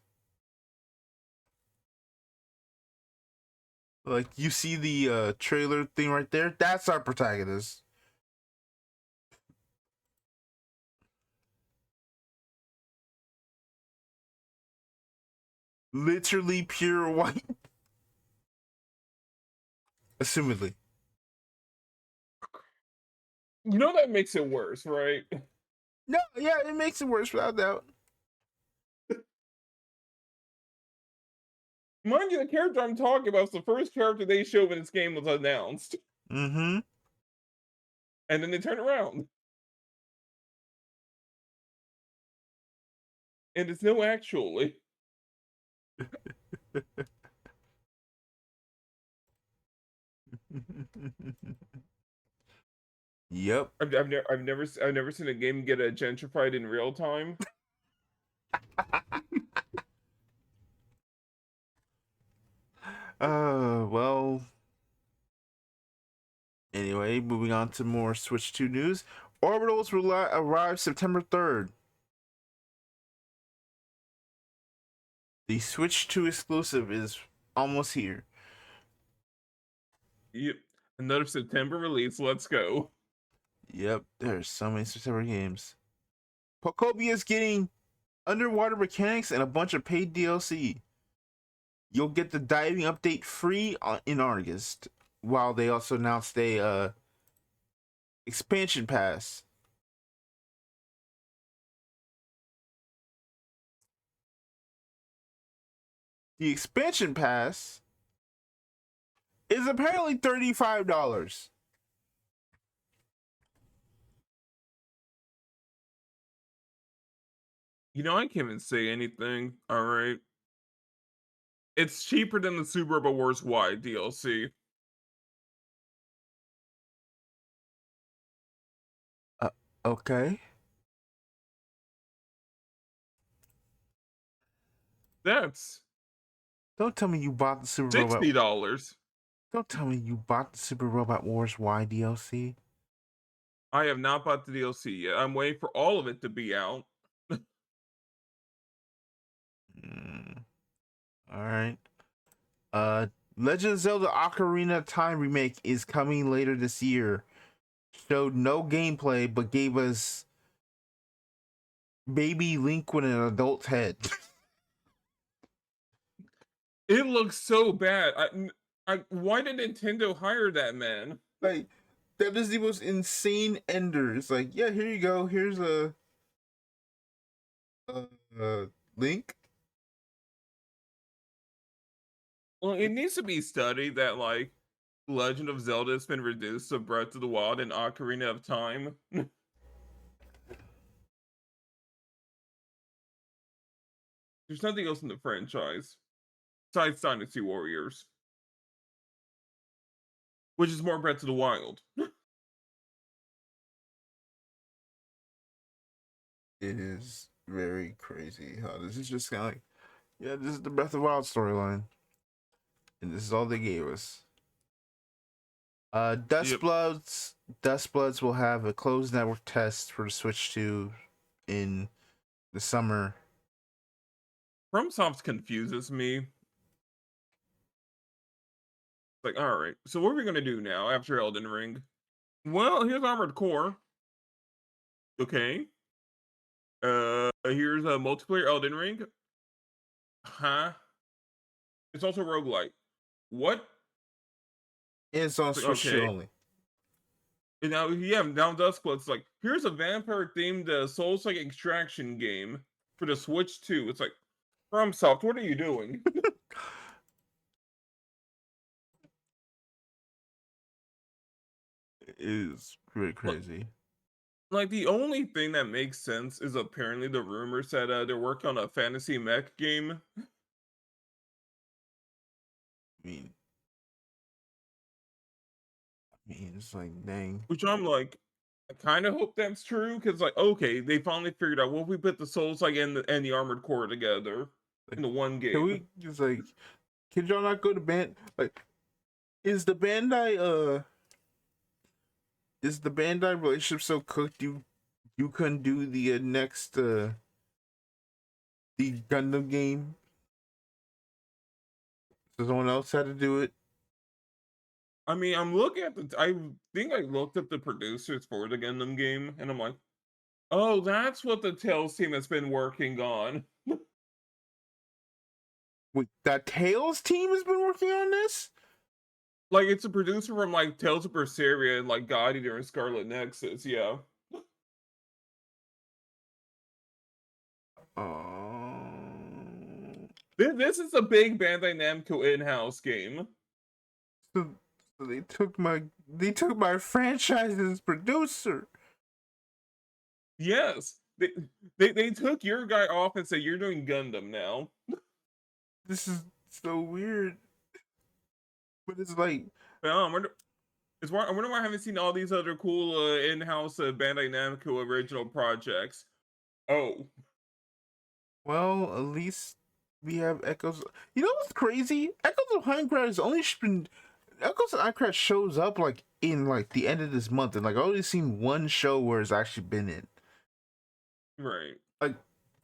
Like, you see the trailer thing right there? That's our protagonist. Literally pure white. Assumedly. You know that makes it worse, right? No, yeah, it makes it worse without doubt. Mind you, the character I'm talking about is the first character they showed when this game was announced. Mm-hmm. And then they turn around. And it's no actually. Yep. I've never seen a game get gentrified in real time. Well. Anyway, moving on to more Switch 2 news. Orbitals will arrive September 3rd. The Switch 2 exclusive is almost here. Yep. Another September release. Let's go. Yep, there's so many September games. Pokobia is getting underwater mechanics and a bunch of paid DLC. You'll get the diving update free in August, while they also announced a expansion pass. The expansion pass is apparently $35. You know, I can't even say anything. All right. It's cheaper than the Super Robot Wars Y DLC. Okay. That's Don't tell me you bought the $60. Don't tell me you bought the Super Robot Wars Y DLC. I have not bought the DLC yet. I'm waiting for all of it to be out. Mm, all right. Legend of Zelda Ocarina of Time remake is coming later this year. Showed no gameplay, but gave us baby Link with an adult head. It looks so bad. Why did Nintendo hire that man? Like, that is the most insane ender. It's like, yeah, here you go. Here's a Link. Well, it needs to be studied that like Legend of Zelda has been reduced to Breath of the Wild and Ocarina of Time. There's nothing else in the franchise besides Dynasty Warriors, which is more Breath of the Wild. It is very crazy how this is just kind of like, yeah, this is the Breath of the Wild storyline, and this is all they gave us. Yep. Dust Bloods will have a closed network test for the Switch 2 in the summer. FromSoft confuses me. Like, all right, so what are we gonna do now after Elden Ring? Well, here's Armored Core. Okay. Here's a multiplayer Elden Ring. Huh? It's also roguelike. What? It's on Like, Switch 2 okay. only. And now, yeah, now Duskblood's like, here's a vampire-themed Souls-like extraction game for the Switch 2. It's like, FromSoft, what are you doing? It is pretty Like, crazy. the only thing that makes sense is apparently the rumors that they're working on a fantasy mech game, I mean, it's like, dang. which I'm like, I kind of hope that's true because, like, okay, they finally figured out what if we put the Souls like and the Armored Core together Like, into one can game. we just like, can y'all not go to band? Like, is the Bandai relationship so cooked you couldn't do the next the Gundam game? So someone else had to do it. I mean, I'm looking at I think I looked at the producers for the Gundam game, and I'm like, oh, that's what the Tales team has been working on. Wait, that Tails team has been working on this? Like, it's a producer from like Tales of Berseria and like God Eater and Scarlet Nexus. Yeah, Um, this is a big Bandai Namco in-house game. so, so they took my franchise's producer. Yes, they took your guy off and said you're doing Gundam now. This is so weird. But it's like, I wonder. I wonder why I haven't seen all these other cool in-house Bandai Namco original projects. Oh, well, at least we have Echoes. You know what's crazy? Echoes of Minecraft has only been Echoes of Minecraft shows up like in like the end of this month, and like I've only seen one show where it's actually been in. right. Like,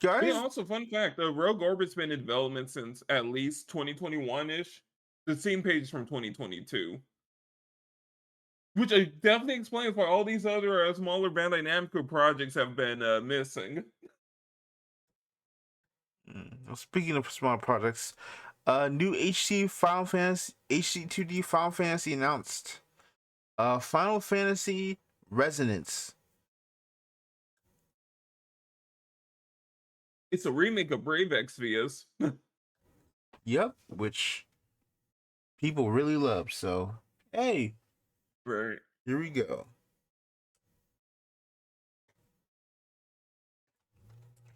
Yeah, guys, also, fun fact, Rogue Orbit's been in development since at least 2021-ish. The Steam page is from 2022. Which definitely explains why all these other smaller Bandai Namco projects have been missing. well, speaking of small projects, new HD Final Fantasy HD 2D Final Fantasy announced. Final Fantasy Resonance. It's a remake of Brave Exvius. Yep, which people really love. So, hey, Right. here we go.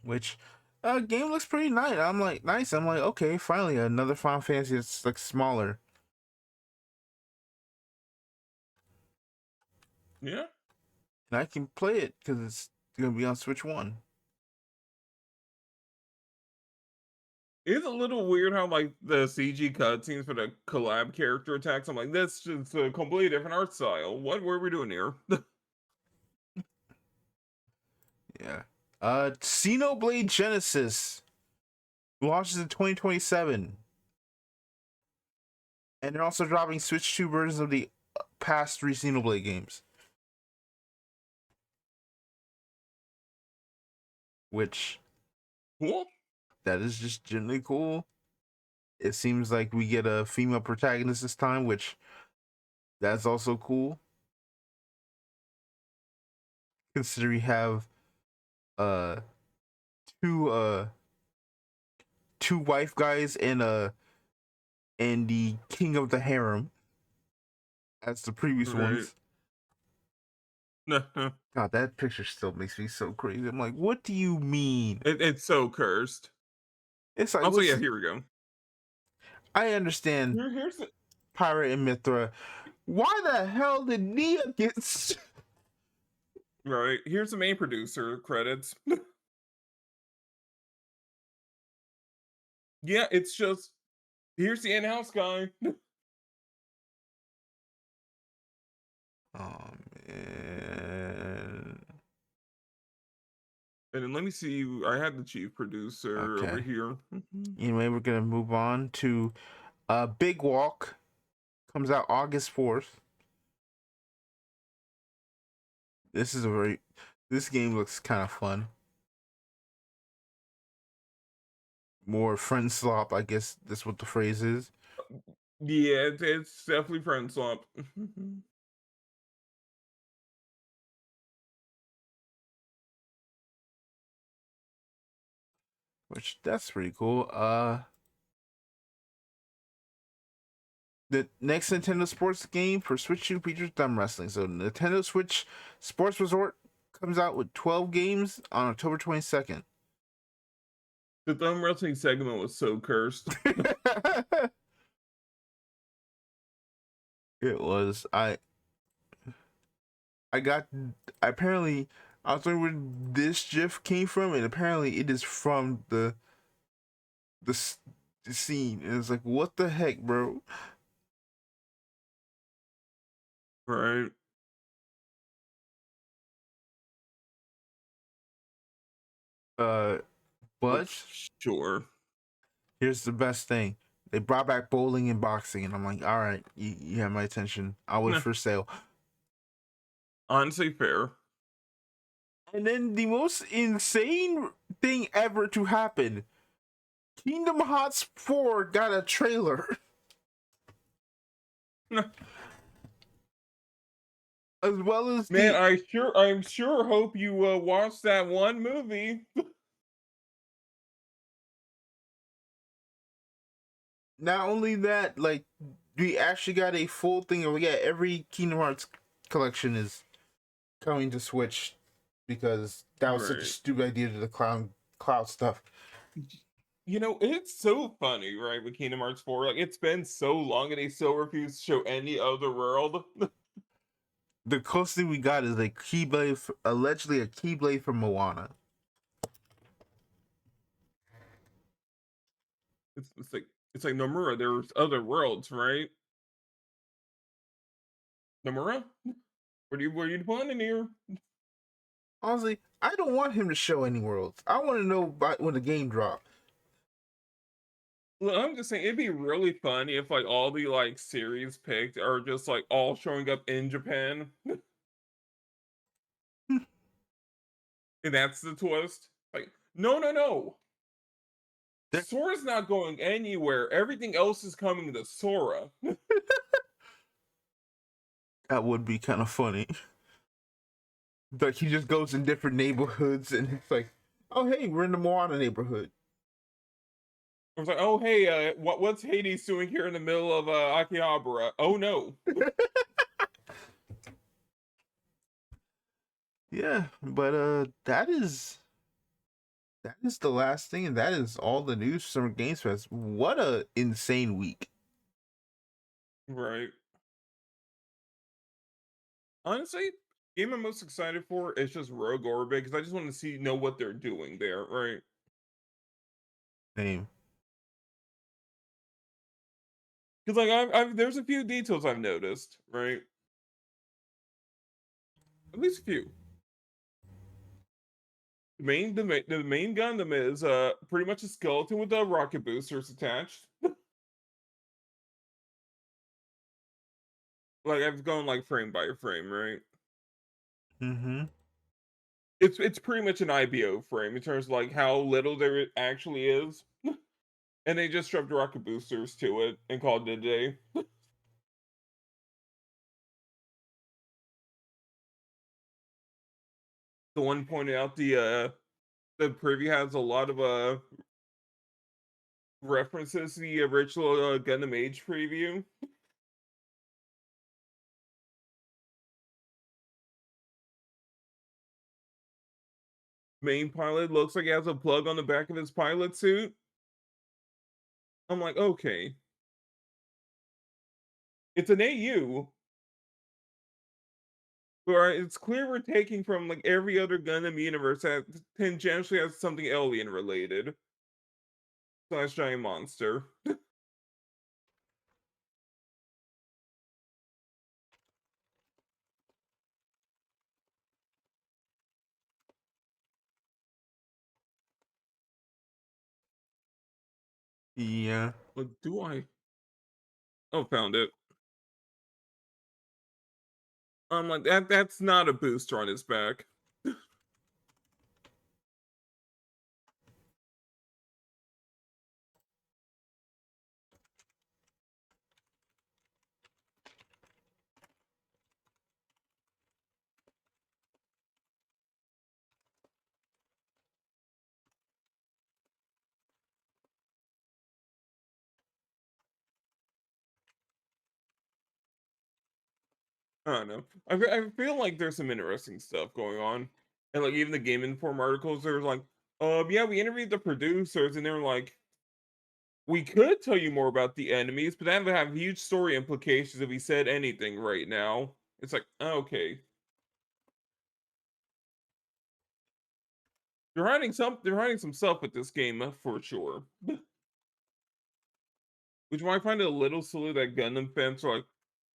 Which game looks pretty nice. I'm like, nice. I'm like, okay, finally another Final Fantasy that's like smaller, Yeah. and I can play it because it's gonna be on Switch One. It's a little weird how like the CG cutscenes for the collab character attacks. I'm like, that's just a completely different art style. What were we doing here? Yeah. Xenoblade Genesis launches in 2027, and they're also dropping Switch 2 versions of the past three Xenoblade games, which Cool. that is just generally cool. It seems like we get a female protagonist this time, which that's also cool. Considering we have uh two two wife guys and the king of the harem as the previous Right. ones. God, that picture still makes me so crazy. I'm like, what do you mean? It's so cursed. It's like, Also, yeah, listen, here we go. I understand Here's the Pirate and Mithra. Why the hell did Nia get? right. Here's the main producer credits. Yeah, it's just here's the in-house guy. Oh man, And then let me see. I had the chief producer over Okay. here. Anyway, we're gonna move on to Big Walk. Comes out August 4th. This game looks kind of fun. More friend slop, I guess that's what the phrase is. Yeah, it's definitely friend swap. Which that's pretty cool. The next Nintendo Sports game for Switch 2 features thumb wrestling. So Nintendo Switch Sports Resort comes out with 12 games on October 22nd. The thumb wrestling segment was so cursed. It was. I got apparently I was wondering where this GIF came from, and apparently it is from the, the scene. And it's like, what the heck, bro? Right. Uh, But but sure. here's the best thing: they brought back bowling and boxing, and I'm like, all right, you have my attention. I'll wait Nah, for sale. honestly, fair. And then the most insane thing ever to happen: Kingdom Hearts 4 got a trailer. Nah. As well as Man, the I'm sure hope you watched that one movie. not only that, like we actually got a full thing of every Kingdom Hearts collection is coming to Switch because that was such a Right. stupid idea to the cloud stuff. You know, it's so funny, right, with Kingdom Hearts 4. Like, it's been so long and they still refuse to show any other world. The closest thing we got is a keyblade, allegedly a keyblade from Moana. It's like Nomura, there's other worlds, right? Nomura? What are you planning here? Honestly, I don't want him to show any worlds. I want to know about when the game drops. Well, I'm just saying it'd be really funny if like all the like series picked are just like all showing up in Japan. And that's the twist. Like, no, no, no. Sora's not going anywhere. Everything else is coming to Sora. That would be kind of funny. Like he just goes in different neighborhoods and it's like, oh hey, we're in the Moana neighborhood. I was like, oh hey, what's Hades doing here in the middle of Akihabara? Oh no. Yeah, but that is the last thing, and that is all the news for Summer Games Fest. What a insane week! Right. Honestly, game I'm most excited for is just Rogue Orbit because I just want to know what they're doing there, right? Same. Because like I've there's a few details I've noticed, right? At least a few. The main Gundam is pretty much a skeleton with rocket boosters attached. Like I've gone like frame by frame, right? Mm-hmm. It's pretty much an IBO frame in terms of like how little there actually is. And they just strapped rocket boosters to it and called it a day. The one pointed out the preview has a lot of references to the original Gundam Age preview. Main pilot looks like he has a plug on the back of his pilot suit. I'm like, okay. It's an AU, but it's clear we're taking from like every other Gundam universe that tangentially has something alien related. Slash giant monster. Yeah. Like, do I? Oh, found it. I'm like, that's not a booster on his back. I don't know. I feel like there's some interesting stuff going on. And like even the Game Inform articles, they're like, yeah, we interviewed the producers and they're like, we could tell you more about the enemies, but that would have huge story implications if we said anything right now. It's like, okay. They're hiding some stuff with this game for sure. Which why I find it a little silly that Gundam fans are like,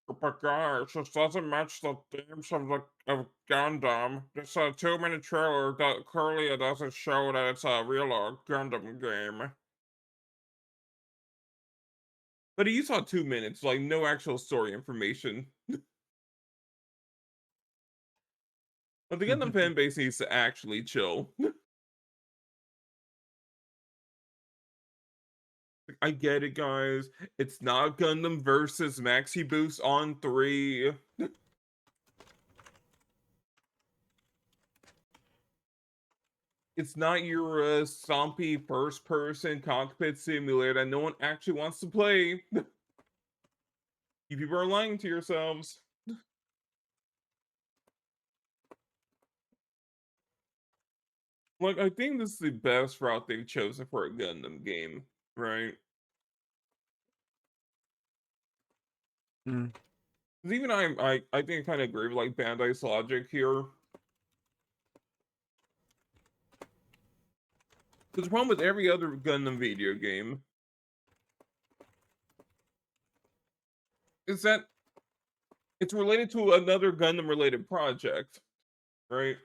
"Oh my god, it just doesn't match the themes of the of Gundam. This 2-minute trailer that clearly doesn't show that it's a real Gundam game." But you saw 2 minutes, like no actual story information. But the Gundam fan base needs to actually chill. I get it, guys. It's not Gundam versus Maxi Boost on 3. It's not your stompy first-person cockpit simulator that no one actually wants to play. You people are lying to yourselves. Like, I think this is the best route they've chosen for a Gundam game, right? Mm. 'Cause even I think I kind of agree with like Bandai's logic here. Because the problem with every other Gundam video game is that it's related to another Gundam related project, right?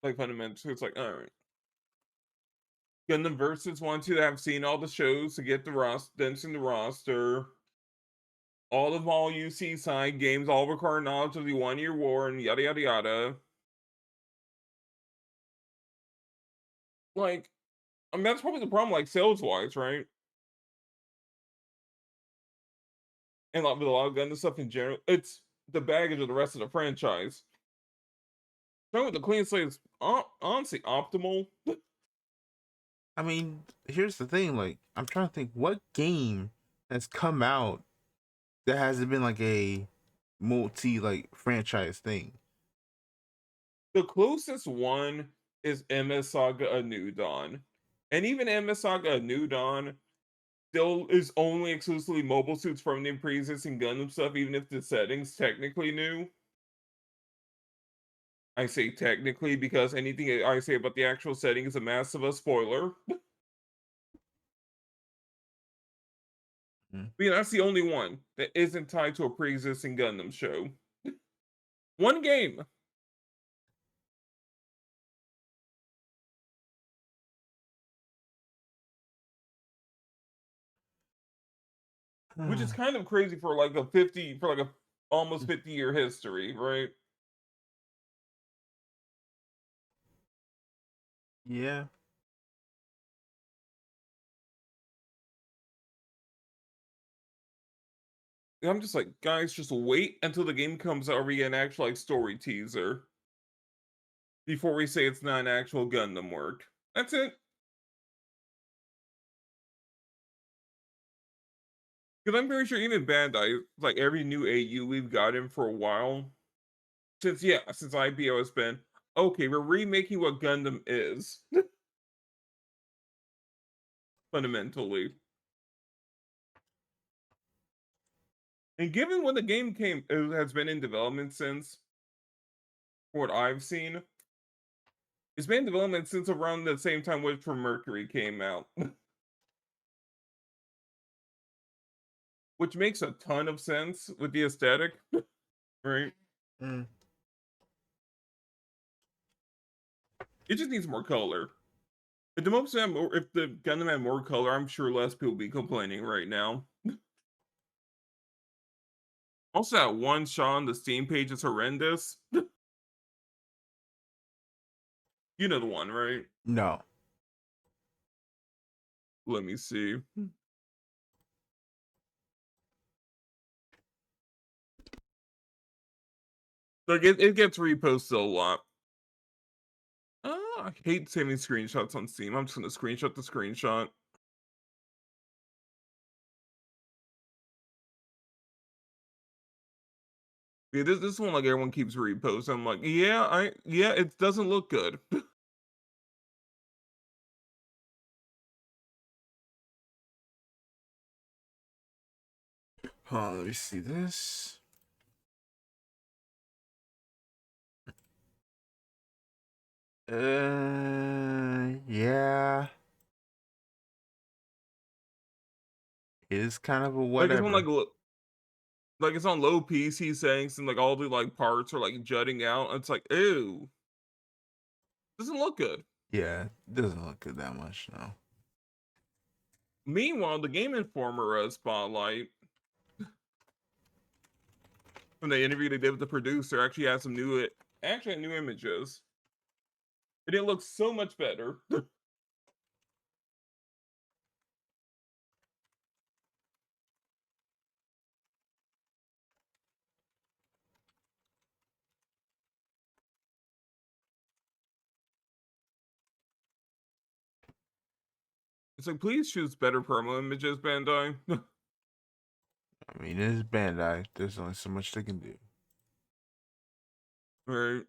Like fundamentally, it's like, all right. Gundam Versus wants you to have seen all the shows to get the densing the roster. All of all UC side games all require knowledge of the 1-year war and yada yada yada. Like, I mean, that's probably the problem, like sales wise, right? And like with a lot of Gundam stuff in general, it's the baggage of the rest of the franchise. So with the clean slate is honestly optimal. I mean, here's the thing. Like, I'm trying to think what game has come out that hasn't been like a multi like franchise thing. The closest one is MS Saga A New Dawn. And even MS Saga A New Dawn still is only exclusively mobile suits from the pre-existing Gundam stuff, even if the setting's technically new. I say technically because anything I say about the actual setting is a massive spoiler. Mm. But yeah, that's the only one that isn't tied to a pre-existing Gundam show. One game. Which is kind of crazy for like a almost 50-year history, right? Yeah. And I'm just like, guys, just wait until the game comes out or we get an actual like story teaser before we say it's not an actual Gundam work. That's it. Because I'm pretty sure even Bandai, like every new AU we've gotten for a while, since IPO has been, okay, we're remaking what Gundam is, fundamentally. And given when the game it has been in development since, for what I've seen, it's been in development since around the same time Witch from Mercury came out. Which makes a ton of sense with the aesthetic, right? Mm. It just needs more color. If the moment if the Gundam had more color, I'm sure less people would be complaining right now. Also, that one shot on the Steam page is horrendous. You know the one, right? No. Let me see. Like it gets reposted a lot. I hate saving screenshots on Steam. I'm just gonna screenshot the screenshot. Yeah, this one like everyone keeps reposting. I'm like, yeah, it doesn't look good. Hold on, let me see this. Yeah. It is kind of a Like it's on whatever. like it's on low PC settings and like all the like parts are like jutting out. It's like, ew, doesn't look good. Yeah, it doesn't look good that much, no. Meanwhile, the Game Informer spotlight from the interview they did with the producer actually has some new images. And it looks so much better. It's like, please choose better promo images, Bandai. I mean, it is Bandai. There's only so much they can do. Right.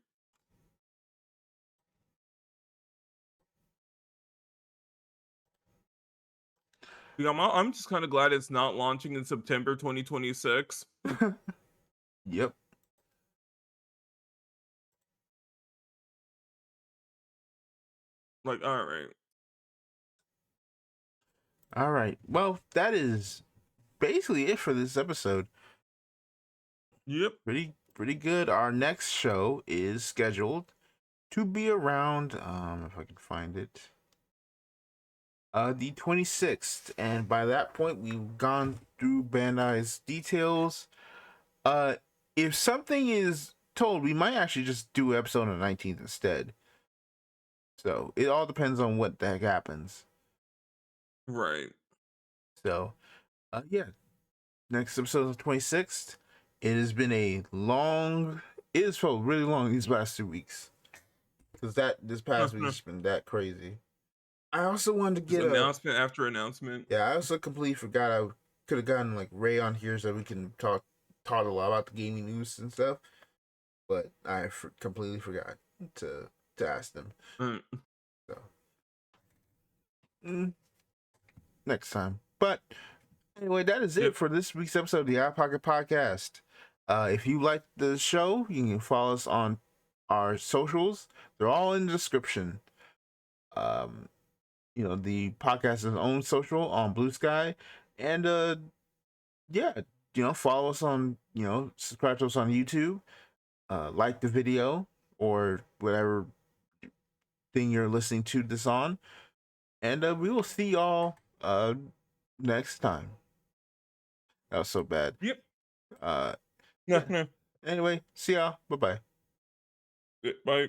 Yeah, I'm just kind of glad it's not launching in September 2026. Yep. Like, all right. All right. Well, that is basically it for this episode. Yep. Pretty good. Our next show is scheduled to be around if I can find it. The 26th, and by that point we've gone through Bandai's details. If something is told, we might actually just do episode on the 19th instead. So it all depends on what the heck happens. Right. So yeah. Next episode is the 26th. It has been it has felt really long these past 2 weeks. Because this past week's been that crazy. I also wanted to Just get announcement after announcement. Yeah, I also completely forgot I could have gotten like Ray on here so we can talk a lot about the gaming news and stuff. But I completely forgot to ask them. Mm. So next time. But anyway, that is it for this week's episode of the Eye Pocket Podcast. If you like the show, you can follow us on our socials. They're all in the description. The podcast's own social on Blue Sky. And yeah, follow us on, subscribe to us on YouTube, like the video or whatever thing you're listening to this on. And we will see y'all next time. That was so bad. Yep. Yeah. Anyway, see y'all. Bye-bye. Bye.